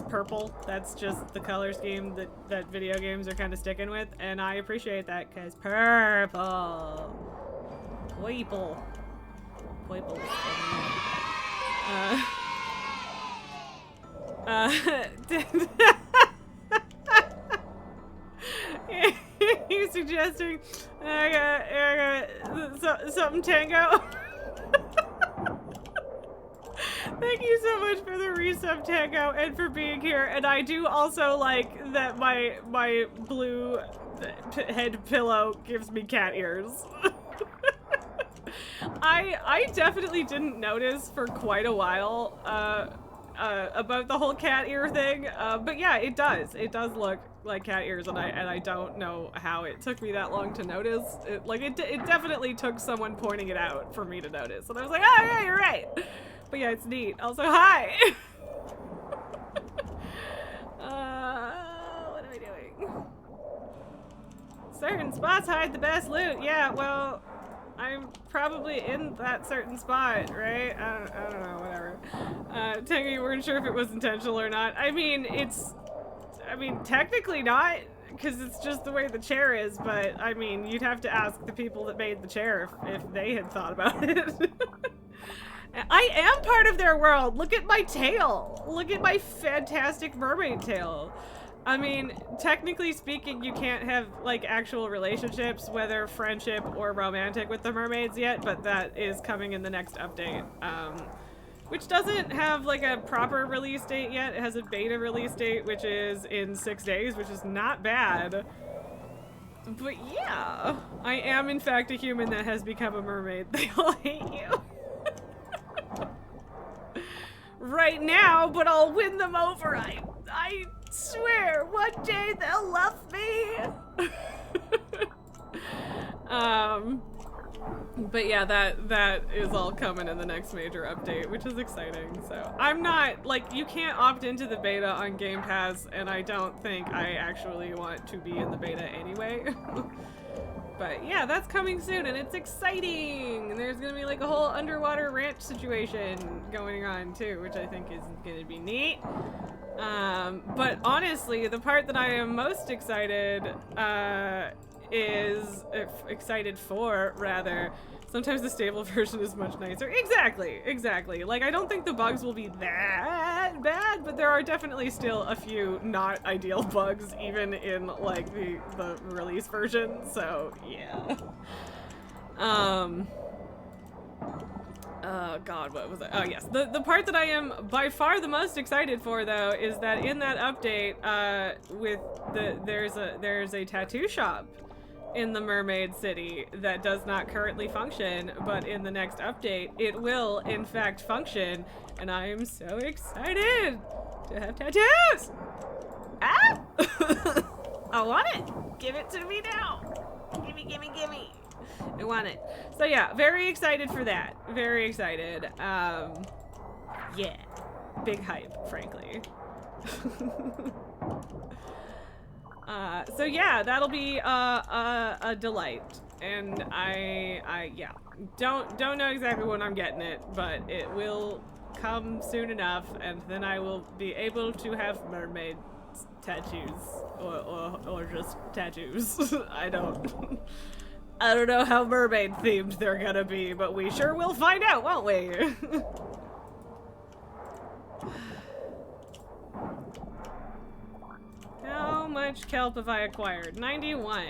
[SPEAKER 1] purple. That's just the color scheme that video games are kind of sticking with, and I appreciate that, because purple. Purple. You suggesting something tango? Thank you so much for the resub, Tango, and for being here. And I do also like that my blue head pillow gives me cat ears. I definitely didn't notice for quite a while about the whole cat ear thing, but yeah, it does. It does look like cat ears, and I don't know how it took me that long to notice. It definitely took someone pointing it out for me to notice, and I was like, oh yeah, you're right. But yeah, it's neat. Also, hi! What am I doing? Certain spots hide the best loot. Yeah, well, I'm probably in that certain spot, right? I don't know, whatever. Tango, you weren't sure if it was intentional or not. I mean, technically not, because it's just the way the chair is, but I mean, you'd have to ask the people that made the chair if they had thought about it. I am part of their world. Look at my tail. Look at my fantastic mermaid tail. I mean, technically speaking, you can't have like actual relationships, whether friendship or romantic, with the mermaids yet, but that is coming in the next update, which doesn't have like a proper release date yet. It has a beta release date, which is in 6 days, which is not bad. But yeah, I am in fact a human that has become a mermaid. They all hate you. Right now, but I'll win them over. I swear, one day they'll love me. But yeah, that is all coming in the next major update, which is exciting. So I'm not, like, you can't opt into the beta on Game Pass, and I don't think I actually want to be in the beta anyway. But yeah, that's coming soon, and it's exciting. And there's gonna be like a whole underwater ranch situation going on too, which I think is gonna be neat. But honestly, the part that I am most excited excited for, rather. Sometimes the stable version is much nicer. Exactly. Like, I don't think the bugs will be that bad, but there are definitely still a few not ideal bugs, even in, like, the release version, so, yeah. Oh god, what was it? Oh yes, the part that I am by far the most excited for, though, is that in that update, there's a tattoo shop in the Mermaid City that does not currently function, but in the next update, it will in fact function, and I am so excited to have tattoos! Ah! I want it! Give it to me now! Gimme! I want it. So yeah, very excited for that. Very excited. Yeah. Big hype, frankly. So yeah, that'll be a delight, and I don't know exactly when I'm getting it, but it will come soon enough, and then I will be able to have mermaid tattoos, or just tattoos. I don't know how mermaid themed they're gonna be, but we sure will find out, won't we? How much kelp have I acquired? 91.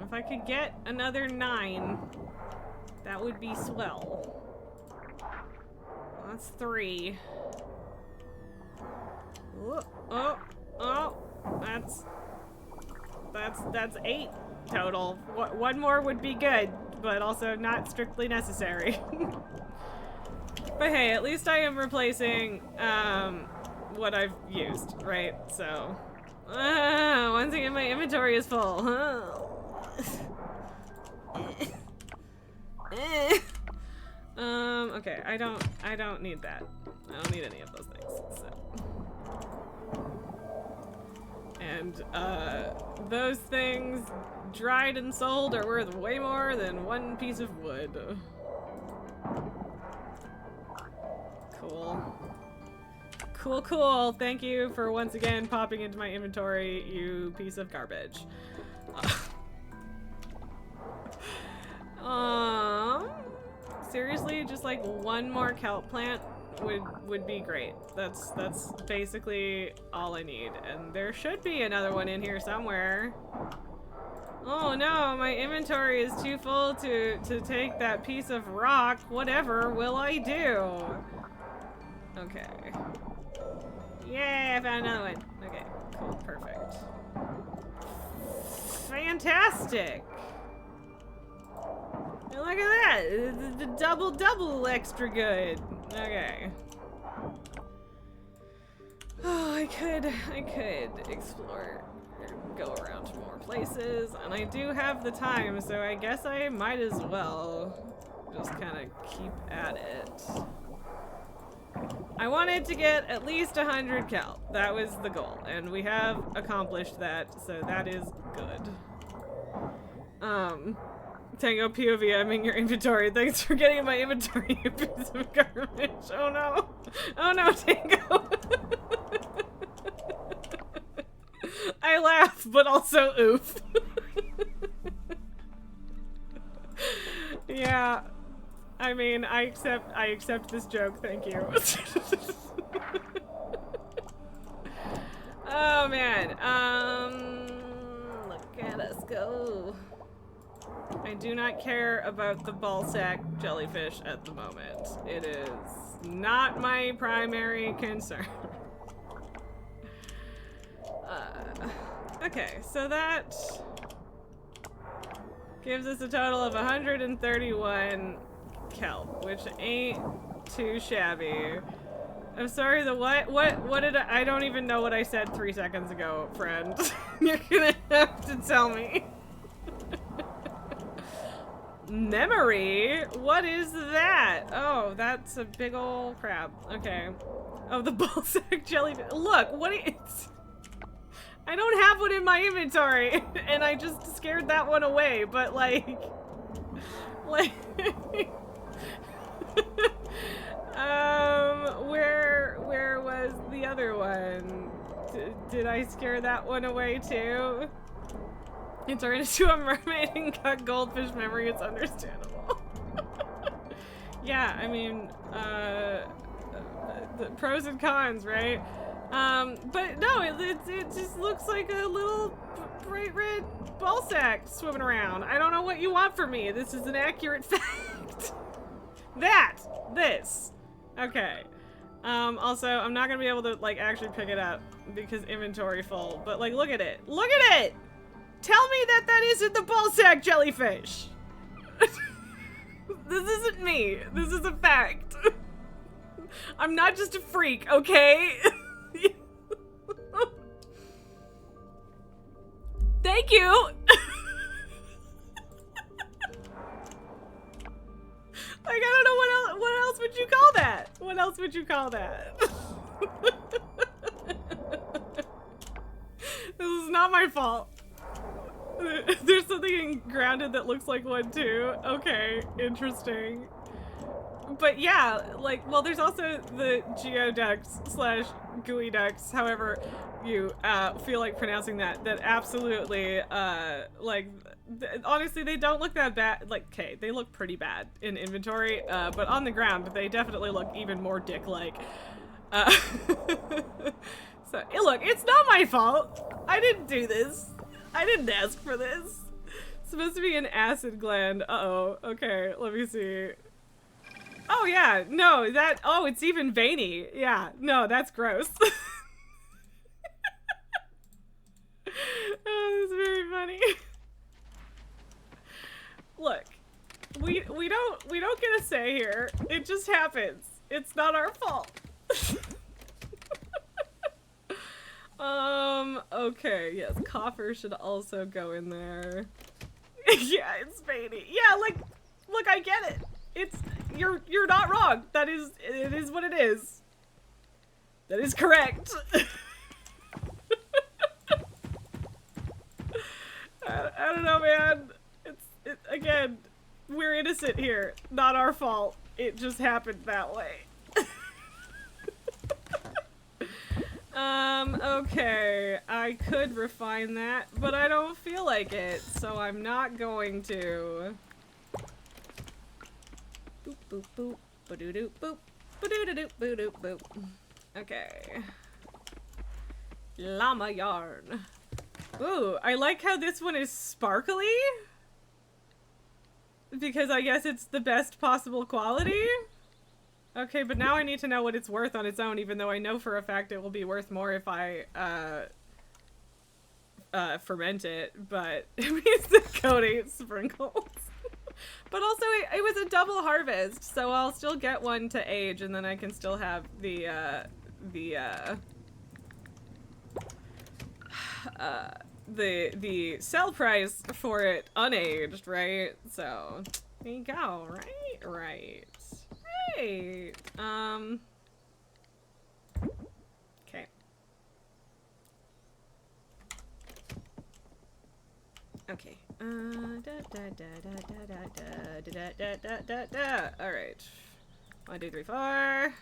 [SPEAKER 1] If I could get another 9, that would be swell. That's 3. Oh, that's 8 total. One more would be good, but also not strictly necessary. But hey, at least I am replacing what I've used, right? So once again, my inventory is full. Okay, I don't need that. I don't need any of those things, so. And, those things, dried and sold, are worth way more than one piece of wood. Cool. Thank you for once again popping into my inventory, you piece of garbage. Seriously, just like one more kelp plant would be great. That's basically all I need, and there should be another one in here somewhere. Oh no, my inventory is too full to take that piece of rock. Whatever will I do? Okay. Yay, I found another one. Okay, cool, perfect. Fantastic! And look at that! The double extra good. Okay. Oh, I could explore, go around to more places, and I do have the time, so I guess I might as well just kind of keep at it. I wanted to get at least 100 kelp. That was the goal, and we have accomplished that, so that is good. Tango POV, I'm in your inventory. Thanks for getting in my inventory, you piece of garbage. Oh no, Tango. I laugh, but also oof. Yeah. I mean, I accept this joke, thank you. Oh man, look at us go. I do not care about the ballsack jellyfish at the moment. It is not my primary concern. Okay, so that gives us a total of 131 kelp, which ain't too shabby. I'm sorry, the what did I don't even know what I said 3 seconds ago, friend. You're gonna have to tell me. Memory? What is that? Oh, that's a big ol' crab. Okay. Oh, the ballsack jellyfish. Look, what is... I don't have one in my inventory, and I just scared that one away, but like, where was the other one? Did I scare that one away too? You turn into a mermaid and got goldfish memory, it's understandable. Yeah, I mean, the pros and cons, right? But no, it just looks like a little bright red ball sack swimming around. I don't know what you want from me. This is an accurate fact. This. Okay. Also, I'm not gonna be able to, like, actually pick it up because inventory full, but, like, look at it. Look at it! Tell me that that isn't the ball sack jellyfish! This isn't me. This is a fact. I'm not just a freak, okay? Thank you! Like, I don't know what else would you call that? What else would you call that? This is not my fault. There's something grounded that looks like one too. Okay, interesting. But yeah, like, well, there's also the geoducks slash gooey ducks, however you feel like pronouncing that absolutely, like, honestly, they don't look that bad. Like, okay, they look pretty bad in inventory, but on the ground, they definitely look even more dick-like. So, look, it's not my fault. I didn't do this. I didn't ask for this. It's supposed to be an acid gland. Uh-oh. Okay, let me see. Oh, yeah. No, oh, it's even veiny. Yeah, no, that's gross. Oh, that's very funny. Look, we don't get a say here. It just happens. It's not our fault. Okay, yes, coffer should also go in there. Yeah, it's veiny. Yeah, like, look, I get it. You're not wrong. It is what it is. That is correct. I don't know, man. Again, we're innocent here. Not our fault. It just happened that way. Okay. I could refine that, but I don't feel like it, so I'm not going to. Boop, boop, boop. Ba-doo-doo, boop. Ba-doo-doo-doo, boo-doo, boop. Okay. Llama yarn. Ooh, I like how this one is sparkly. Because I guess it's the best possible quality. Okay, but now I need to know what it's worth on its own, even though I know for a fact it will be worth more if I, ferment it, but it means the coating sprinkles. But also, it was a double harvest, so I'll still get one to age, and then I can still have the sell price for it unaged, right? So, there you go, right? Right. Right. Okay. Okay. Alright. 1, 2, 3, 4.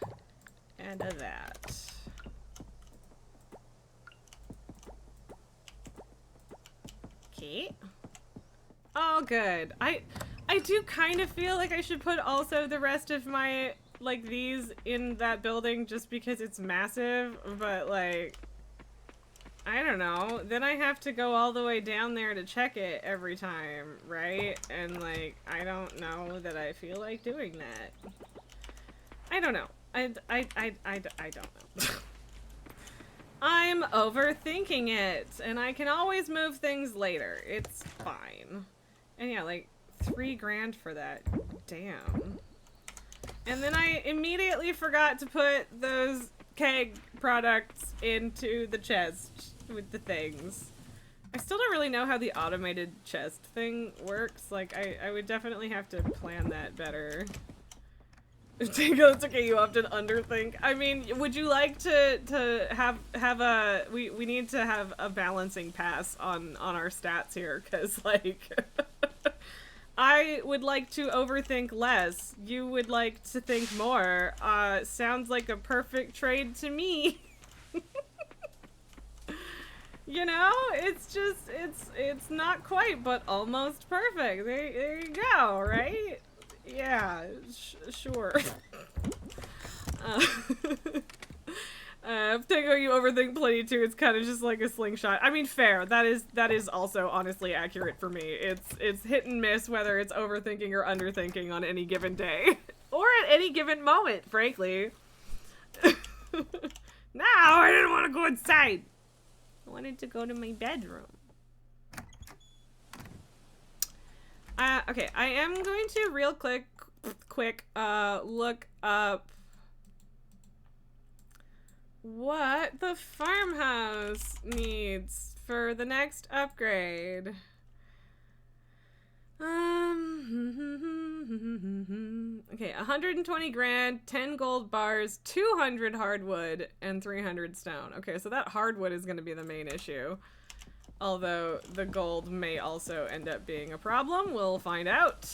[SPEAKER 1] And that. Okay. Oh, good. I do kind of feel like I should put also the rest of my, like, these in that building just because it's massive, but, like, I don't know. Then I have to go all the way down there to check it every time, right? And, like, I don't know that I feel like doing that. I don't know. I don't know. I'm overthinking it, and I can always move things later. It's fine. And yeah, like, $3,000 for that. Damn. And then I immediately forgot to put those keg products into the chest with the things. I still don't really know how the automated chest thing works. Like, I would definitely have to plan that better. Tango, it's okay, you often underthink. I mean, would you like to have a we need to have a balancing pass on our stats here, because like I would like to overthink less. You would like to think more. Sounds like a perfect trade to me. You know, it's just it's not quite, but almost perfect. There you go, right? Yeah, sure. If Tango, you overthink plenty too, it's kind of just like a slingshot. I mean, fair. That is also honestly accurate for me. It's hit and miss whether it's overthinking or underthinking on any given day. Or at any given moment, frankly. No, I didn't want to go inside. I wanted to go to my bedroom. Okay, I am going to real quick look up what the farmhouse needs for the next upgrade. Okay, 120 grand, 10 gold bars, 200 hardwood, and 300 stone. Okay, so that hardwood is going to be the main issue. Although the gold may also end up being a problem. We'll find out.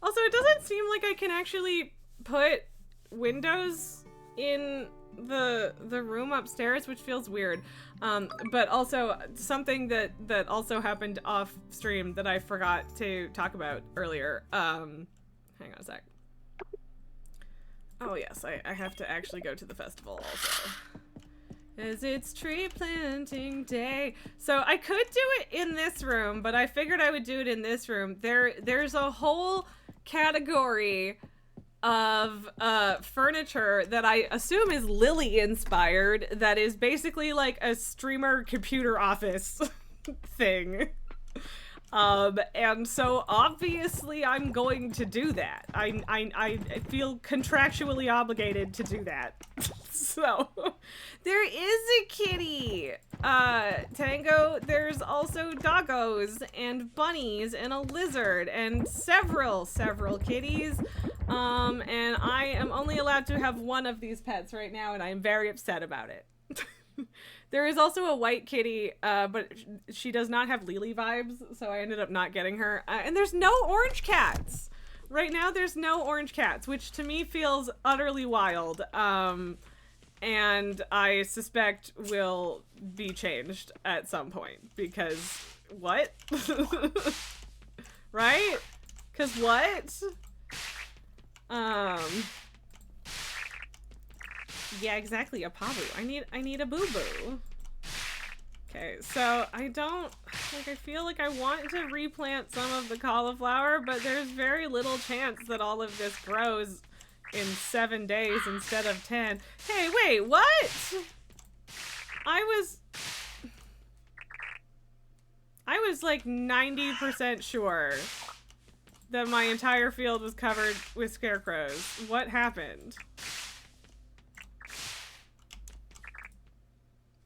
[SPEAKER 1] Also, it doesn't seem like I can actually put windows in the room upstairs, which feels weird. But also something that also happened off stream that I forgot to talk about earlier. Hang on a sec. Oh yes, I have to actually go to the festival also. As it's tree planting day. So I could do it in this room, but I figured I would do it in this room. There's a whole category of furniture that I assume is Lily inspired, that is basically like a streamer computer office thing. And so obviously I'm going to do that. I feel contractually obligated to do that. So there is a kitty. Tango, there's also doggos and bunnies and a lizard and several kitties. And I am only allowed to have one of these pets right now, and I am very upset about it. There is also a white kitty, but she does not have Lily vibes, so I ended up not getting her. And there's no orange cats. Right now there's no orange cats, which to me feels utterly wild. And I suspect will be changed at some point, because what? Right? Because what? Yeah, exactly, a Pabu. I need a boo-boo. Okay, so I feel like I want to replant some of the cauliflower, but there's very little chance that all of this grows in 7 days instead of 10. Hey, wait, what? I was like 90% sure that my entire field was covered with scarecrows. What happened?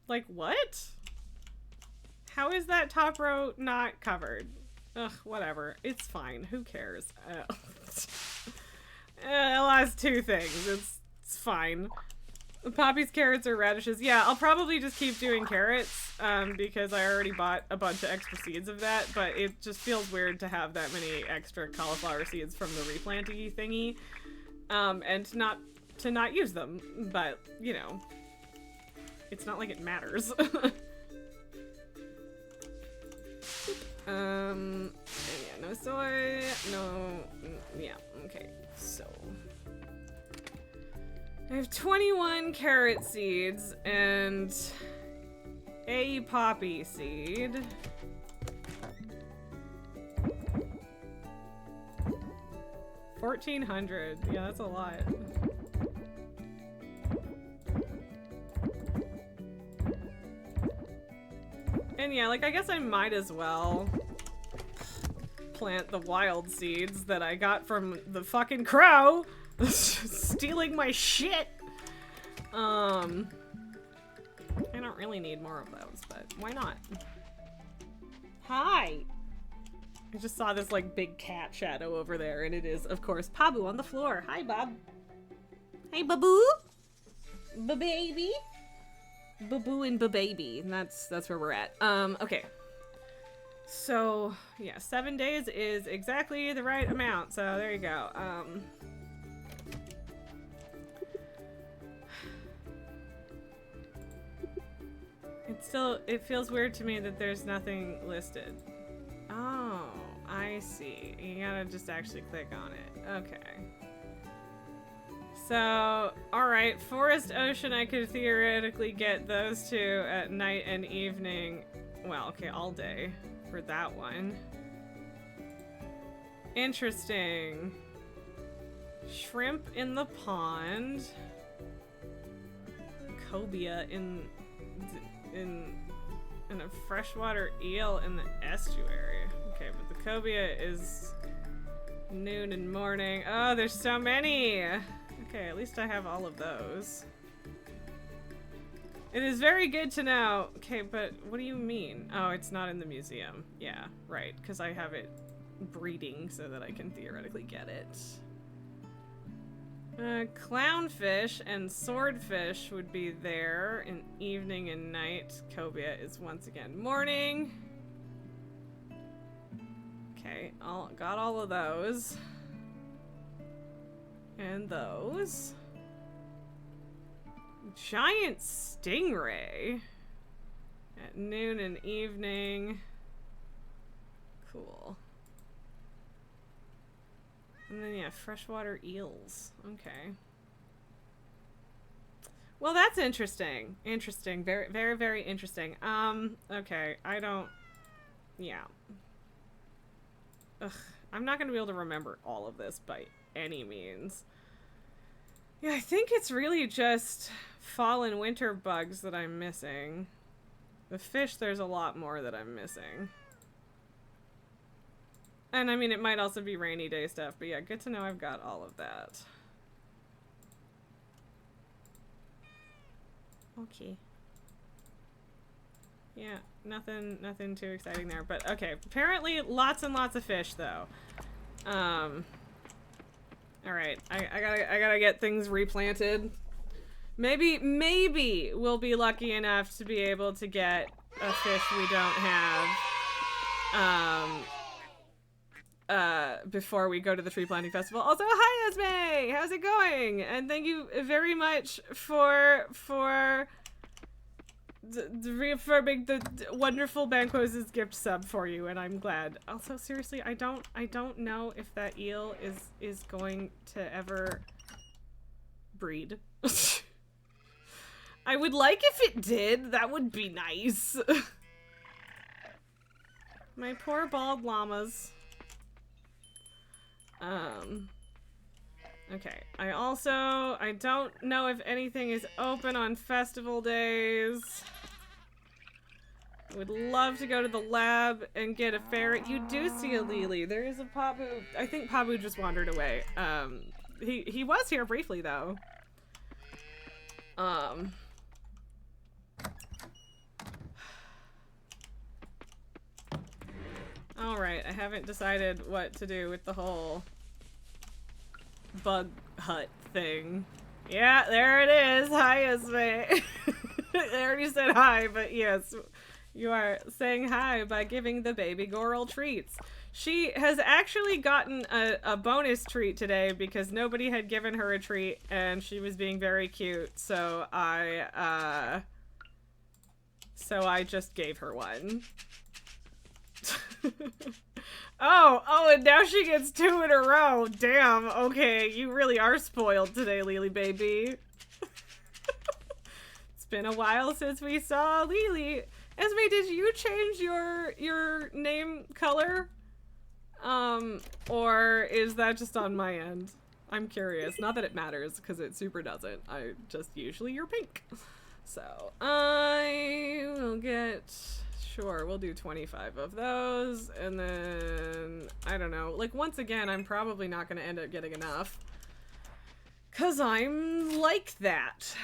[SPEAKER 1] Like, what? How is that top row not covered? Ugh, whatever. It's fine. Who cares? The last two things. It's fine. Poppies, carrots, or radishes. Yeah, I'll probably just keep doing carrots, because I already bought a bunch of extra seeds of that, but it just feels weird to have that many extra cauliflower seeds from the replanty thingy, and to not use them, but, you know, it's not like it matters. Yeah, no soy, no, yeah, okay, so. I have 21 carrot seeds and a poppy seed. $1,400. Yeah, that's a lot. And yeah, like, I guess I might as well plant the wild seeds that I got from the fucking crow. Stealing my shit. I don't really need more of those, but why not? Hi. I just saw this like big cat shadow over there, and it is, of course, Pabu on the floor. Hi, Bob. Hey, Babu. Ba-baby. Babu and Ba-baby. And that's where we're at. Okay. So, yeah, 7 days is exactly the right amount. So, there you go. It feels weird to me that there's nothing listed. Oh, I see. You gotta just actually click on it. Okay. So, alright, Forest Ocean, I could theoretically get those two at night and evening. Well, okay, all day for that one. Interesting. Shrimp in the pond. Cobia in a freshwater eel in the estuary. Okay, but the cobia is noon and morning. Oh, there's so many! Okay, at least I have all of those. It is very good to know. Okay, but what do you mean? Oh, it's not in the museum. Yeah, right, because I have it breeding so that I can theoretically get it. Clownfish and swordfish would be there in evening and night. Cobia is once again morning. Okay, got all of those. And those. Giant stingray at noon and evening. Cool. And then, yeah, freshwater eels. Okay. Well, that's interesting. Interesting. Very, very, very interesting. Okay. I don't... Yeah. Ugh. I'm not gonna be able to remember all of this by any means. Yeah, I think it's really just fall and winter bugs that I'm missing. The fish, there's a lot more that I'm missing. And I mean, it might also be rainy day stuff, but yeah, good to know I've got all of that. Okay. Yeah, nothing too exciting there, but okay. Apparently lots and lots of fish though. Alright, I gotta get things replanted. Maybe we'll be lucky enough to be able to get a fish we don't have. Before we go to the tree planting festival. Also, hi Esme! How's it going? And thank you very much for reaffirming the wonderful Banquo's gift sub for you, and I'm glad. Also, seriously, I don't know if that eel is going to ever breed. I would like if it did. That would be nice. My poor bald llamas. Okay. I don't know if anything is open on festival days. Would love to go to the lab and get a ferret. You do see a Lily. There is a Pabu. I think Pabu just wandered away. He was here briefly though. Alright, I haven't decided what to do with the whole bug hut thing. Yeah, there it is. Hi, Esme. I already said hi, but yes, you are saying hi by giving the baby Goral treats. She has actually gotten a bonus treat today because nobody had given her a treat and she was being very cute, so I just gave her one. Oh, and now she gets 2 in a row. Damn, okay, you really are spoiled today, Lily baby. It's been a while since we saw Lily. Esme, did you change your name color? Or is that just on my end? I'm curious. Not that it matters, because it super doesn't. I just usually you're pink. So, I will get... Sure, we'll do 25 of those, and then, I don't know, like, once again, I'm probably not gonna end up getting enough, cause I'm like that.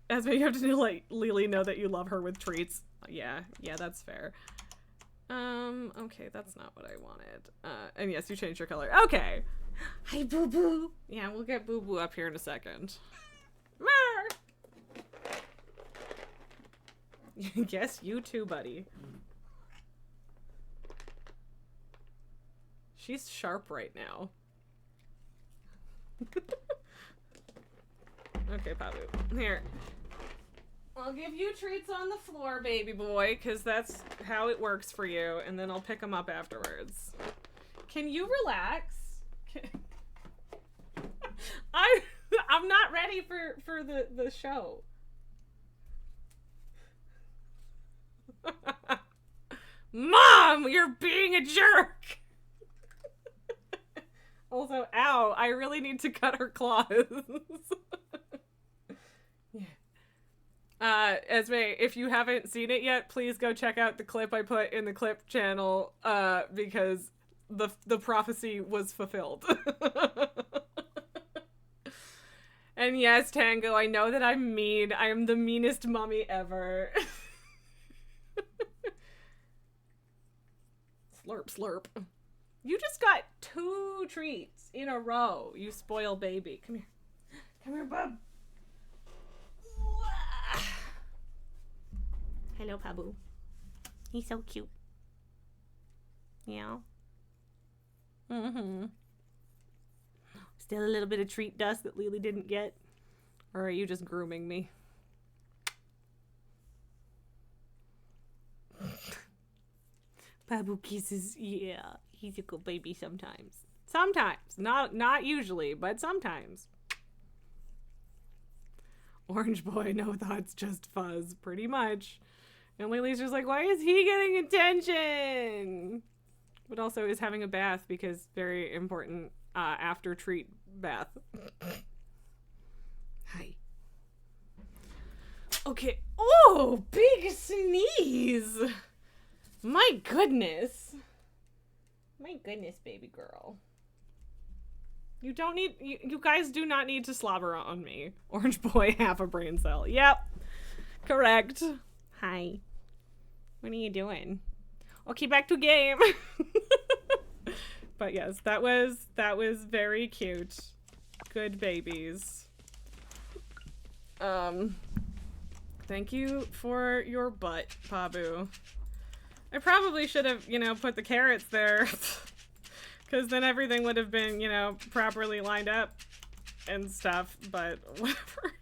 [SPEAKER 1] Esme, you have to let Lily know that you love her with treats. Yeah, that's fair. Okay, that's not what I wanted. And yes, you changed your color. Okay. Hi, Boo Boo. Yeah, we'll get Boo Boo up here in a second. Yes, you too, buddy. She's sharp right now. Okay, Pabu. Here. I'll give you treats on the floor, baby boy, because that's how it works for you, and then I'll pick them up afterwards. Can you relax? I'm not ready for the show. Mom, you're being a jerk. Also, ow, I really need to cut her claws. Esme, if you haven't seen it yet, please go check out the clip I put in the clip channel, because the prophecy was fulfilled. And yes, Tango, I know that I'm mean. I am the meanest mommy ever. Slurp, slurp. You just got 2 treats in a row, you spoiled baby. Come here. Come here, bub. Hello, Pabu. He's so cute. Yeah. Mm-hmm. Still a little bit of treat dust that Lily didn't get? Or are you just grooming me? Pabu kisses, yeah. He's a good baby sometimes. Sometimes. Not usually, but sometimes. Orange boy, no thoughts, just fuzz. Pretty much. And Lily's just like, why is he getting attention? But also is having a bath because very important after treat bath. Hi. Okay. Oh, big sneeze. My goodness. My goodness, baby girl. You don't need, you guys do not need to slobber on me. Orange boy, half a brain cell. Yep. Correct. Hi. What are you doing? Okay, back to game. But yes, that was very cute. Good babies. Thank you for your butt, Pabu. I probably should have, put the carrots there. Because then everything would have been, properly lined up and stuff, but whatever.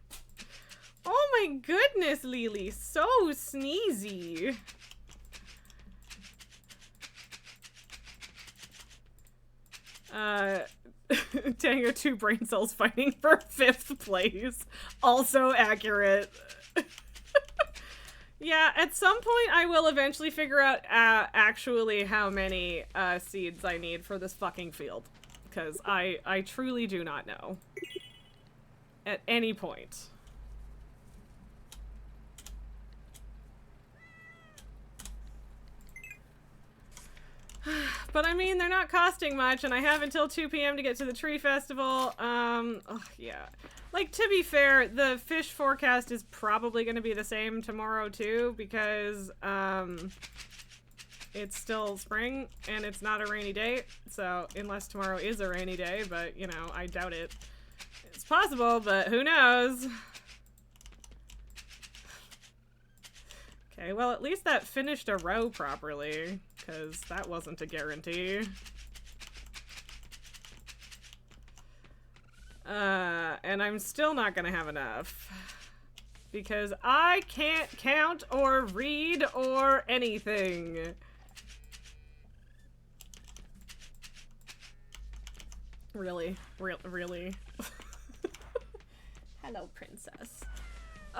[SPEAKER 1] Oh my goodness, Lily. So sneezy. Tango 2 brain cells fighting for 5th place. Also accurate. Yeah, at some point I will eventually figure out actually how many seeds I need for this fucking field. Because I truly do not know. At any point. But I mean, they're not costing much, and I have until 2 p.m. to get to the tree festival. Oh, yeah. Like, to be fair, the fish forecast is probably going to be the same tomorrow, too, because, it's still spring, and it's not a rainy day, so, unless tomorrow is a rainy day, but, I doubt it. It's possible, but who knows? Okay, well, at least that finished a row properly, because that wasn't a guarantee. And I'm still not gonna have enough. Because I can't count or read or anything. Really? Really? Hello, princess.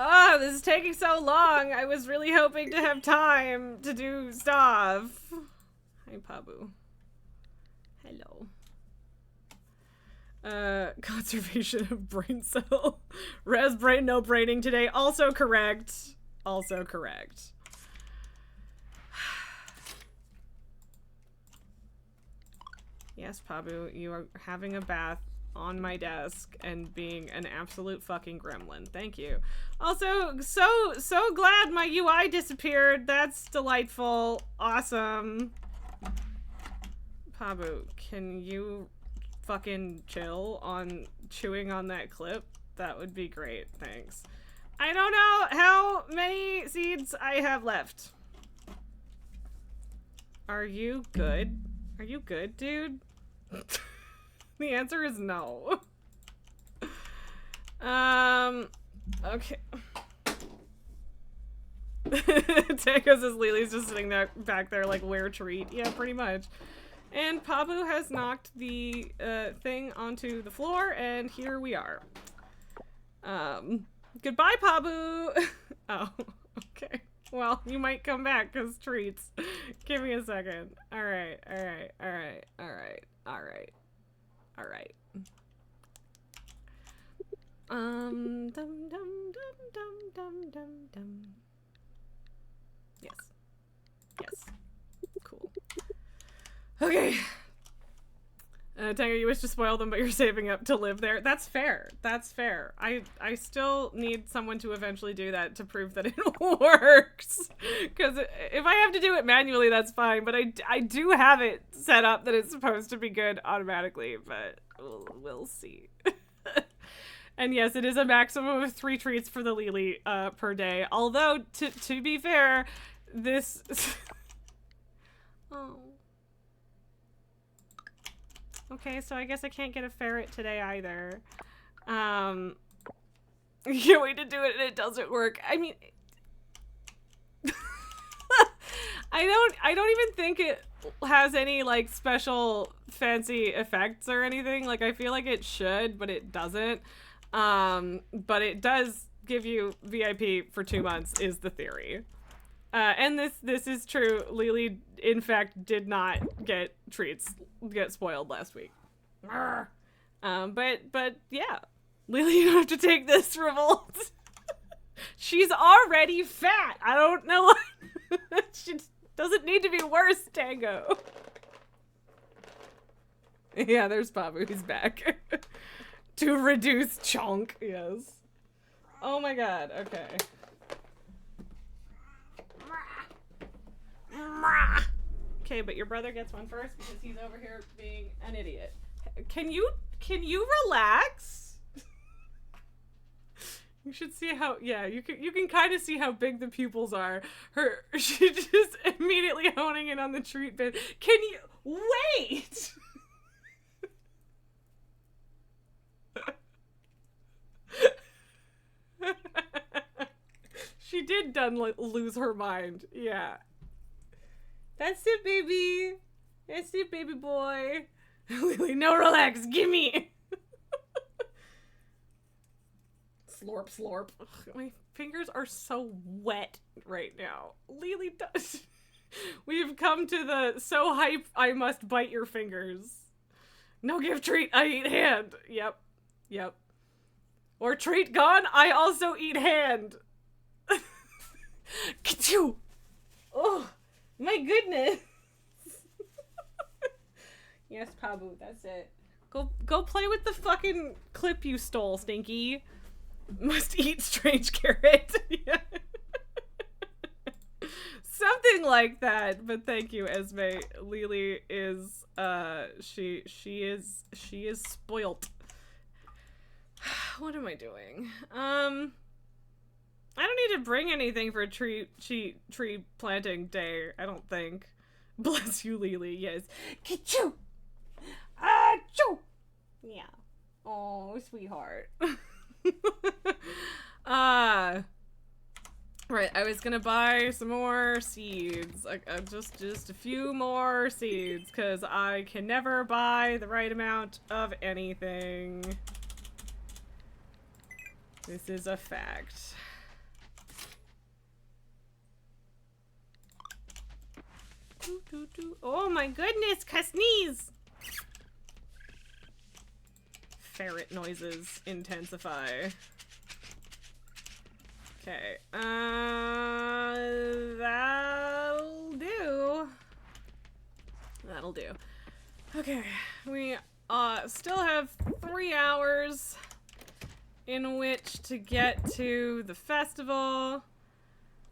[SPEAKER 1] Oh, this is taking so long. I was really hoping to have time to do stuff. Hi, Pabu. Hello. Conservation of brain cell. Res brain, no braining today. Also correct. Also correct. Yes, Pabu, you are having a bath on my desk and being an absolute fucking gremlin. Thank you. Also, so glad my UI disappeared. That's delightful. Awesome. Pabu, can you fucking chill on chewing on that clip? That would be great. Thanks. I don't know how many seeds I have left. Are you good? Are you good, dude? The answer is no. Okay. Tango says Lily's just sitting there back there like, where treat? Yeah, pretty much. And Pabu has knocked the thing onto the floor, and here we are. Goodbye, Pabu. Oh, okay. Well, you might come back because treats. Give me a second. All right. Dum dum dum dum dum. Yes. Cool. Okay. Tango, you wish to spoil them, but you're saving up to live there. That's fair. I still need someone to eventually do that to prove that it works. Because if I have to do it manually, that's fine. But I do have it set up that it's supposed to be good automatically. But we'll see. And yes, it is a maximum of 3 treats for the Lily per day. Although, to be fair, this... Oh. Okay, so I guess I can't get a ferret today either. Can't wait to do it and it doesn't work. I mean... I don't even think it has any, like, special fancy effects or anything. Like, I feel like it should, but it doesn't. But it does give you VIP for 2 months, is the theory. And this is true. Lily, in fact, did not get spoiled last week. But yeah. Lily, you don't have to take this revolt. She's already fat. I don't know. She doesn't need to be worse, Tango. Yeah, there's Pabu. He's back. To reduce chunk, yes. Oh my god, okay. Okay, but your brother gets one first because he's over here being an idiot. Can you relax? You should see how, yeah, you can kind of see how big the pupils are. She's just immediately honing in on the treat bit. Can you wait? She did lose her mind. Yeah. That's it, baby. That's it, baby boy. Lily, no, relax. Gimme. Slorp, slorp. Ugh, my fingers are so wet right now. Lily does. We've come to the so hype I must bite your fingers. No give treat, I eat hand. Yep. Or treat gone, I also eat hand. Ka-choo! Oh, my goodness. Yes, Pabu, that's it. Go play with the fucking clip you stole, Stinky. Must eat strange carrot. Yeah. Something like that, but thank you, Esme. Lily is, she is spoilt. What am I doing? I don't need to bring anything for tree planting day, I don't think. Bless you, Lily, yes. Ka-choo! Achoo! Yeah. Oh, sweetheart. Right, I was gonna buy some more seeds. Just a few more seeds, because I can never buy the right amount of anything. This is a fact. Oh my goodness, Kasneeze! Ferret noises intensify. Okay, that'll do. Okay, we still have 3 hours in which to get to the festival.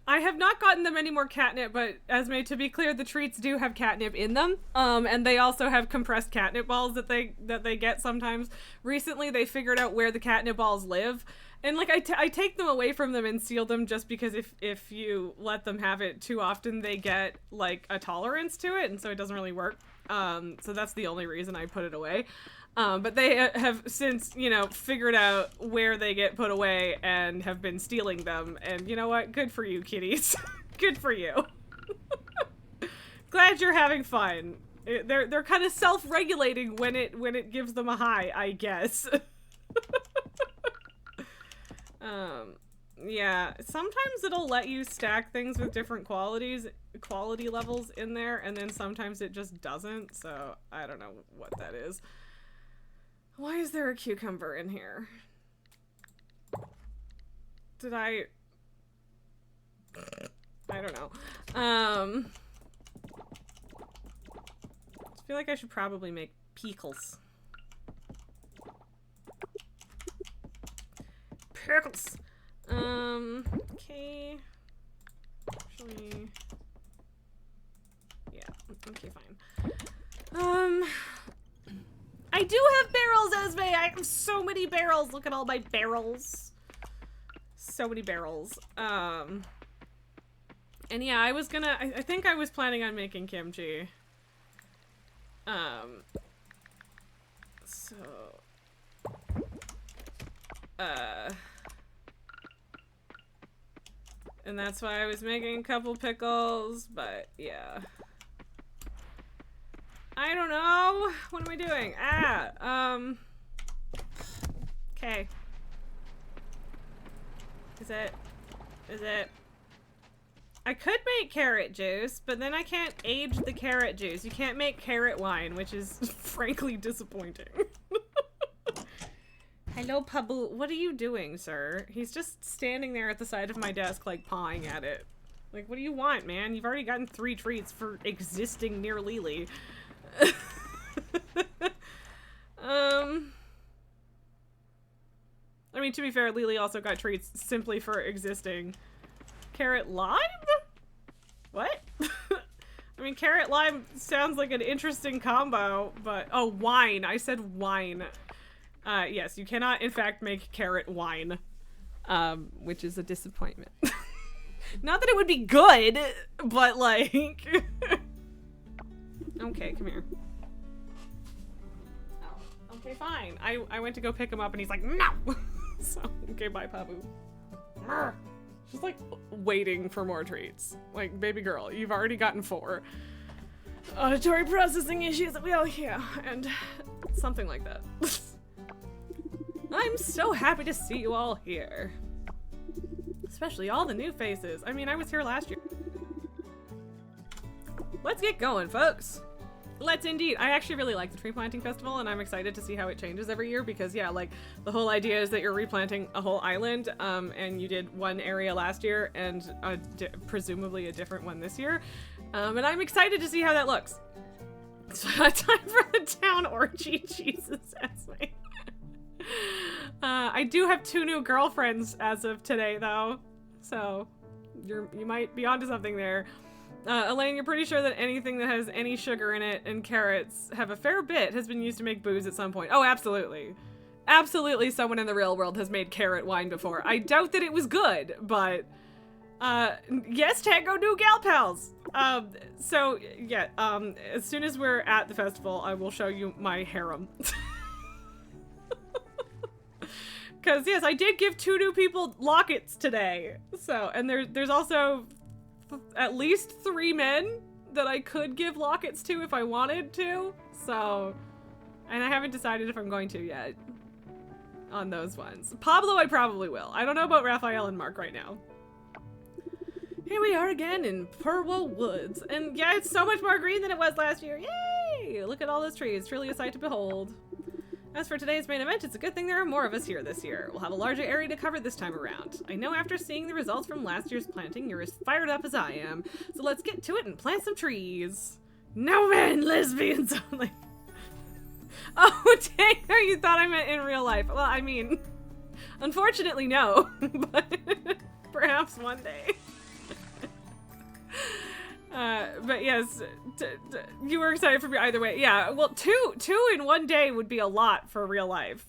[SPEAKER 1] I have not gotten them any more catnip, but Esme, to be clear, the treats do have catnip in them. And they also have compressed catnip balls that they get sometimes. Recently, they figured out where the catnip balls live. And like I take them away from them and seal them just because if you let them have it too often, they get like a tolerance to it, and so it doesn't really work. So that's the only reason I put it away. But they have since, you know, figured out where they get put away and have been stealing them. And you know what? Good for you, kitties. Good for you. Glad you're having fun. They're kind of self-regulating when it gives them a high, I guess. Yeah, sometimes it'll let you stack things with different quality levels in there, and then sometimes it just doesn't, so I don't know what that is. Why is there a cucumber in here? Did I don't know. I feel like I should probably make pickles. Pickles! Okay. Actually, yeah, okay, fine. I do have barrels, Esme! I have so many barrels! Look at all my barrels. So many barrels. And yeah, I was gonna, I think I was planning on making kimchi. And that's why I was making a couple pickles, but yeah. I don't know. What am I doing? Okay. Is it? I could make carrot juice, but then I can't age the carrot juice. You can't make carrot wine, which is frankly disappointing. Hello, Pabu. What are you doing, sir? He's just standing there at the side of my desk, like, pawing at it. Like, what do you want, man? You've already gotten 3 treats for existing near Lily. I mean, to be fair, Lily also got treats simply for existing. Carrot lime? What? I mean, carrot lime sounds like an interesting combo, but... Oh, wine. I said wine. Yes, you cannot, in fact, make carrot wine, which is a disappointment. Not that it would be good, but, like... Okay, come here. Oh, okay, fine. I went to go pick him up, and he's like, no! So, okay, bye, Pabu. Just, like, waiting for more treats. Like, baby girl, you've already gotten 4. Auditory processing issues that we all hear, and something like that. I'm so happy to see you all here. Especially all the new faces. I mean, I was here last year. Let's get going, folks. Let's indeed. I actually really like the tree planting festival, and I'm excited to see how it changes every year because, yeah, like, the whole idea is that you're replanting a whole island, and you did one area last year and presumably a different one this year. And I'm excited to see how that looks. So, time for the town orgy. Jesus, Esme. I do have 2 new girlfriends as of today, though, so you might be onto something there. Elaine, you're pretty sure that anything that has any sugar in it and carrots have a fair bit has been used to make booze at some point. Oh, absolutely. Absolutely someone in the real world has made carrot wine before. I doubt that it was good, but, yes, Tango new gal pals. So, yeah, as soon as we're at the festival, I will show you my harem. Because, yes, I did give 2 new people lockets today. So, and there's also at least 3 men that I could give lockets to if I wanted to. So, and I haven't decided if I'm going to yet on those ones. Pablo, I probably will. I don't know about Raphael and Mark right now. Here we are again in Purwo Woods. And yeah, it's so much more green than it was last year. Yay! Look at all those trees. Truly a sight to behold. As for today's main event, it's a good thing there are more of us here this year. We'll have a larger area to cover this time around. I know after seeing the results from last year's planting, you're as fired up as I am. So let's get to it and plant some trees. No men, lesbians only. Oh, dang, you thought I meant in real life. Well, I mean, unfortunately, no, but perhaps one day. But yes, you were excited for me either way. Yeah, well, two in one day would be a lot for real life.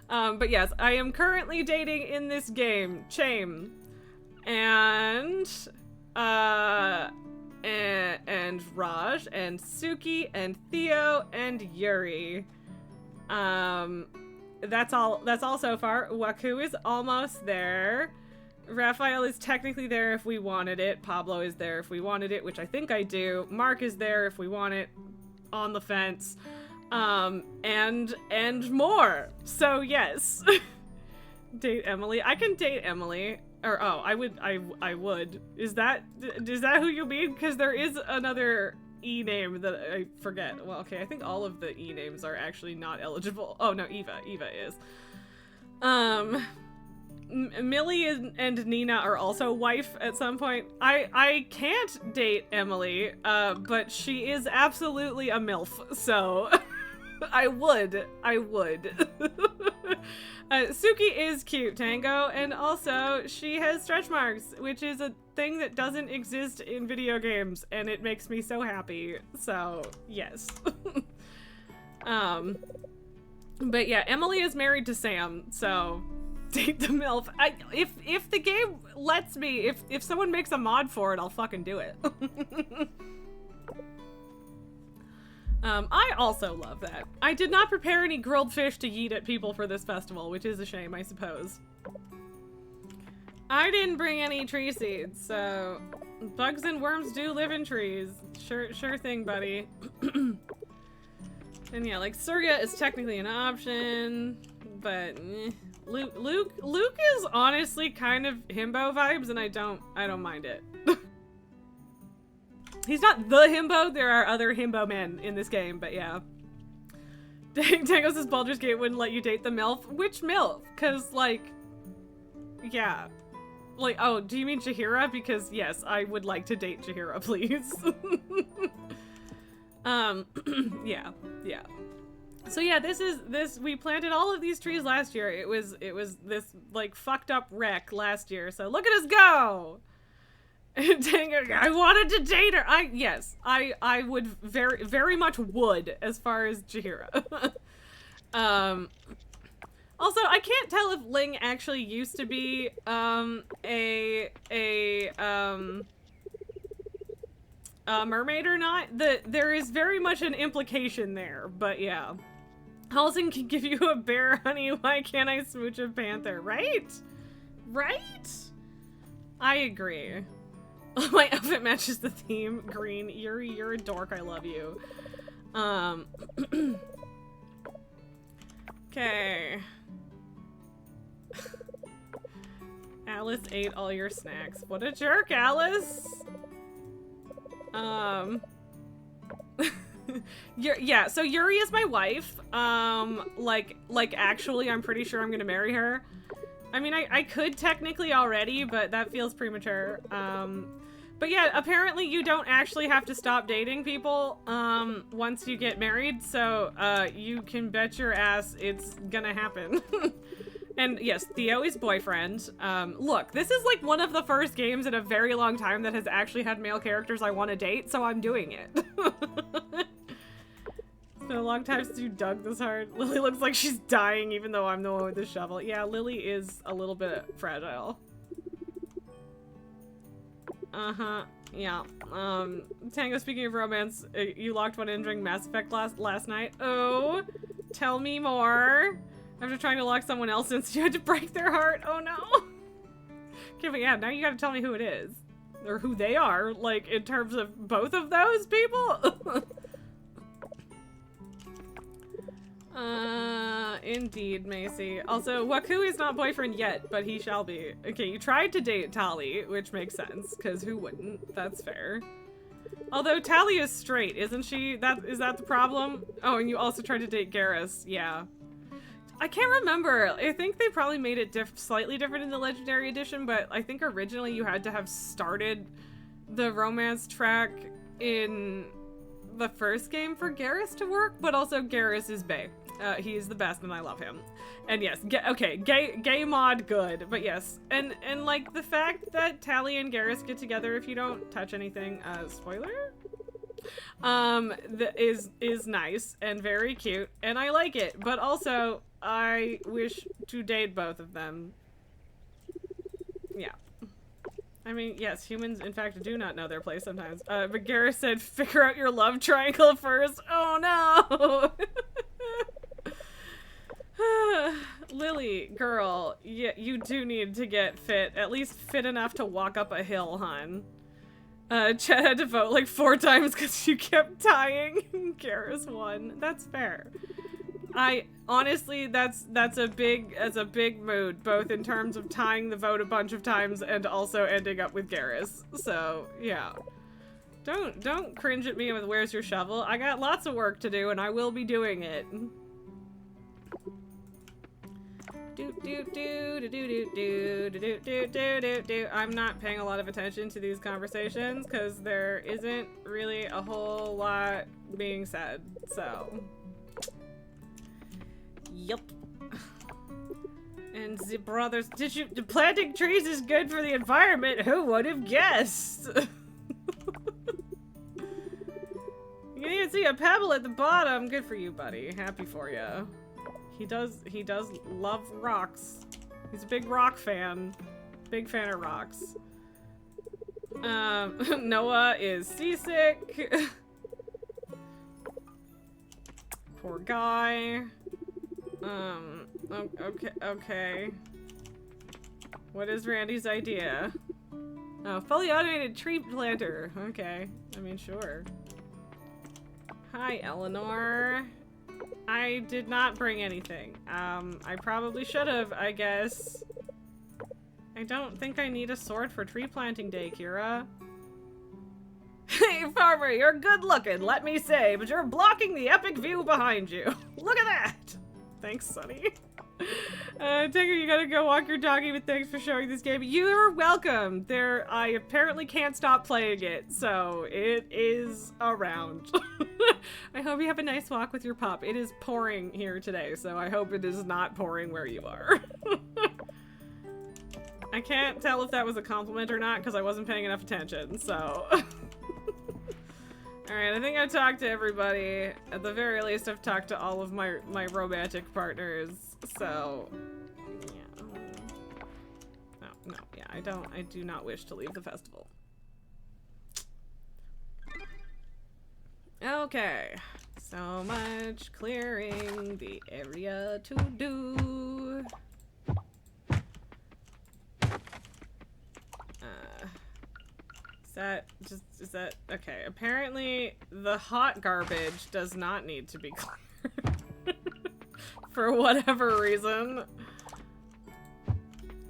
[SPEAKER 1] But yes, I am currently dating in this game, Chaim, and Raj, and Suki, and Theo, and Yuri. That's all so far. Waku is almost there. Raphael is technically there if we wanted it. Pablo is there if we wanted it, which I think I do. Mark is there if we want it, on the fence. And more. So yes. Date Emily. I can date Emily. Or I would. Is that who you mean? Because there is another E name that I forget. Well, okay, I think all of the E names are actually not eligible. Oh no, Eva is. Millie and Nina are also wife at some point. I can't date Emily, but she is absolutely a MILF, so I would. Suki is cute, Tango, and also she has stretch marks, which is a thing that doesn't exist in video games, and it makes me so happy, so yes. But yeah, Emily is married to Sam, so date the MILF. If the game lets me, if someone makes a mod for it, I'll fucking do it. I also love that. I did not prepare any grilled fish to yeet at people for this festival, which is a shame, I suppose. I didn't bring any tree seeds, so bugs and worms do live in trees. Sure thing, buddy. And yeah, like Surya is technically an option, but Luke is honestly kind of himbo vibes, and I don't mind it. He's not the himbo. There are other himbo men in this game, but yeah. Tango says Baldur's Gate wouldn't let you date the MILF. Which MILF? Because, like, yeah. Like, oh, do you mean Jaheira? Because, yes, I would like to date Jaheira, please. Yeah. So yeah, we planted all of these trees last year. It was this, like, fucked up wreck last year, so look at us go! Dang it, I wanted to date her. I would very much would, as far as Jaheira. Also, I can't tell if Ling actually used to be a mermaid or not. There is very much an implication there, but yeah. Halsing can give you a bear, honey. Why can't I smooch a panther? Right? I agree. My outfit matches the theme. Green. Yuri, you're a dork. I love you. Okay. Alice ate all your snacks. What a jerk, Alice! Yeah, so Yuri is my wife. Like actually, I'm pretty sure I'm gonna marry her. I mean, I could technically already, but that feels premature. But yeah, apparently you don't actually have to stop dating people, once you get married, so, you can bet your ass it's gonna happen. And yes, Theo is boyfriend. Look, this is like one of the first games in a very long time that has actually had male characters I want to date, so I'm doing it. It's been a long time since you dug this hard. Lily looks like she's dying even though I'm the one with the shovel. Yeah, Lily is a little bit fragile. Yeah. Tango, speaking of romance, you locked one in during Mass Effect last night. Oh, tell me more. After trying to lock someone else in, so you had to break their heart. Oh no. Okay, but yeah, now you gotta tell me who it is. Or who they are, like, in terms of both of those people? Indeed, Macy. Also, Waku is not boyfriend yet, but he shall be. Okay, you tried to date Tali, which makes sense, because who wouldn't? That's fair. Although Tali is straight, isn't she? Is that the problem? Oh, and you also tried to date Garrus. Yeah. I can't remember. I think they probably made it slightly different in the Legendary Edition, but I think originally you had to have started the romance track in the first game for Garrus to work, but also Garrus is bae. He's the best and I love him. And yes, gay mod good, but yes. And like the fact that Tally and Garrus get together if you don't touch anything, spoiler? Is nice and very cute and I like it, but also I wish to date both of them. Yeah. I mean, yes, humans in fact do not know their place sometimes. But Garrus said, figure out your love triangle first. Oh no! Lily, girl, yeah, you do need to get fit. At least fit enough to walk up a hill, hon. Chet had to vote like 4 times because you kept tying. Garrus won. That's fair. Honestly, that's a big mood, both in terms of tying the vote a bunch of times and also ending up with Garrus. So yeah. Don't cringe at me with where's your shovel. I got lots of work to do and I will be doing it. I'm not paying a lot of attention to these conversations because there isn't really a whole lot being said, so. Yep. And the brothers, planting trees is good for the environment. Who would have guessed? You can even see a pebble at the bottom. Good for you, buddy. Happy for you. He does love rocks. He's a big rock fan. Big fan of rocks. Noah is seasick. Poor guy. Okay. What is Randy's idea? Oh, fully automated tree planter. Okay. I mean, sure. Hi, Eleanor. I did not bring anything. I probably should have, I guess. I don't think I need a sword for tree planting day, Kira. Hey, farmer, you're good looking, let me say, but you're blocking the epic view behind you. Look at that! Thanks, Sonny. Tigger, you gotta go walk your doggy, but thanks for showing this game. You're welcome. I apparently can't stop playing it, so it is around. I hope you have a nice walk with your pup. It is pouring here today, so I hope it is not pouring where you are. I can't tell if that was a compliment or not because I wasn't paying enough attention, so. Alright, I think I've talked to everybody. At the very least, I've talked to all of my romantic partners, so. Yeah. No, yeah, I do not wish to leave the festival. Okay, so much clearing the area to do. Is that, okay, apparently the hot garbage does not need to be cleared. For whatever reason.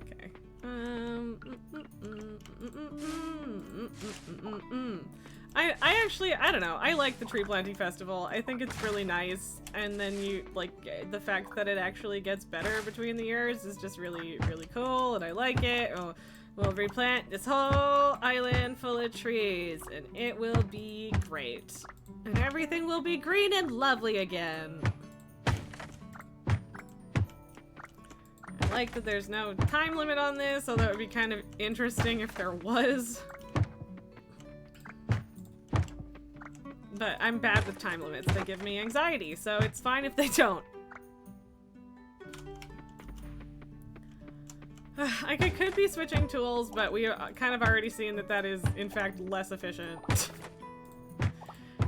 [SPEAKER 1] Okay. I actually, I don't know, I like the tree planting festival. I think it's really nice, and then you, like, the fact that it actually gets better between the years is just really, really cool, and I like it. Oh, we'll replant this whole island full of trees, and it will be great. And everything will be green and lovely again. I like that there's no time limit on this, although it would be kind of interesting if there was. But I'm bad with time limits. They give me anxiety, so it's fine if they don't. I could be switching tools, but we kind of already seen that that is, in fact, less efficient.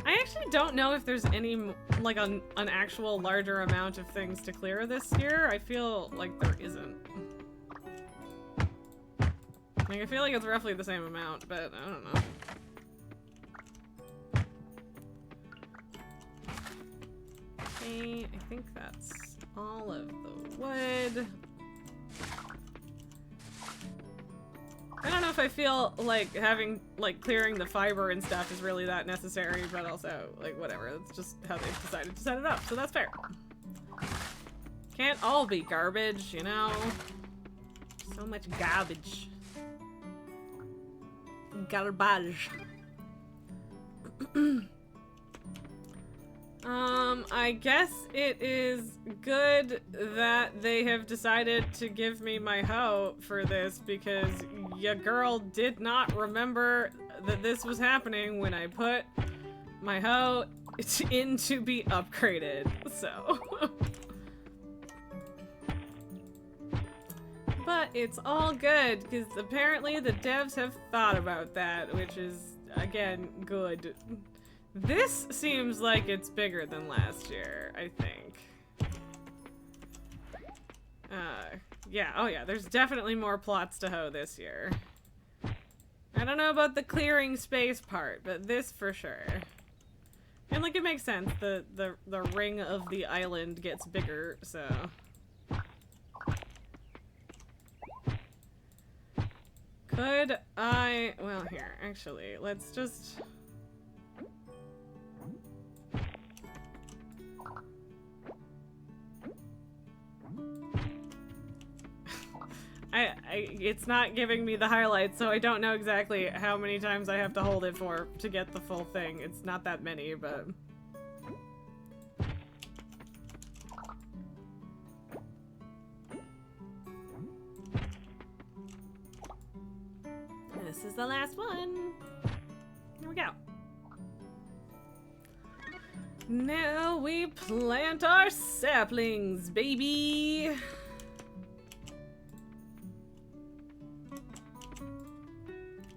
[SPEAKER 1] I actually don't know if there's any, like, an actual larger amount of things to clear this year. I feel like there isn't. Like, I feel like it's roughly the same amount, but I don't know. Okay, I think that's all of the wood. I don't know if I feel like having, like, clearing the fiber and stuff is really that necessary, but also, like, whatever. That's just how they've decided to set it up, so that's fair. Can't all be garbage, you know? So much garbage. Garbage. I guess it is good that they have decided to give me my hoe for this because your girl did not remember that this was happening when I put my hoe in to be upgraded, so. But it's all good because apparently the devs have thought about that, which is, again, good. This seems like it's bigger than last year, I think. Yeah, oh yeah, there's definitely more plots to hoe this year. I don't know about the clearing space part, but this for sure. And like, it makes sense, the ring of the island gets bigger, so. Could I, well here, actually, let's just. It's not giving me the highlights, so I don't know exactly how many times I have to hold it for to get the full thing. It's not that many, but... This is the last one. Here we go. Now we plant our saplings, baby!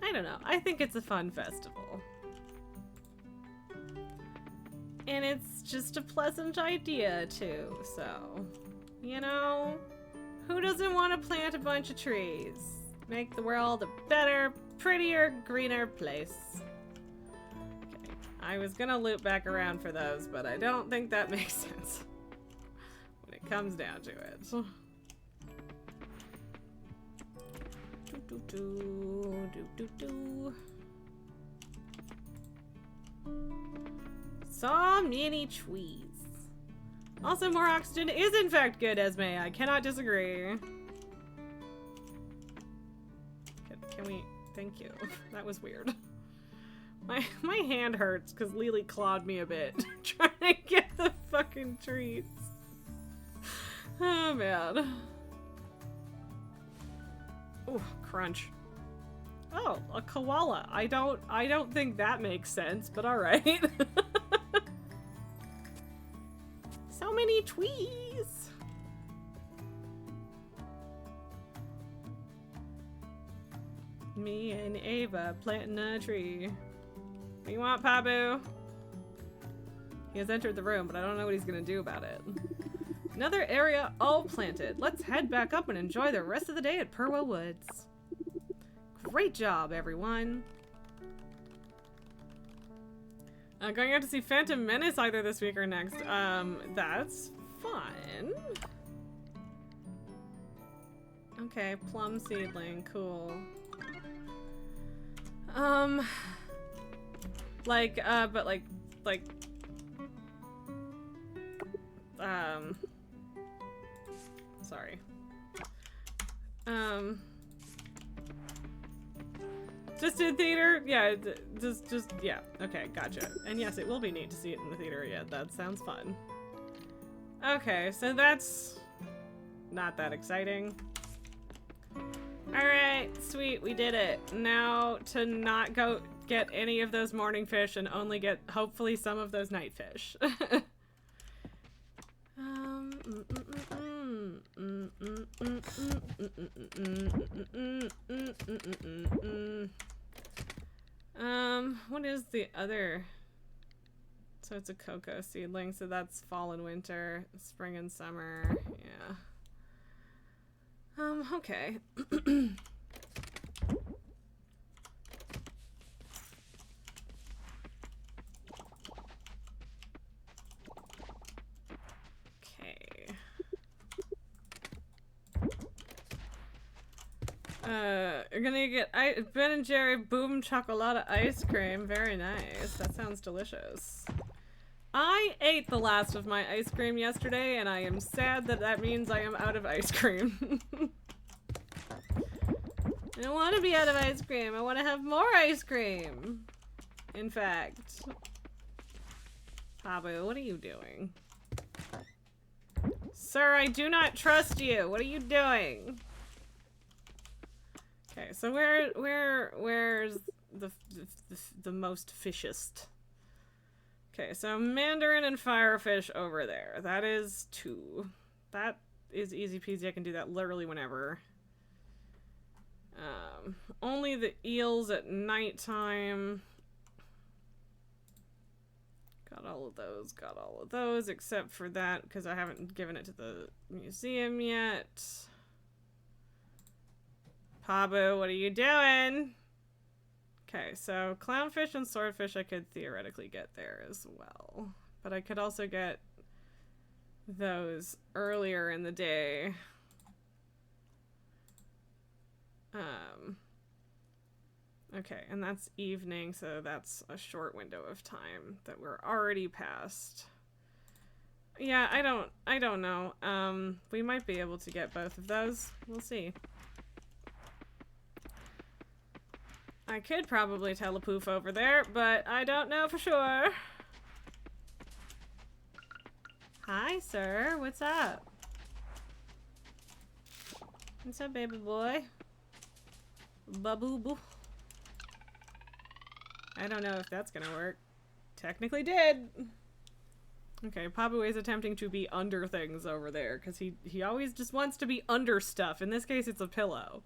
[SPEAKER 1] I don't know. I think it's a fun festival. And it's just a pleasant idea, too, so... You know? Who doesn't want to plant a bunch of trees? Make the world a better, prettier, greener place. Okay. I was gonna loop back around for those, but I don't think that makes sense. When it comes down to it. So many trees. Also, more oxygen is in fact good, Esme. I cannot disagree. Can we? Thank you. That was weird. My hand hurts because Lily clawed me a bit trying to get the fucking trees. Oh man. Ooh, crunch. Oh, a koala. I don't think that makes sense, but all right. So many trees. Me and Ava planting a tree. What do you want, Pabu? He has entered the room, but I don't know what he's gonna do about it. Another area all planted. Let's head back up and enjoy the rest of the day at Purwa Woods. Great job, everyone. Going out to see Phantom Menace either this week or next. That's fun. Okay, plum seedling, cool. Sorry. Just in theater? Yeah, just, yeah. Okay, gotcha. And yes, it will be neat to see it in the theater. Yeah, that sounds fun. Okay, so that's not that exciting. Alright, sweet, we did it. Now to not go get any of those morning fish and only get, hopefully, some of those night fish. What is the other? So it's a cocoa seedling, so that's fall and winter, spring and summer, yeah. Okay. You're gonna get Ben and Jerry Boom Chocolate ice cream. Very nice. That sounds delicious. I ate the last of my ice cream yesterday, and I am sad that that means I am out of ice cream. I don't want to be out of ice cream. I want to have more ice cream. In fact. Pabu, what are you doing? Sir, I do not trust you. What are you doing? Okay, so where's the most fishest? Okay, so Mandarin and Firefish over there. That is 2. That is easy peasy. I can do that literally whenever. Only the eels at nighttime. Got all of those, except for that, because I haven't given it to the museum yet. Pabu, what are you doing? Okay, so clownfish and swordfish I could theoretically get there as well. But I could also get those earlier in the day. Okay, and that's evening, so that's a short window of time that we're already past. Yeah, I don't know. We might be able to get both of those. We'll see. I could probably telepoof over there, but I don't know for sure. Hi, sir. What's up? What's up, baby boy? Baboo-boo. I don't know if that's gonna work. Technically did. Okay, Pabu is attempting to be under things over there, because he always just wants to be under stuff. In this case, it's a pillow.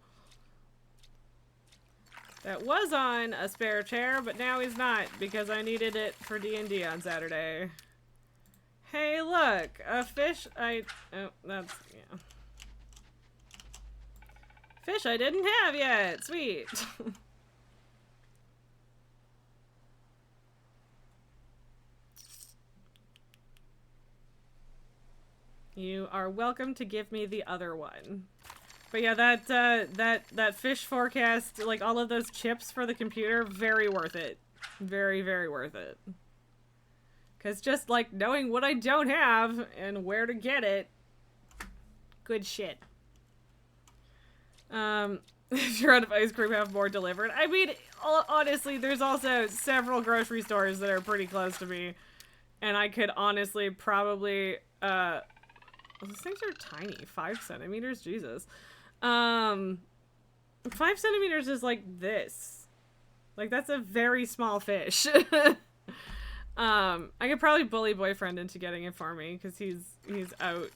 [SPEAKER 1] That was on a spare chair, but now he's not, because I needed it for D&D on Saturday. Hey, look! A fish oh, that's... yeah. Fish I didn't have yet! Sweet! You are welcome to give me the other one. But yeah, that fish forecast, like all of those chips for the computer, very worth it. Very, very worth it. Because just like knowing what I don't have and where to get it, good shit. If you're out of ice cream, have more delivered. I mean, honestly, there's also several grocery stores that are pretty close to me. And I could honestly probably, these things are tiny. 5 centimeters? Jesus. 5 centimeters is like this. Like, that's a very small fish. I could probably bully boyfriend into getting it for me, because he's out,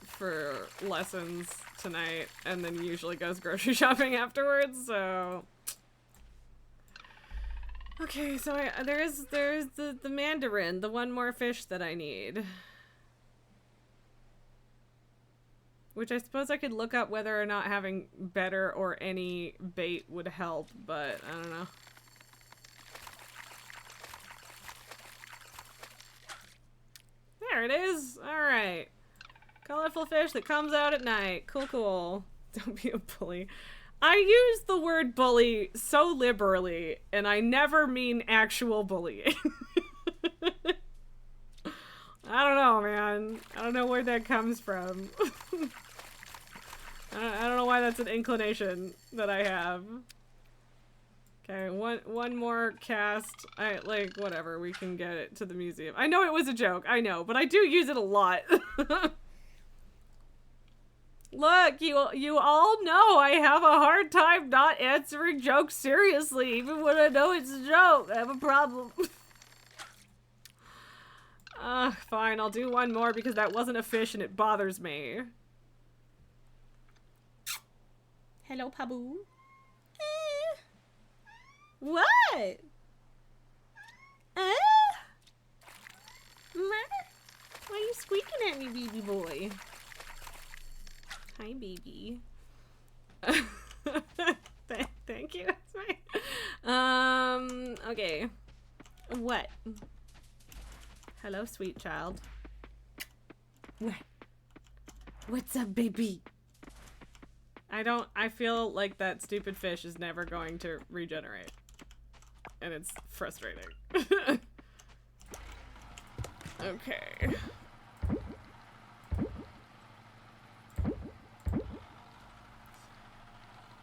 [SPEAKER 1] for lessons tonight, and then usually goes grocery shopping afterwards, so... Okay, so there's the Mandarin, the one more fish that I need. Which I suppose I could look up whether or not having better or any bait would help, but I don't know. There it is! Alright. Colorful fish that comes out at night. Cool, cool. Don't be a bully. I use the word bully so liberally, and I never mean actual bullying. I don't know, man. I don't know where that comes from. I don't know why that's an inclination that I have. Okay, one more cast. Like, whatever, we can get it to the museum. I know it was a joke, I know, but I do use it a lot. Look, you all know I have a hard time not answering jokes seriously, even when I know it's a joke. I have a problem. Fine, I'll do one more because that wasn't a fish and it bothers me. Hello, Pabu. What? Why are you squeaking at me, baby boy? Hi, baby. Thank you. That's fine. Okay. What? Hello, sweet child. What? What's up, baby? I feel like that stupid fish is never going to regenerate. And it's frustrating. Okay.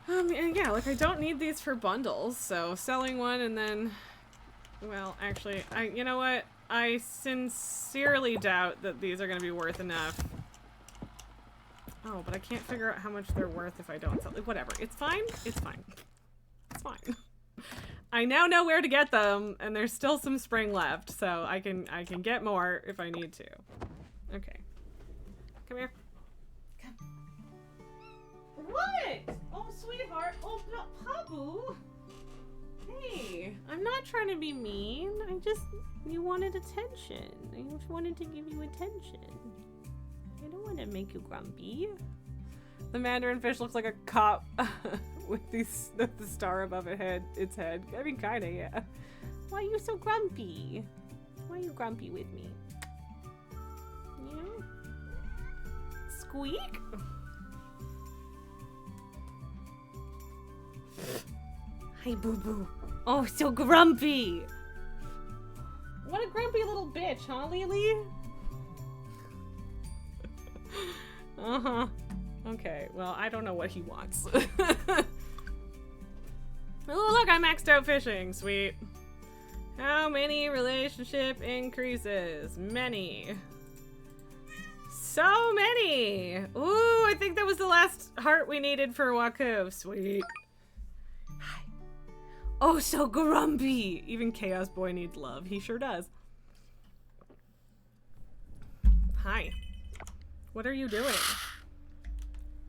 [SPEAKER 1] And yeah, like I don't need these for bundles, so selling one and then, well, actually, you know what? I sincerely doubt that these are going to be worth enough. Oh, but I can't figure out how much they're worth if I don't sell. Whatever. It's fine. It's fine. It's fine. I now know where to get them, and there's still some spring left, so I can get more if I need to. Okay. Come here. Come. What? Oh, sweetheart. Oh, Pabu. Hey, I'm not trying to be mean. You wanted attention. I just wanted to give you attention. I don't want to make you grumpy. The mandarin fish looks like a cop with the star above its head. I mean, kinda, yeah. Why are you so grumpy? Why are you grumpy with me? Yeah? Squeak? Hi, boo-boo. Oh, so grumpy. What a grumpy little bitch, huh, Lily? Uh-huh. Okay, well, I don't know what he wants. Oh, look, I maxed out fishing. Sweet. How many relationship increases? Many. So many. Ooh, I think that was the last heart we needed for Waku. Sweet. Hi. Oh, so grumpy. Even Chaos Boy needs love. He sure does. Hi. What are you doing?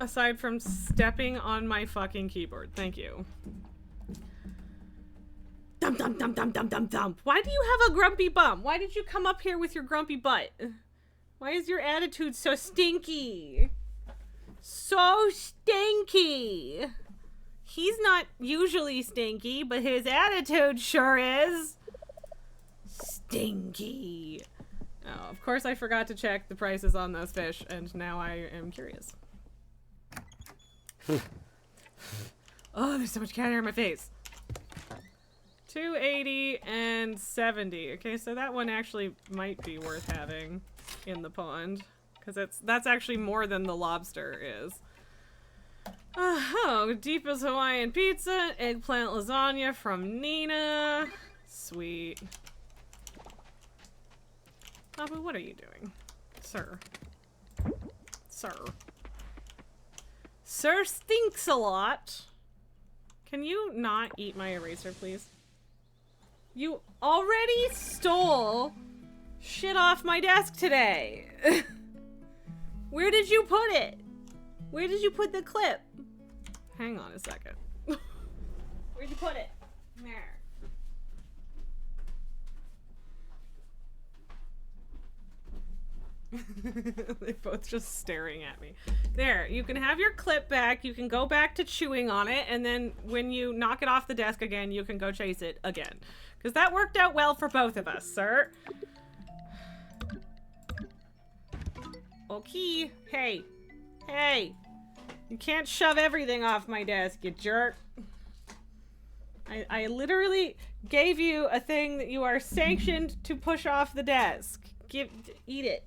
[SPEAKER 1] Aside from stepping on my fucking keyboard. Thank you. Dump, dump, dump, dump, dump, dump, dump. Why do you have a grumpy bum? Why did you come up here with your grumpy butt? Why is your attitude so stinky? So stinky. He's not usually stinky, but his attitude sure is. Stinky. Oh, of course I forgot to check the prices on those fish, and now I am curious. Oh, there's so much cat hair in my face. 280 and 70. Okay, so that one actually might be worth having in the pond, because that's actually more than the lobster is. Oh, Deepa's Hawaiian pizza, eggplant lasagna from Nina. Sweet. Pabu, what are you doing? Sir. Sir. Sir stinks a lot. Can you not eat my eraser, please? You already stole shit off my desk today. Where did you put it? Where did you put the clip? Hang on a second. Where'd you put it? There. They're both just staring at me. There, you can have your clip back. You can go back to chewing on it, and then when you knock it off the desk again, you can go chase it again. Because that worked out well for both of us, sir. Okay. Hey. Hey. You can't shove everything off my desk, you jerk. I literally gave you a thing that you are sanctioned to push off the desk. Eat it.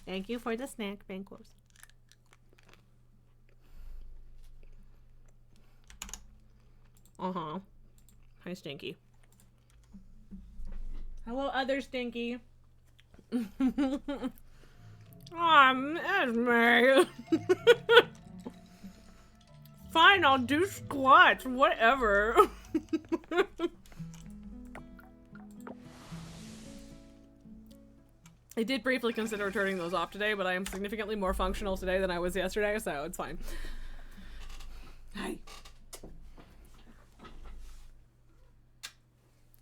[SPEAKER 1] Thank you for the snack, Banquos. Uh-huh. Hi, Stinky. Hello, other Stinky. Esme. Fine, I'll do squats, whatever. I did briefly consider turning those off today, but I am significantly more functional today than I was yesterday, so it's fine. Hi.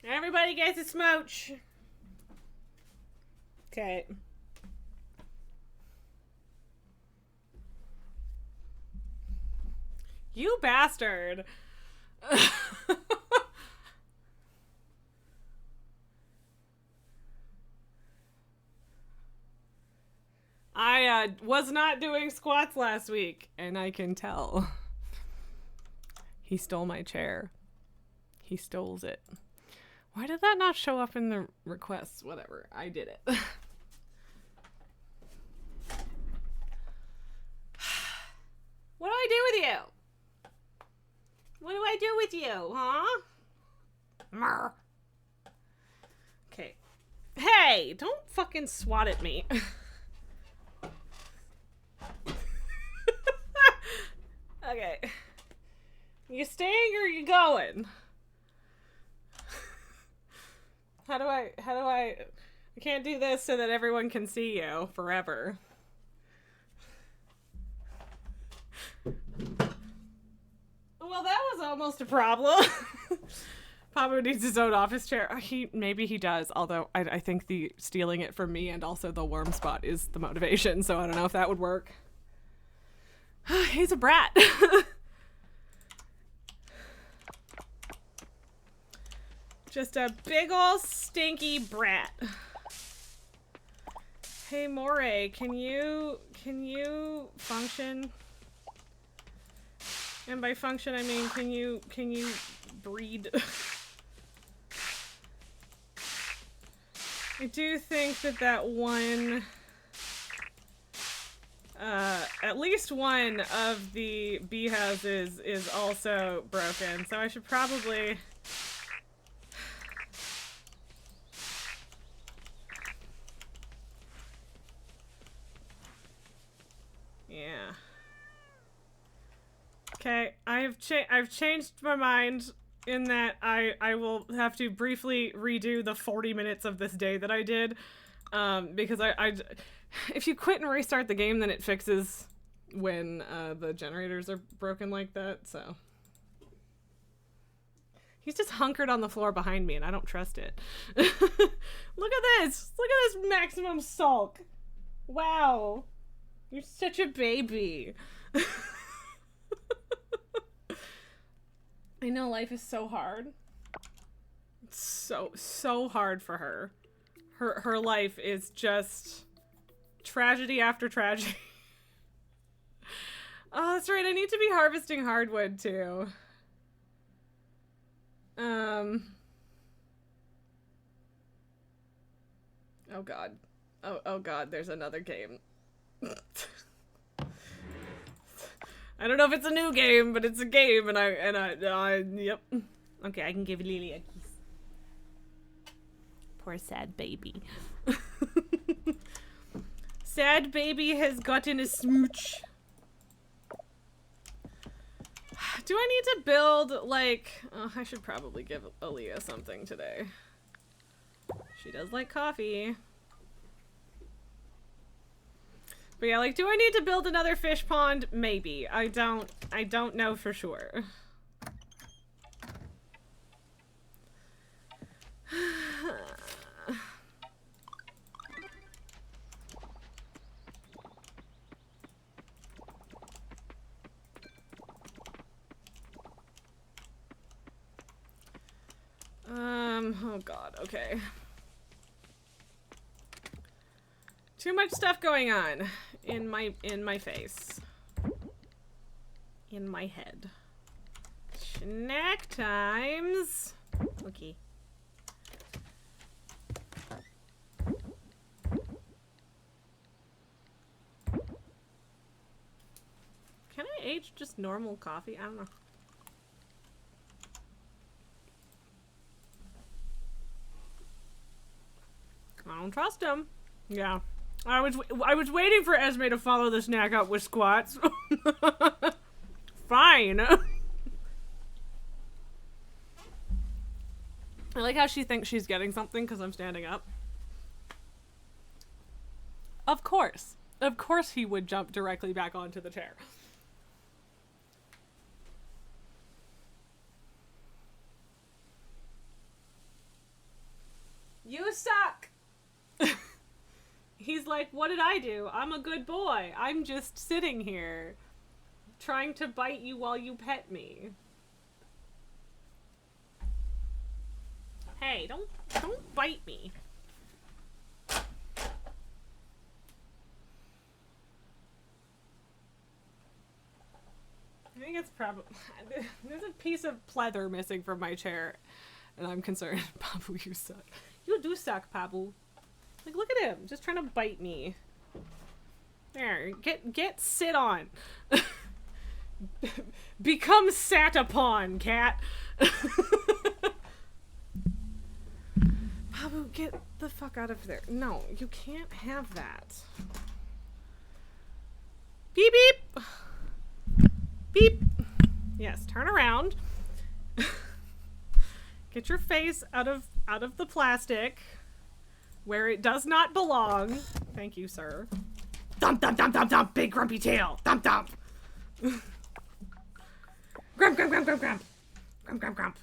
[SPEAKER 1] Everybody gets a smooch. Okay. You bastard. I was not doing squats last week, and I can tell. He stole my chair. He stole it. Why did that not show up in the requests? Whatever, I did it. What do I do with you? What do I do with you, huh? Murr. Hey, don't fucking swat at me. Okay. You staying or you going? I can't do this so that everyone can see you forever. Well, that was almost a problem. Pabu needs his own office chair. Maybe he does, although I think the stealing it from me and also the worm spot is the motivation, so I don't know if that would work. He's a brat. Just a big ol' stinky brat. Hey Moray, can you function? And by function I mean can you breed? I do think that one at least one of the bee houses is also broken, so I should probably yeah. Okay, I've changed my mind in that I will have to briefly redo the 40 minutes of this day that I did, because if you quit and restart the game, then it fixes when the generators are broken like that, so. He's just hunkered on the floor behind me and I don't trust it. Look at this! Look at this maximum sulk! Wow! You're such a baby. I know life is so hard. It's so hard for her. Her life is just tragedy after tragedy. Oh, that's right. I need to be harvesting hardwood too. Oh god. Oh god, there's another game. I don't know if it's a new game, but it's a game, and I yep. Okay, I can give Lily a kiss. Poor sad baby. Sad baby has gotten a smooch. Do I need to build, like... Oh, I should probably give Aaliyah something today. She does like coffee. But yeah, like, do I need to build another fish pond? Maybe. I don't know for sure. Oh god, okay. Too much stuff going on in my face. In my head. Snack times. Okay. Can I age just normal coffee? I don't know. I don't trust him. Yeah. I was waiting for Esme to follow the snack up with squats. Fine. I like how she thinks she's getting something because I'm standing up. Of course. Of course he would jump directly back onto the chair. You suck! He's like, what did I do? I'm a good boy. I'm just sitting here trying to bite you while you pet me. Hey, don't bite me. I think it's probably... There's a piece of pleather missing from my chair, and I'm concerned. Pabu, you suck. You do suck, Pabu. Like, look at him, just trying to bite me. There, get sit on. Become sat upon, cat. Pabu, get the fuck out of there. No, you can't have that. Beep beep! Beep! Yes, turn around. Get your face out of the plastic where it does not belong. Thank you, sir. Thump thump thump thump thump, big grumpy tail. Thump thump. Grump grump grump grump grump. Grump grump grump.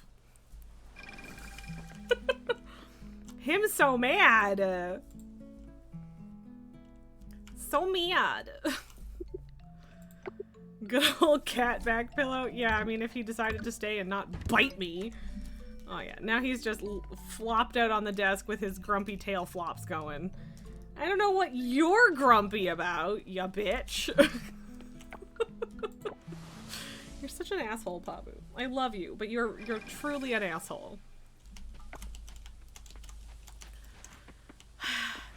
[SPEAKER 1] Him so mad. So mad. Good old cat back pillow. Yeah, I mean, if he decided to stay and not bite me. Oh yeah, now he's just flopped out on the desk with his grumpy tail flops going. I don't know what you're grumpy about, ya bitch. You're such an asshole, Pabu. I love you, but you're truly an asshole.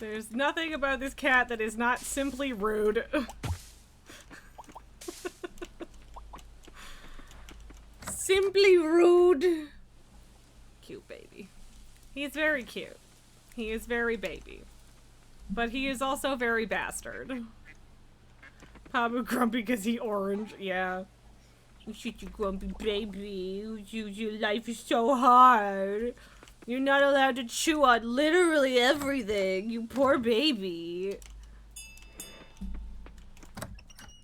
[SPEAKER 1] There's nothing about this cat that is not simply rude. Simply rude. Cute baby. He's very cute. He is very baby. But he is also very bastard. Pabu grumpy because he orange. Yeah. You such a grumpy baby. Your life is so hard. You're not allowed to chew on literally everything. You poor baby.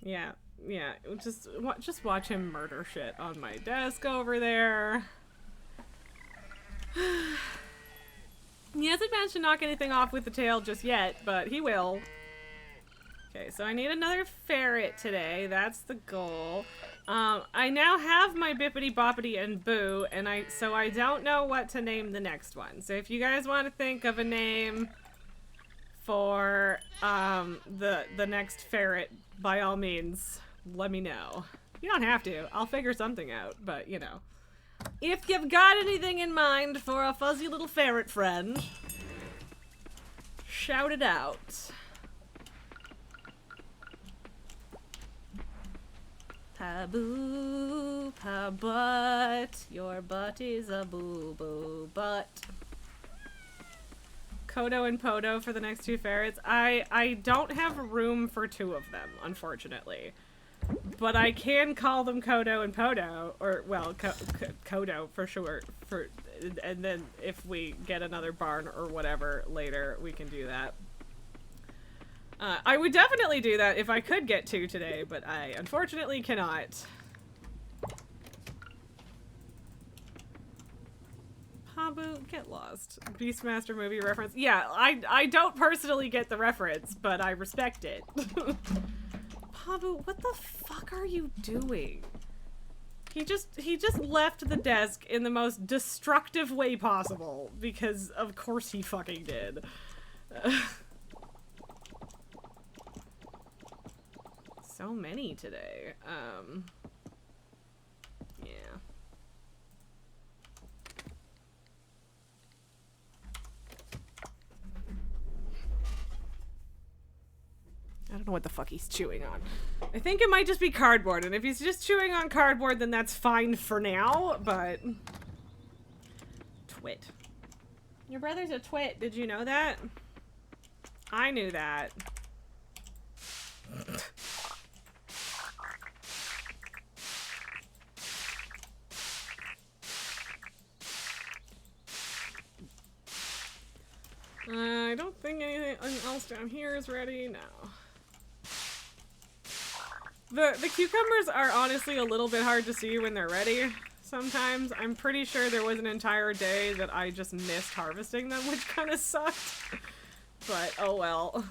[SPEAKER 1] Yeah. Yeah. Just watch him murder shit on my desk over there. He hasn't managed to knock anything off with the tail just yet, but he will. Okay, so I need another ferret today. That's the goal. I now have my Bippity Boppity and Boo, and so I don't know what to name the next one. So if you guys want to think of a name for the next ferret, by all means, let me know. You don't have to. I'll figure something out, but you know. If you've got anything in mind for a fuzzy little ferret friend, shout it out. Pa-boo, pa-butt, your butt is a boo-boo butt. Kodo and Podo for the next two ferrets. I don't have room for two of them, unfortunately. But I can call them Kodo and Podo, or, well, Kodo for sure, and then if we get another barn or whatever later, we can do that. I would definitely do that if I could get two today, but I unfortunately cannot. Pabu, get lost. Beastmaster movie reference. Yeah, I don't personally get the reference, but I respect it. Pabu, what the fuck are you doing? He just left the desk in the most destructive way possible, because of course he fucking did. So many today. Yeah. I don't know what the fuck he's chewing on. I think it might just be cardboard, and if he's just chewing on cardboard, then that's fine for now, but... Twit. Your brother's a twit, did you know that? I knew that. I don't think anything else down here is ready. No. The cucumbers are honestly a little bit hard to see when they're ready. Sometimes I'm pretty sure there was an entire day that I just missed harvesting them, which kind of sucked. But oh well.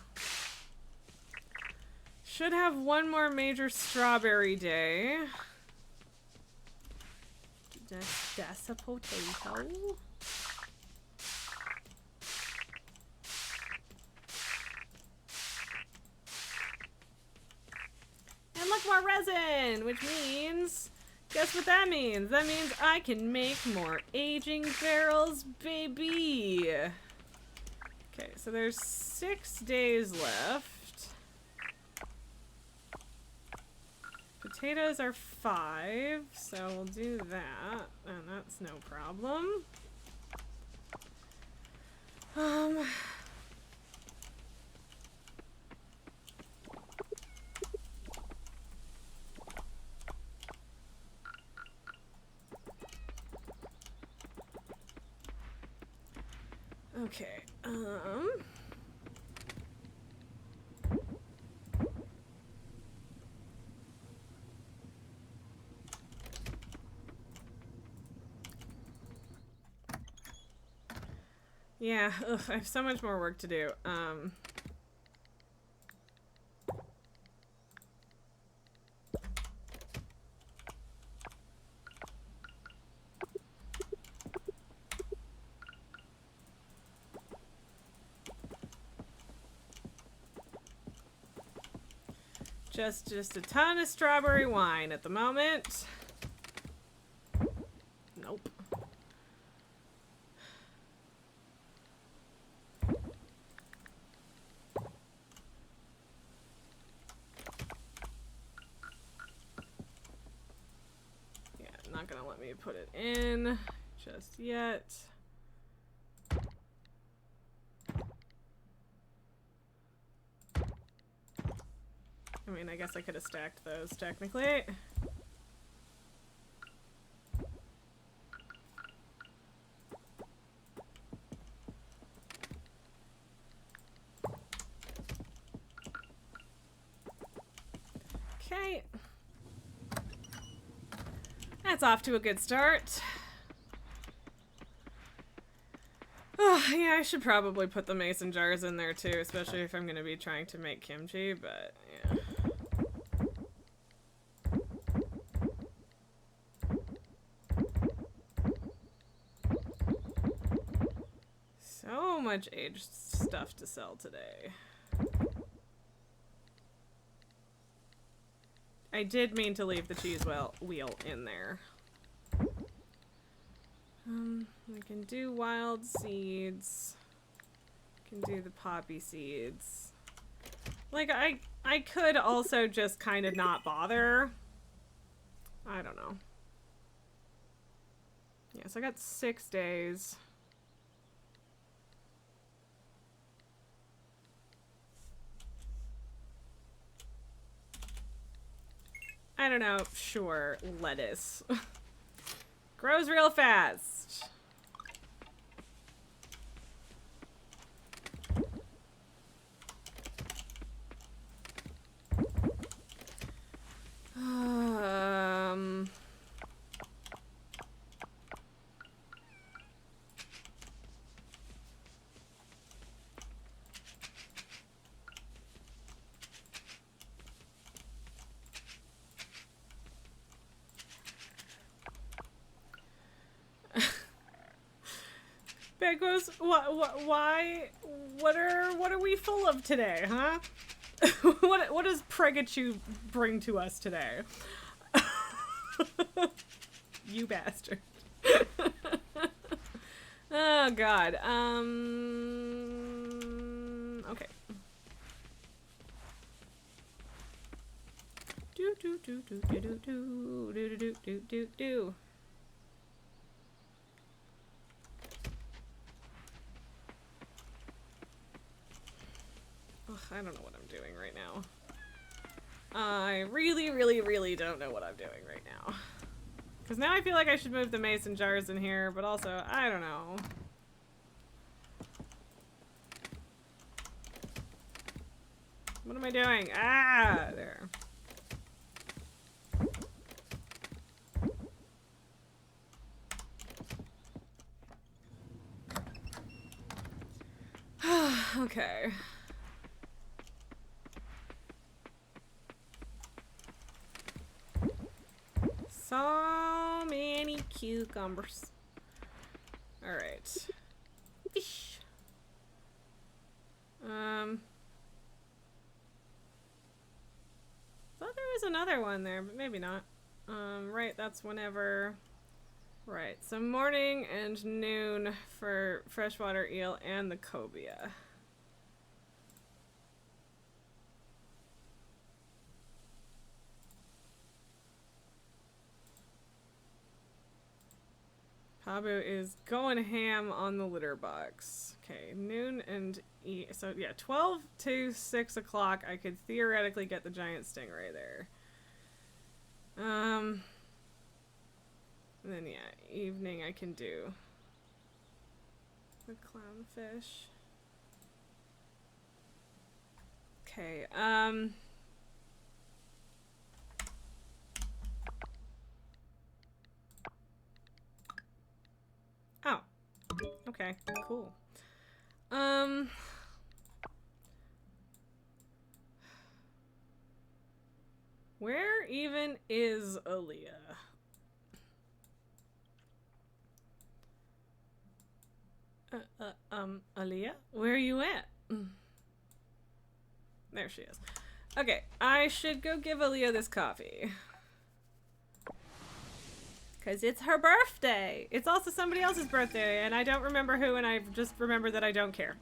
[SPEAKER 1] Should have one more major strawberry day. That's a potato. And look, more resin, which means, guess what that means? That means I can make more aging barrels, baby. Okay, so there's 6 days left. Potatoes are 5, so we'll do that, and that's no problem. Um... Okay, yeah, ugh, I have so much more work to do. Just a ton of strawberry wine at the moment. Nope. Yeah, not gonna let me put it in just yet. I mean, I guess I could have stacked those technically. Okay. That's off to a good start. Oh, yeah, I should probably put the mason jars in there too, especially if I'm going to be trying to make kimchi, but yeah. So much aged stuff to sell today. I did mean to leave the cheese wheel in there. We can do wild seeds. Can do the poppy seeds. Like, I could also just kind of not bother. I don't know. Yeah, so I got 6 days. I don't know. Sure, lettuce. Grows real fast. Begos, why, what are we full of today, huh? what does Pregachu bring to us today? You bastard. Oh god. Okay. Do. Ugh, I don't know what I'm doing right now. I really don't know what I'm doing right now. Because now I feel like I should move the mason jars in here, but also, I don't know. What am I doing? Ah, there. Okay. So many cucumbers. Alright. Fish. Thought there was another one there, but maybe not. Right, that's whenever. Right, so morning and noon for freshwater eel and the cobia. Habu is going ham on the litter box. Okay, noon and so yeah, 12 to 6 o'clock. I could theoretically get the giant stingray there. And then yeah, evening I can do the clownfish. Okay, oh. Okay, cool. Where even is Aaliyah? Aaliyah? Where are you at? There she is. Okay, I should go give Aaliyah this coffee. Because it's her birthday. It's also somebody else's birthday, and I don't remember who, and I just remember that I don't care.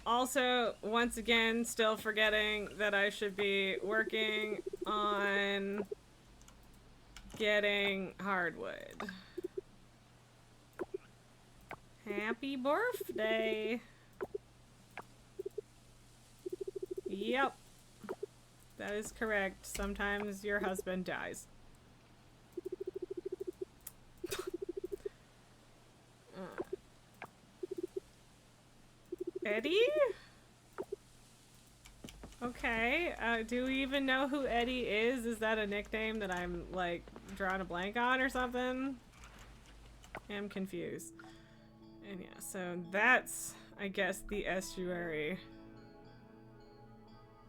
[SPEAKER 1] Also, once again, still forgetting that I should be working on getting hardwood. Happy birthday. Yep. That is correct. Sometimes your husband dies. Eddie? Okay. Do we even know who Eddie is? Is that a nickname that I'm, like, drawing a blank on or something? I'm confused. And yeah, so that's, I guess, the estuary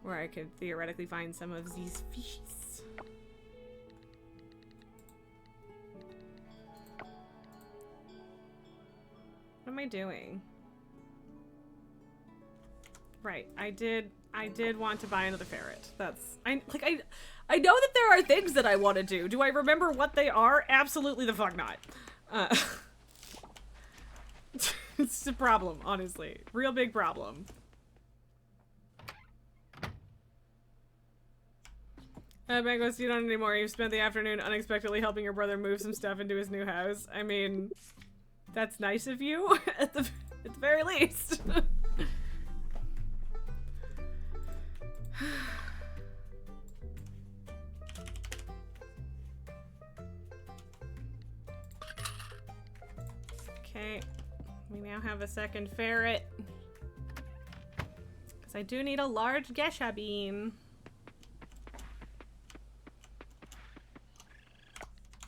[SPEAKER 1] where I could theoretically find some of these fishes. What am I doing? Right, I did want to buy another ferret. That's, I know that there are things that I want to do. Do I remember what they are? Absolutely the fuck not. It's a problem, honestly. Real big problem. Bangos, you don't anymore. You've spent the afternoon unexpectedly helping your brother move some stuff into his new house. I mean, that's nice of you, at the very least. Okay, we now have a second ferret. Because I do need a large geisha bean.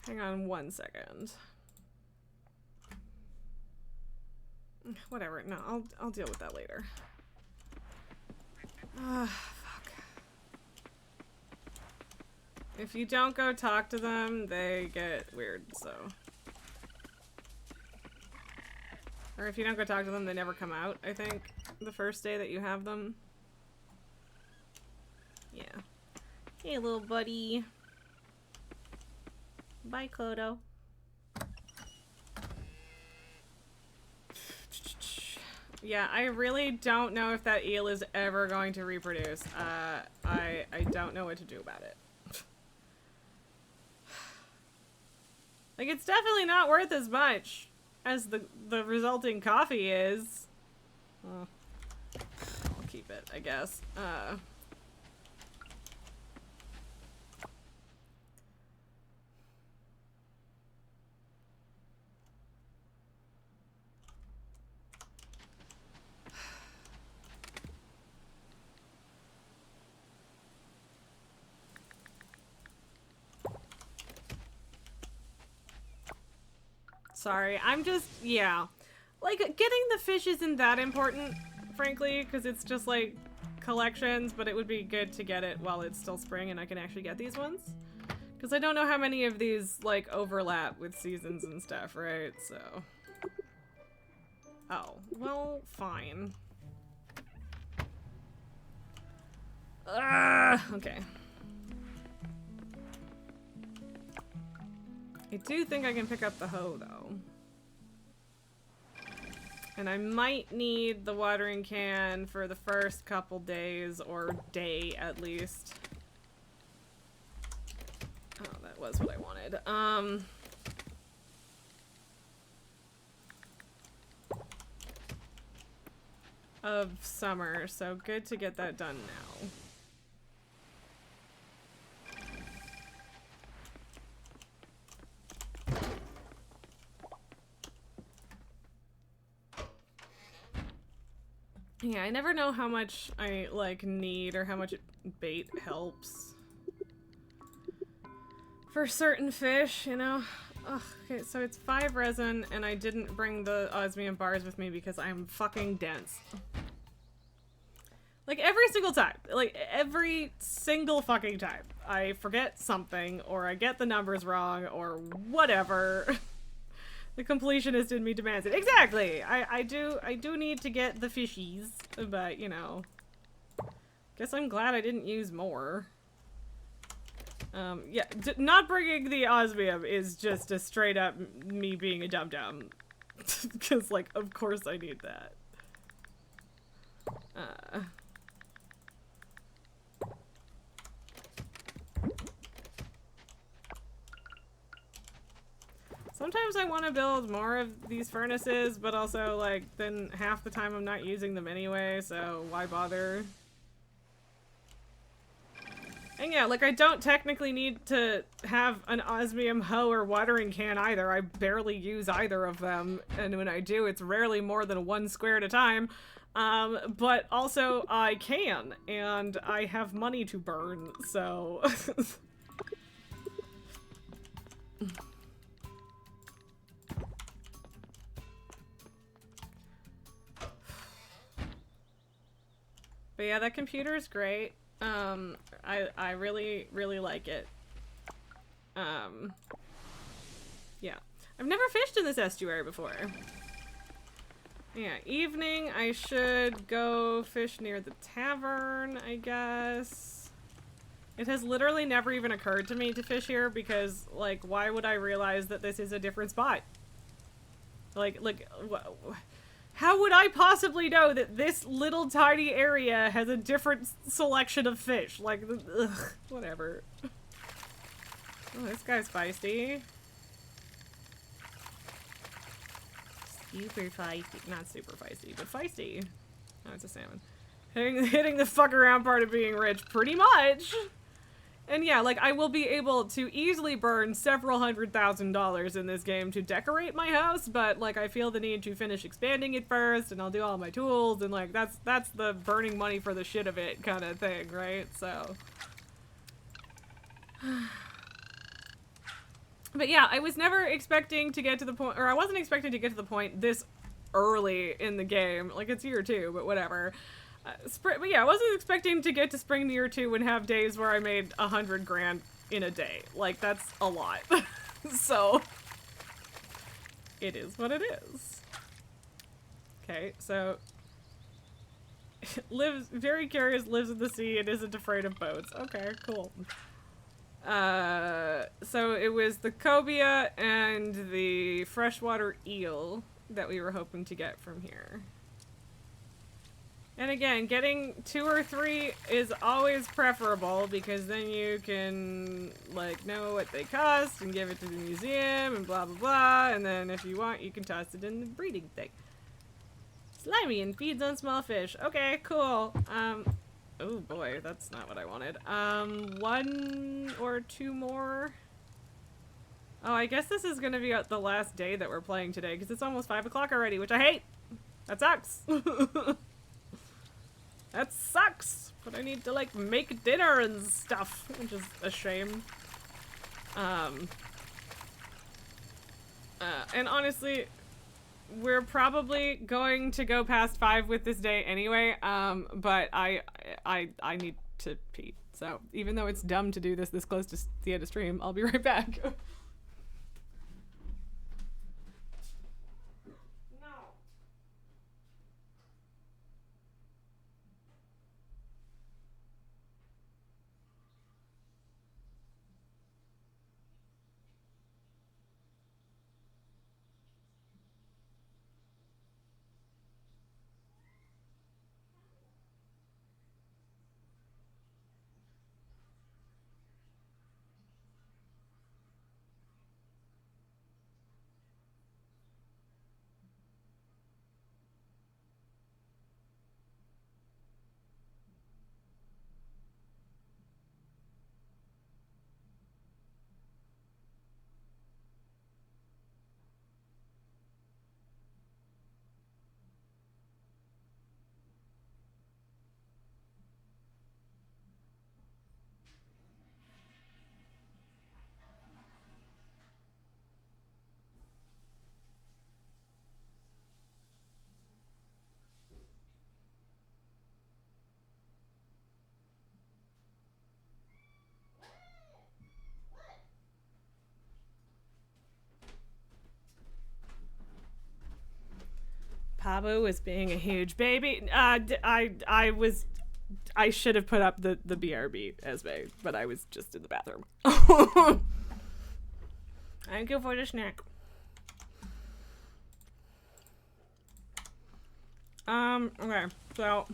[SPEAKER 1] Hang on one second. Whatever, no, I'll deal with that later. Fuck. If you don't go talk to them, they get weird, so. Or if you don't go talk to them, they never come out, I think, the first day that you have them. Yeah. Hey, little buddy. Bye, Kodo. Yeah, I really don't know if that eel is ever going to reproduce. I don't know what to do about it. Like, it's definitely not worth as much as the resulting coffee is. I'll keep it, I guess. Sorry, I'm just, yeah. Like, getting the fish isn't that important, frankly, because it's just, like, collections, but it would be good to get it while it's still spring and I can actually get these ones. Because I don't know how many of these, like, overlap with seasons and stuff, right? So. Oh, well, fine. Okay. I do think I can pick up the hoe, though. And I might need the watering can for the first couple days, or day at least. Oh, that That was what I wanted. Of summer, so good to get that done now. Yeah, I never know how much I, like, need or how much bait helps. For certain fish, you know? Ugh, okay, so it's 5 resin, and I didn't bring the osmium bars with me because I'm fucking dense. Like, every single time. Like, every single fucking time. I forget something, or I get the numbers wrong, or whatever. The completionist in me demands it. Exactly! I do need to get the fishies, but, you know. Guess I'm glad I didn't use more. Yeah, not bringing the osmium is just a straight up me being a dum-dum. Because, like, of course I need that. Sometimes I want to build more of these furnaces, but also, like, then half the time I'm not using them anyway, so why bother? And yeah, like, I don't technically need to have an osmium hoe or watering can either. I barely use either of them, and when I do, it's rarely more than 1 square at a time. But also, I can, and I have money to burn, so... But yeah, that computer is great. I really, really like it. Yeah. I've never fished in this estuary before. Yeah, evening, I should go fish near the tavern, I guess. It has literally never even occurred to me to fish here because, like, why would I realize that this is a different spot? Like, how would I possibly know that this little tiny area has a different selection of fish? Like, ugh, whatever. Oh, this guy's feisty. Super feisty. Not super feisty, but feisty. Oh, it's a salmon. Hitting the fuck around part of being rich, pretty much. And yeah, like, I will be able to easily burn several $100,000 in this game to decorate my house, but, like, I feel the need to finish expanding it first, and I'll do all my tools, and, like, that's the burning money for the shit of it kind of thing, right? So... But yeah, I was never expecting to get to the point, or I wasn't expecting to get to the point this early in the game. Like, it's year 2, but whatever. But yeah, I wasn't expecting to get to spring year 2 and have days where I made 100 grand in a day. Like, that's a lot. So, it is what it is. Okay, so, very curious, lives in the sea, and isn't afraid of boats. Okay, cool. So it was the cobia and the freshwater eel that we were hoping to get from here. And again, getting 2 or 3 is always preferable because then you can, like, know what they cost and give it to the museum and blah blah blah, and then if you want, you can toss it in the breeding thing. Slimy and feeds on small fish. Okay, cool. Oh boy, that's not what I wanted. 1 or 2 more. Oh, I guess this is gonna be the last day that we're playing today because it's almost 5 o'clock already, which I hate. That sucks. That sucks, but I need to, like, make dinner and stuff, which is a shame. And honestly, we're probably going to go past 5 with this day anyway, but I need to pee. So, even though it's dumb to do this close to the end of stream, I'll be right back. Pabu was being a huge baby. I should have put up the BRB, Esme, but I was just in the bathroom. Thank you for the snack. Okay, so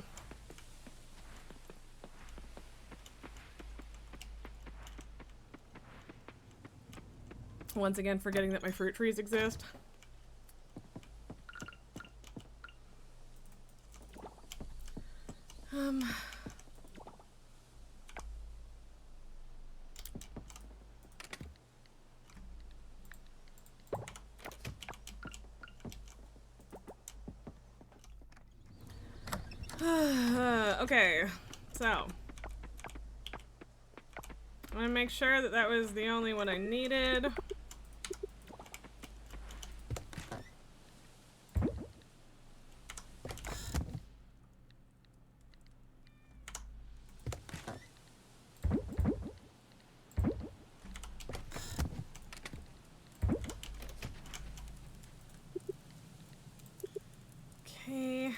[SPEAKER 1] once again forgetting that my fruit trees exist. Okay, so I'm gonna make sure that that was the only one I needed. Okay.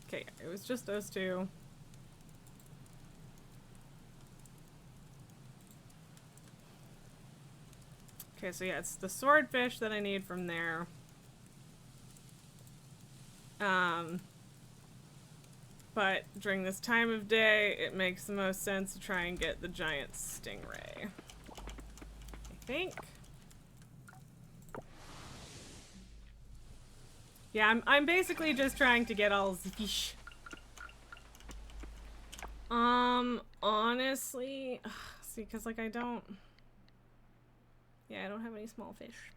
[SPEAKER 1] Okay, it was just those two. Okay, so yeah, it's the swordfish that I need from there. But during this time of day, it makes the most sense to try and get the giant stingray. I think. Yeah, I'm basically just trying to get all the fish. Honestly, see, because like I don't have any small fish.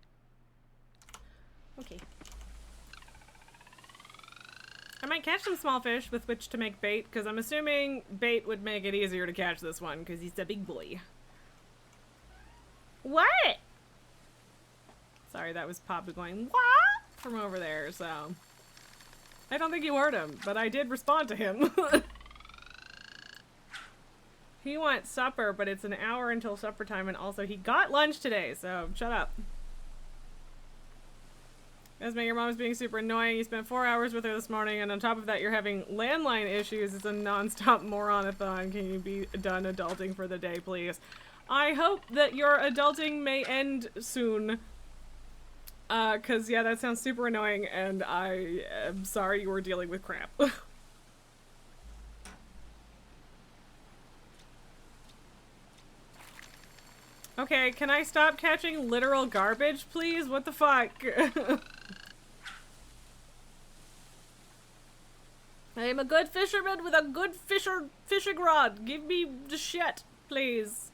[SPEAKER 1] Okay. I might catch some small fish with which to make bait, because I'm assuming bait would make it easier to catch this one, because he's a big boy. What? Sorry, that was Papa going, what? From over there, so. I don't think you heard him, but I did respond to him. He wants supper, but it's an hour until supper time, and also he got lunch today, so shut up. Esme, your mom's being super annoying. You spent 4 hours with her this morning, and on top of that, you're having landline issues. It's a non-stop moronathon. Can you be done adulting for the day, please? I hope that your adulting may end soon. Cause yeah, that sounds super annoying, and I am sorry you were dealing with crap. Okay, can I stop catching literal garbage, please? What the fuck? I am a good fisherman with a good fishing rod. Give me the shit, please.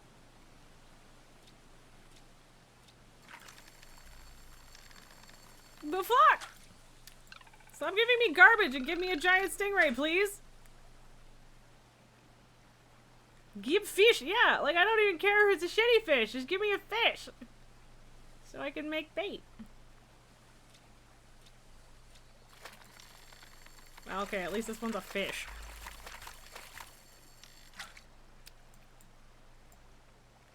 [SPEAKER 1] The fuck? Stop giving me garbage and give me a giant stingray, please. Give fish, yeah. Like, I don't even care if it's a shitty fish. Just give me a fish. So I can make bait. Okay, at least this one's a fish.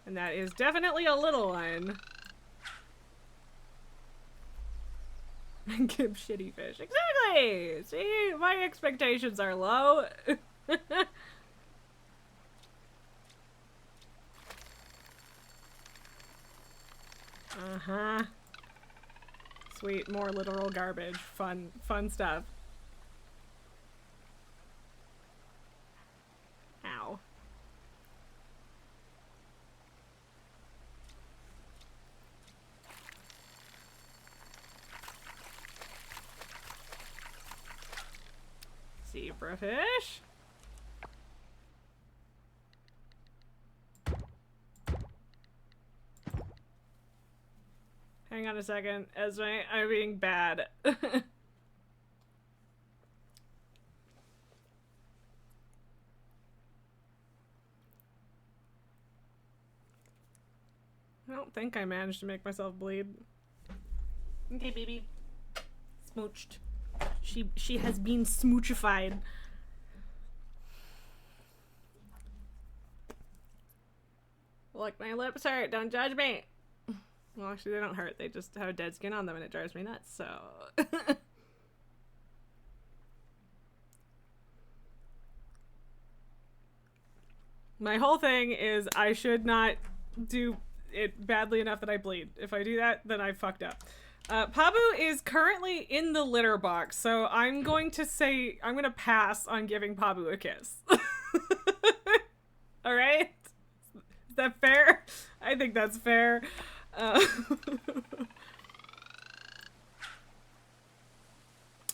[SPEAKER 1] And that is definitely a little one. Give shitty fish. Exactly! See, my expectations are low. Uh-huh. Sweet, more literal garbage. Fun stuff. Ow. Zebrafish. Hang on a second, Esme, I'm being bad. I don't think I managed to make myself bleed. Okay, baby. Smooched. She has been smoochified. Look, my lips hurt. Don't judge me. Well, actually, they don't hurt. They just have dead skin on them, and it drives me nuts, so... My whole thing is I should not do it badly enough that I bleed. If I do that, then I fucked up. Pabu is currently in the litter box, so I'm going to pass on giving Pabu a kiss. Alright? Is that fair? I think that's fair.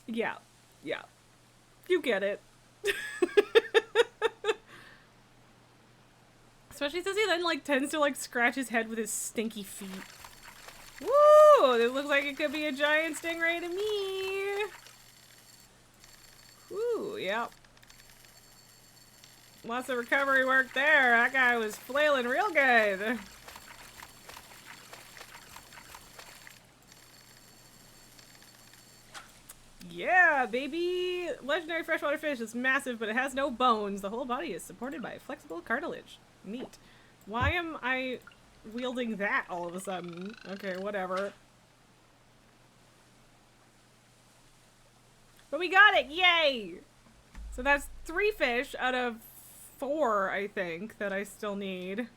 [SPEAKER 1] Yeah. Yeah. You get it. Especially since he then, like, tends to, like, scratch his head with his stinky feet. Woo! This looks like it could be a giant stingray to me. Woo, yep. Lots of recovery work there. That guy was flailing real good. Yeah, baby! Legendary freshwater fish is massive, but it has no bones. The whole body is supported by flexible cartilage. Neat. Why am I wielding that all of a sudden? Okay, whatever. But we got it! Yay! So that's 3 fish out of 4, I think, that I still need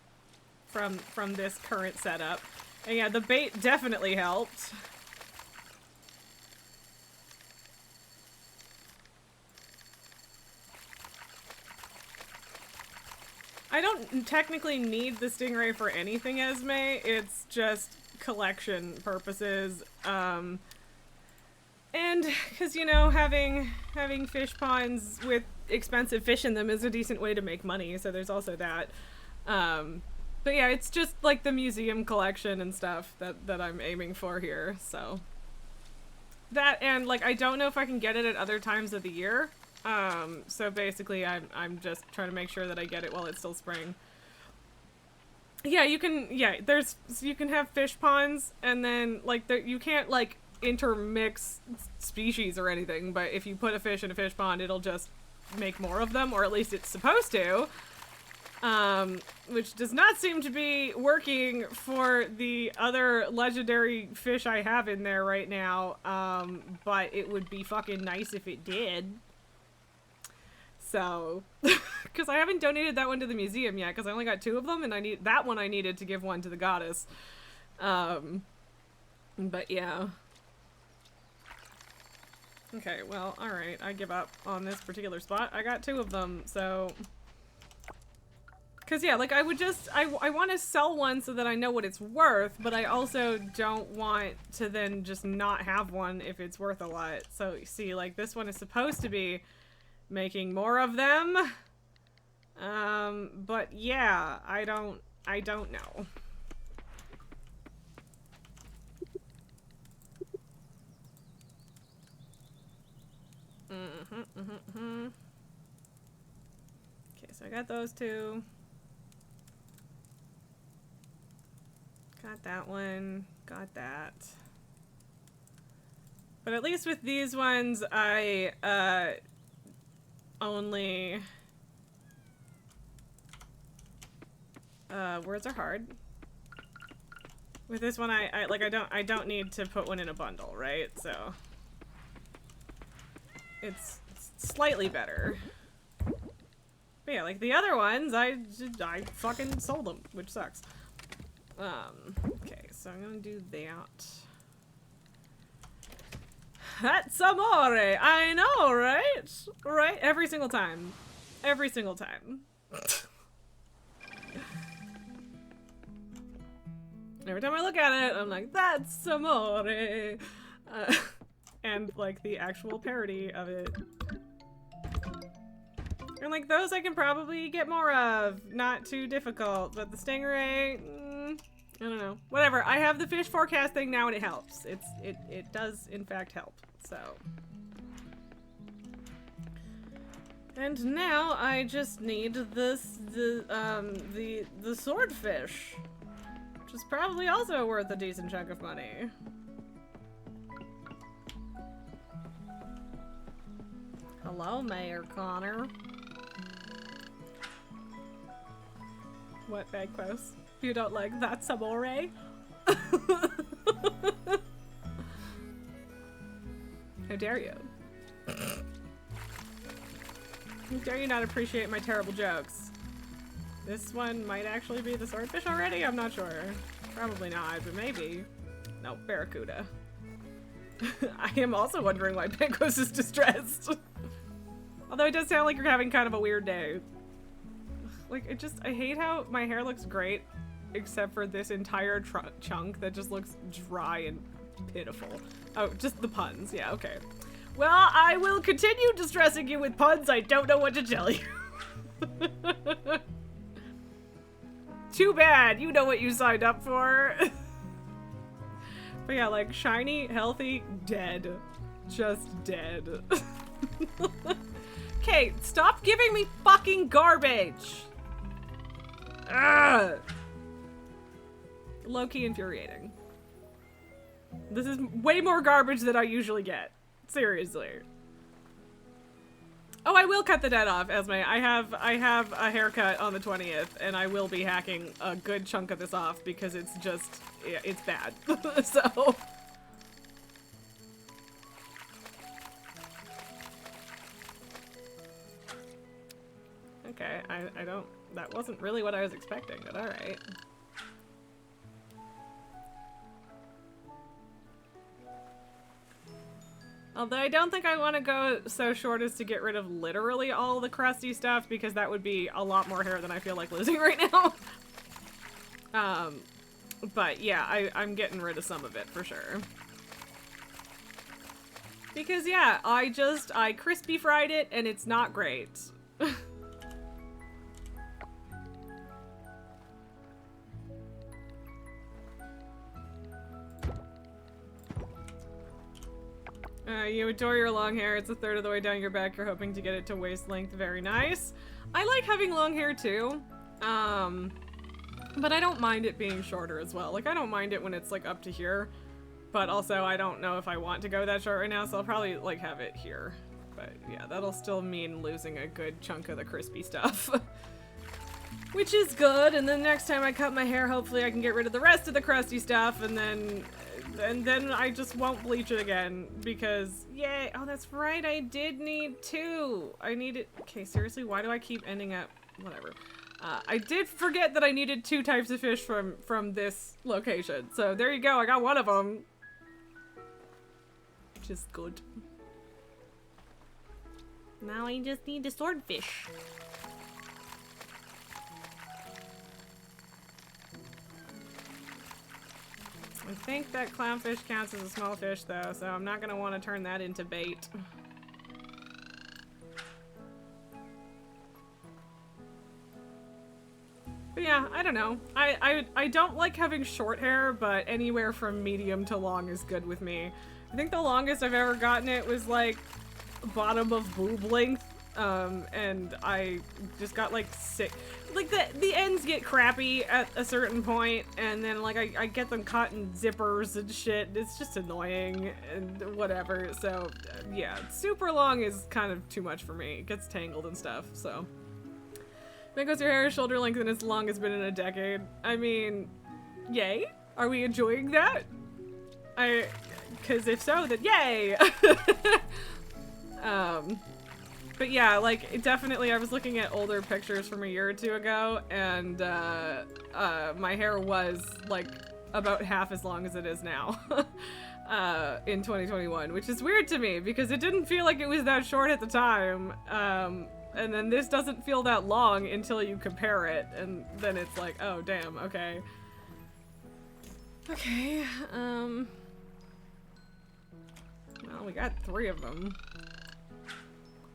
[SPEAKER 1] from this current setup. And yeah, the bait definitely helped. I don't technically need the stingray for anything, Esme. It's just collection purposes. And because, you know, having fish ponds with expensive fish in them is a decent way to make money, so there's also that. But yeah, it's just like the museum collection and stuff that I'm aiming for here, so. That, and like, I don't know if I can get it at other times of the year. So basically I'm just trying to make sure that I get it while it's still spring. Yeah, you can have fish ponds, and then, like, you can't, like, intermix species or anything, but if you put a fish in a fish pond, it'll just make more of them, or at least it's supposed to. Which does not seem to be working for the other legendary fish I have in there right now, but it would be fucking nice if it did. So, because I haven't donated that one to the museum yet, because I only got 2 of them, and I needed to give one to the goddess. But yeah. Okay, well, alright, I give up on this particular spot. I got 2 of them, so... Because, yeah, like, I would just... I want to sell one so that I know what it's worth, but I also don't want to then just not have one if it's worth a lot. So, you see, like, this one is supposed to be making more of them. But yeah, I don't know. Okay, so I got those 2. Got that one. Got that. But at least with these ones, I, only... words are hard. With this one, I don't need to put one in a bundle, right? So... It's slightly better. But yeah, like the other ones, I fucking sold them, which sucks. Okay, so I'm gonna do that. That's amore! I know, right? Right? Every single time. Every single time. Every time I look at it, I'm like, that's amore! And, like, the actual parody of it. And, like, those I can probably get more of. Not too difficult, but the stingray, I don't know. Whatever, I have the fish forecast thing now and it helps. It does, in fact, help, so. And now I just need the swordfish. Which is probably also worth a decent chunk of money. Hello, Mayor Connor. What bag post? You don't like that amore? How dare you? How dare you not appreciate my terrible jokes? This one might actually be the swordfish already? I'm not sure. Probably not, but maybe. No, barracuda. I am also wondering why Banquos is distressed. Although it does sound like you're having kind of a weird day. Like, I hate how my hair looks great, except for this entire chunk that just looks dry and pitiful. Oh, just the puns. Yeah, okay. Well, I will continue distressing you with puns. I don't know what to tell you. Too bad. You know what you signed up for. But yeah, like, shiny, healthy, dead. Just dead. Okay, stop giving me fucking garbage! Ugh. Low-key infuriating. This is way more garbage than I usually get. Seriously. Oh, I will cut the dead off, Esme. I have a haircut on the 20th, and I will be hacking a good chunk of this off because it's just, yeah, it's bad. So. Okay, I don't, that wasn't really what I was expecting, but alright. Although I don't think I want to go so short as to get rid of literally all the crusty stuff, because that would be a lot more hair than I feel like losing right now. But yeah, I'm getting rid of some of it for sure. Because yeah, I crispy fried it and it's not great. You adore your long hair. It's a third of the way down your back. You're hoping to get it to waist length. Very nice. I like having long hair too. But I don't mind it being shorter as well. Like, I don't mind it when it's like up to here. But also, I don't know if I want to go that short right now, so I'll probably like have it here. But yeah, that'll still mean losing a good chunk of the crispy stuff. Which is good, and then next time I cut my hair, hopefully I can get rid of the rest of the crusty stuff, and then I just won't bleach it again, because, yay, oh, that's right, I did need two. I needed, okay, seriously, why do I keep ending up, whatever. I did forget that I needed 2 types of fish from this location, so there you go, I got one of them. Which is good. Now I just need the swordfish. I think that clownfish counts as a small fish though, so I'm not gonna want to turn that into bait. But yeah, I don't know. I don't like having short hair, but anywhere from medium to long is good with me. I think the longest I've ever gotten it was like bottom of boob length. And I just got like sick. Like the ends get crappy at a certain point, and then like I get them caught in zippers and shit. It's just annoying and whatever. So yeah, super long is kind of too much for me. It gets tangled and stuff. So because your hair is shoulder length and as long as been in a decade. I mean, yay? Are we enjoying that? Because if so, then yay. But yeah, like, it definitely, I was looking at older pictures from a year or two ago, and, my hair was, like, about half as long as it is now, in 2021, which is weird to me, because it didn't feel like it was that short at the time, and then this doesn't feel that long until you compare it, and then it's like, oh, damn, okay. Okay, well, we got 3 of them.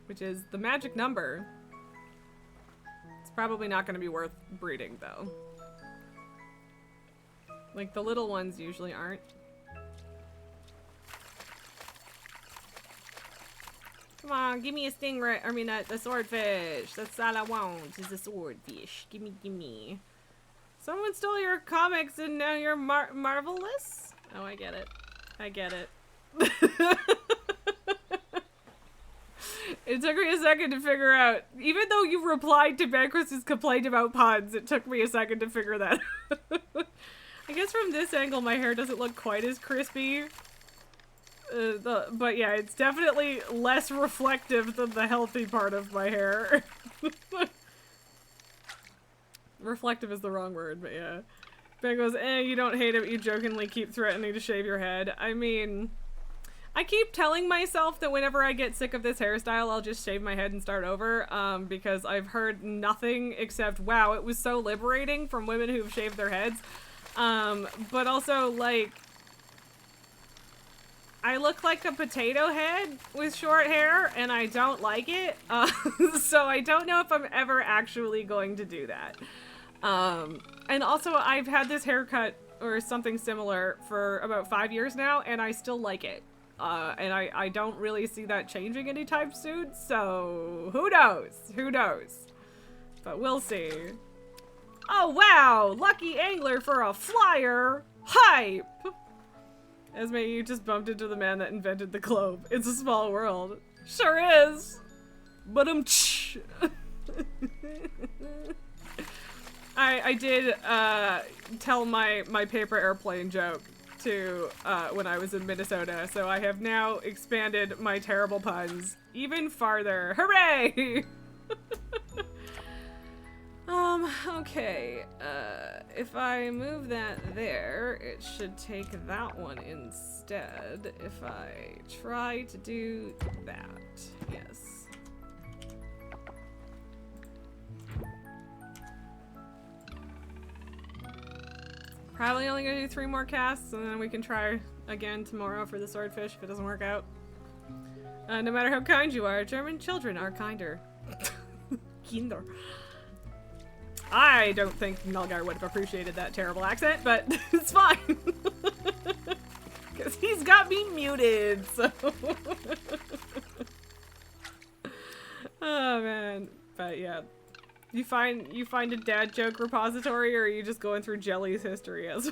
[SPEAKER 1] Which is the magic number. It's probably not going to be worth breeding, though. Like, the little ones usually aren't. Come on, give me a stingray. I mean, a swordfish. That's all I want, is a swordfish. Gimme. Someone stole your comics and now you're marvelous? Oh, I get it. I get it. It took me a second to figure out. Even though you replied to Banquist's complaint about puns, it took me a second to figure that out. I guess from this angle, my hair doesn't look quite as crispy. But yeah, it's definitely less reflective than the healthy part of my hair. Reflective is the wrong word, but yeah. Ben goes, you don't hate it, but you jokingly keep threatening to shave your head. I mean, I keep telling myself that whenever I get sick of this hairstyle, I'll just shave my head and start over, because I've heard nothing except, wow, it was so liberating from women who've shaved their heads. But also, like, I look like a potato head with short hair, and I don't like it, so I don't know if I'm ever actually going to do that. And also, I've had this haircut, or something similar, for about 5 years now, and I still like it. And I don't really see that changing anytime soon, so who knows? Who knows? But we'll see. Oh wow! Lucky angler for a flyer! Hype! Esme, you just bumped into the man that invented the globe. It's a small world. Sure is! But I did tell my paper airplane joke to when I was in Minnesota, so I have now expanded my terrible puns even farther. Hooray! Okay, if I move that there, it should take that one instead. If I try to do that, yes. Probably only gonna do 3 more casts, and then we can try again tomorrow for the swordfish if it doesn't work out. No matter how kind you are, German children are kinder. Kinder. I don't think Melgar would have appreciated that terrible accent, but it's fine. Because he's got me muted, so. Oh man. But yeah. You find a dad joke repository, or are you just going through Jelly's history as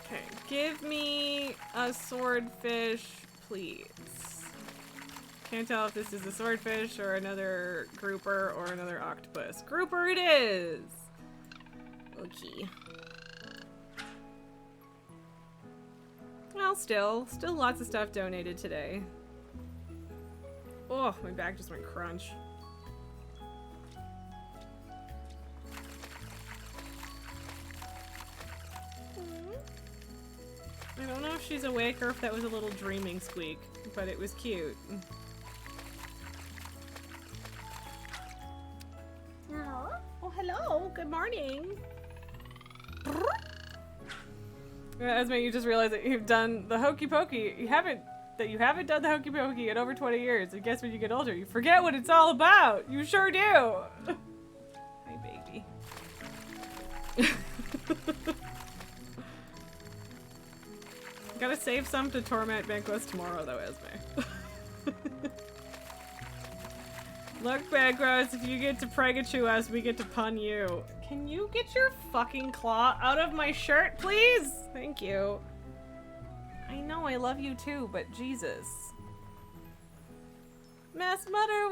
[SPEAKER 1] Okay, give me a swordfish, please. Can't tell if this is a swordfish or another grouper or another octopus. Grouper it is! Okay. Well, still lots of stuff donated today. Oh, my back just went crunch. I don't know if she's awake or if that was a little dreaming squeak, but it was cute. Oh, hello. Good morning. Esme, you just realized that you've done the hokey pokey. You haven't done the hokey pokey in over 20 years. And guess when you get older, you forget what it's all about. You sure do. Hi, baby. Gotta save some to torment Banquos tomorrow, though, Esme. Look, Banquos, if you get to Pregachu us, we get to pun you. Can you get your fucking claw out of my shirt, please? Thank you. I know I love you too, but Jesus. Mass Mutter,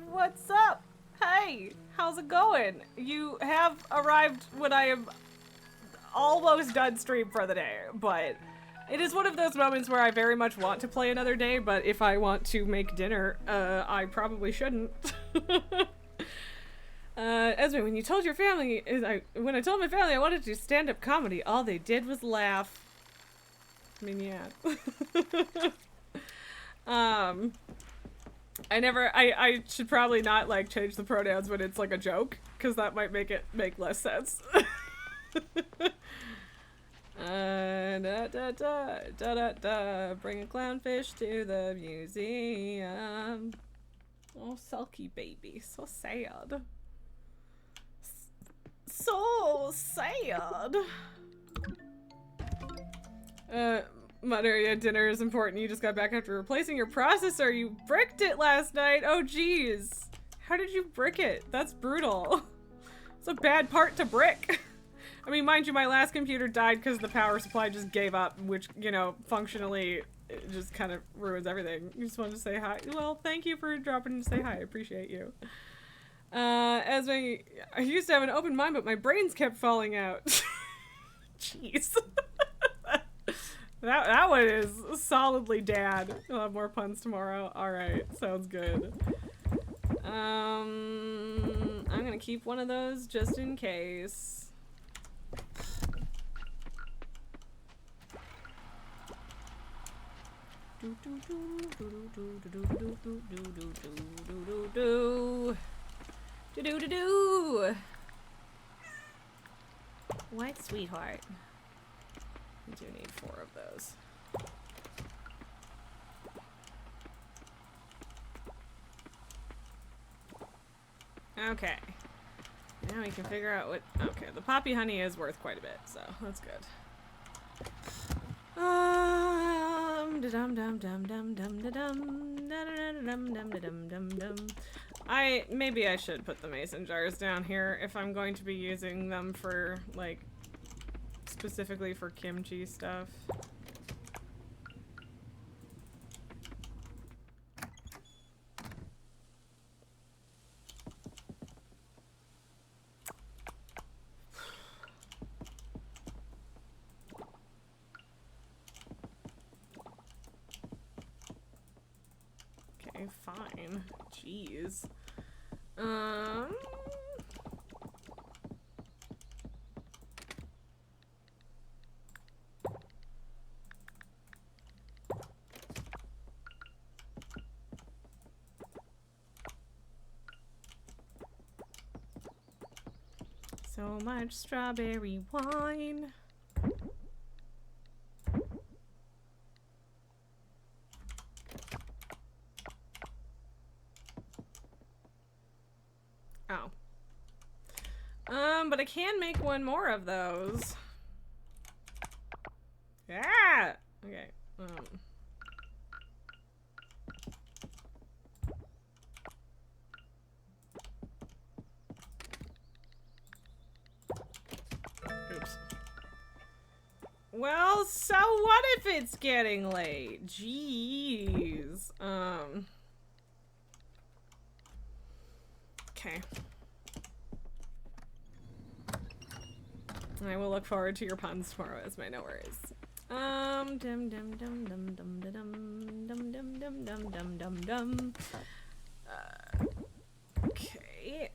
[SPEAKER 1] what's up? Hey, how's it going? You have arrived when I am almost done stream for the day, but it is one of those moments where I very much want to play another day, but if I want to make dinner, I probably shouldn't. Esme, when you told your family, when I told my family I wanted to do stand-up comedy, all they did was laugh. I mean, yeah. I should probably not, like, change the pronouns when it's, like, a joke, because that might make it make less sense. Bring a clownfish to the museum. Oh, sulky baby, so sad. So sad. Mutter, yeah, dinner is important. You just got back after replacing your processor. You bricked it last night. Oh, geez. How did you brick it? That's brutal. It's a bad part to brick. I mean, mind you, my last computer died because the power supply just gave up, which, you know, functionally it just kind of ruins everything. You just wanted to say hi. Well, thank you for dropping in to say hi. I appreciate you. I used to have an open mind, but my brains kept falling out. Jeez. That one is solidly dad. We'll have more puns tomorrow. Alright, sounds good. I'm gonna keep one of those just in case. What, sweetheart? I do need 4 of those. Okay. Now we can figure out what... Okay, the poppy honey is worth quite a bit, so that's good. Maybe I should put the mason jars down here if I'm going to be using them for, like, specifically for kimchi stuff. Okay, fine. Jeez. So much strawberry wine. Oh. But I can make one more of those. Yeah. Okay. Oops. Well, so what if it's getting late? Jeez. Okay. I will look forward to your puns tomorrow, as my no worries. Dum dum dum dum dum dum dum dum dum dum dum dum dum dum. Okay.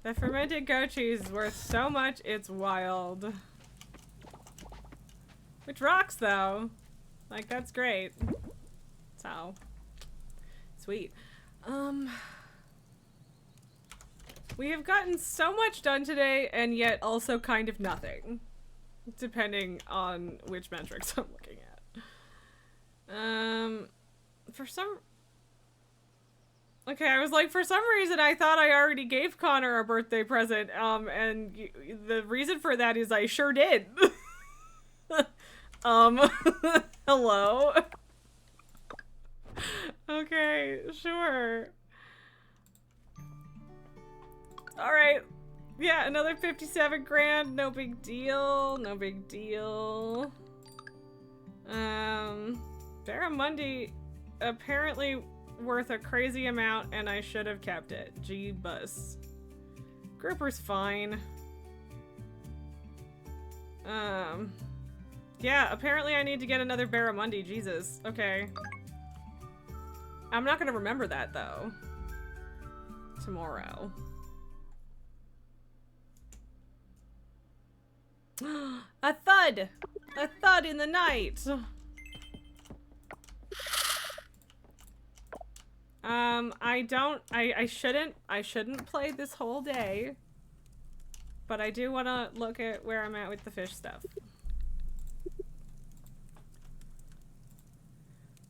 [SPEAKER 1] The fermented goat cheese is worth so much, it's wild. Which rocks, though. Like, that's great. So. Sweet. We have gotten so much done today, and yet also kind of nothing. Depending on which metrics I'm looking at. For some... Okay, I was like, for some reason I thought I already gave Connor a birthday present, and the reason for that is I sure did. Hello? Okay, sure. Alright. Yeah, another 57 grand, no big deal, no big deal. Barramundi apparently worth a crazy amount and I should have kept it. G-bus. Grouper's fine. Yeah, apparently I need to get another Barramundi. Jesus. Okay. I'm not gonna remember that though. Tomorrow. A thud! A thud in the night! I shouldn't play this whole day. But I do want to look at where I'm at with the fish stuff.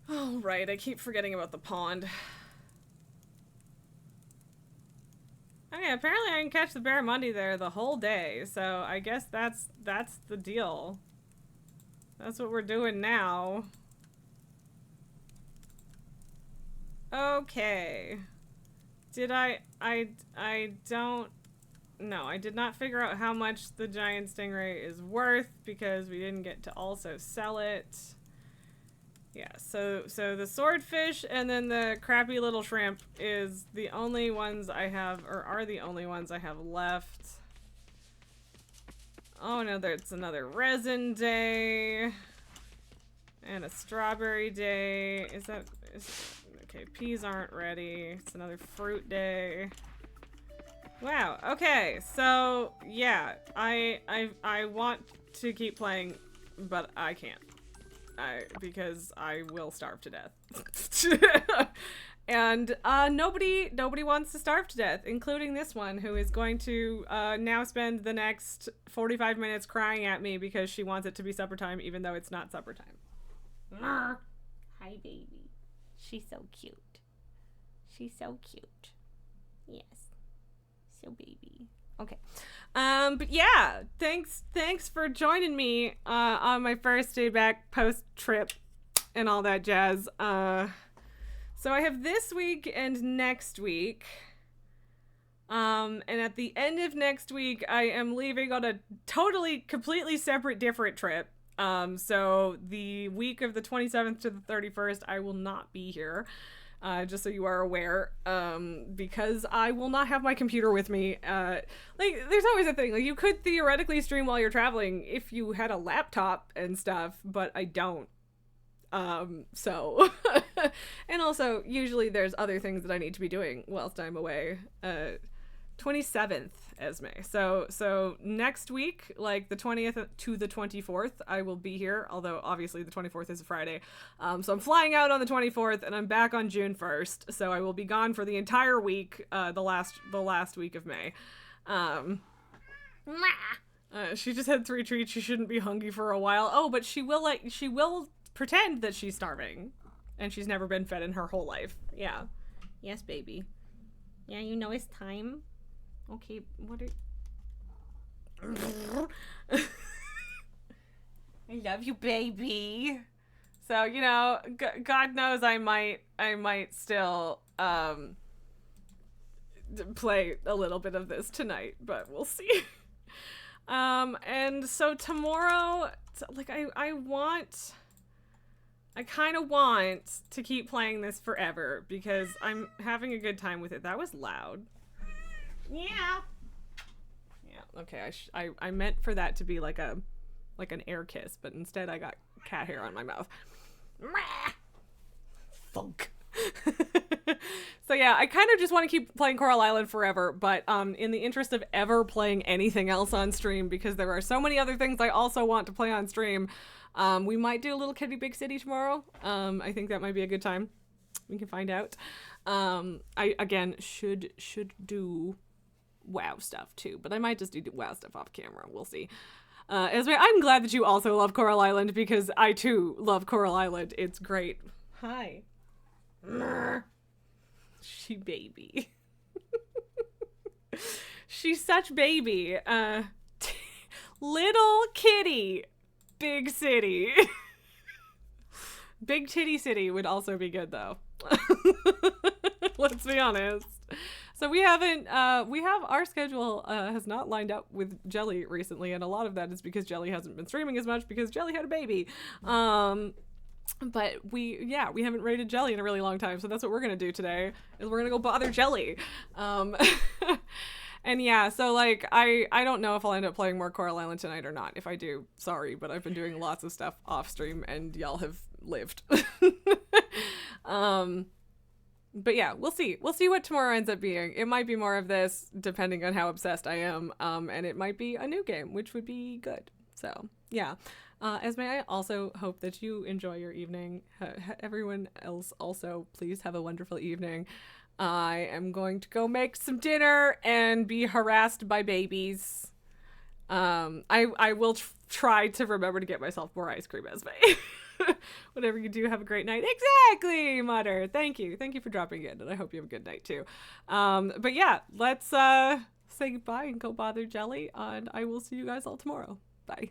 [SPEAKER 1] Oh, right, I keep forgetting about the pond. Okay, apparently I can catch the barramundi there the whole day, so I guess that's the deal. That's what we're doing now. Okay. Did I don't... No, I did not figure out how much the giant stingray is worth because we didn't get to also sell it. Yeah, so the swordfish and then the crappy little shrimp is the only ones I have, or are the only ones I have left. Oh no, there's another resin day. And a strawberry day. Okay, peas aren't ready. It's another fruit day. Wow, okay, so yeah, I want to keep playing, but I can't. Because I will starve to death. And nobody wants to starve to death, including this one, who is going to now spend the next 45 minutes crying at me because she wants it to be supper time, even though it's not supper time.
[SPEAKER 3] Hi, baby. She's so cute. She's so cute. Yes. So baby. Okay.
[SPEAKER 1] But yeah, thanks for joining me on my first day back post trip and all that jazz. So I have this week and next week. And at the end of next week, I am leaving on a completely separate, different trip. So the week of the 27th to the 31st, I will not be here. Just so you are aware, because I will not have my computer with me. Like, there's always a thing. Like, you could theoretically stream while you're traveling if you had a laptop and stuff, but I don't. So, and also, usually there's other things that I need to be doing whilst I'm away. 27th, Esme. So next week, like the 20th to the 24th, I will be here, although obviously the 24th is a Friday. So I'm flying out on the 24th and I'm back on June 1st. So I will be gone for the entire week, the last week of May. She just had 3 treats. She shouldn't be hungry for a while. Oh, but she will pretend that she's starving and she's never been fed in her whole life. Yeah. Yes, baby.
[SPEAKER 3] Yeah, you know it's time.
[SPEAKER 1] Okay, what are
[SPEAKER 3] I love you, baby.
[SPEAKER 1] So, you know, God knows I might still play a little bit of this tonight, but we'll see. And so tomorrow, like, I kind of want to keep playing this forever because I'm having a good time with it. That was loud.
[SPEAKER 3] Yeah.
[SPEAKER 1] Yeah, okay, I meant for that to be like an air kiss, but instead I got cat hair on my mouth. Funk. So yeah, I kind of just want to keep playing Coral Island forever, but in the interest of ever playing anything else on stream, because there are so many other things I also want to play on stream, we might do a Little Kitty Big City tomorrow. I think that might be a good time. We can find out. I again should do WoW stuff too, but I might just do WoW stuff off camera. We'll see. Esme, I'm glad that you also love Coral Island because I too love Coral Island. It's great. Hi. She baby. She's such baby. Little kitty, big city. Big titty city would also be good though. Let's be honest. So we have our schedule has not lined up with Jelly recently, and a lot of that is because Jelly hasn't been streaming as much because Jelly had a baby. But we haven't raided Jelly in a really long time, so that's what we're gonna do today, is we're gonna go bother Jelly. And yeah, so like I don't know if I'll end up playing more Coral Island tonight or not. If I do, sorry, but I've been doing lots of stuff off stream and y'all have lived. But yeah, we'll see. We'll see what tomorrow ends up being. It might be more of this, depending on how obsessed I am. And it might be a new game, which would be good. So yeah. Esme, I also hope that you enjoy your evening. Everyone else also, please have a wonderful evening. I am going to go make some dinner and be harassed by babies. I will try to remember to get myself more ice cream, Esme. Whatever you do, have a great night. Exactly, Mutter. Thank you for dropping in, and I hope you have a good night too. But yeah, let's say goodbye and go bother Jelly, and I will see you guys all tomorrow. Bye.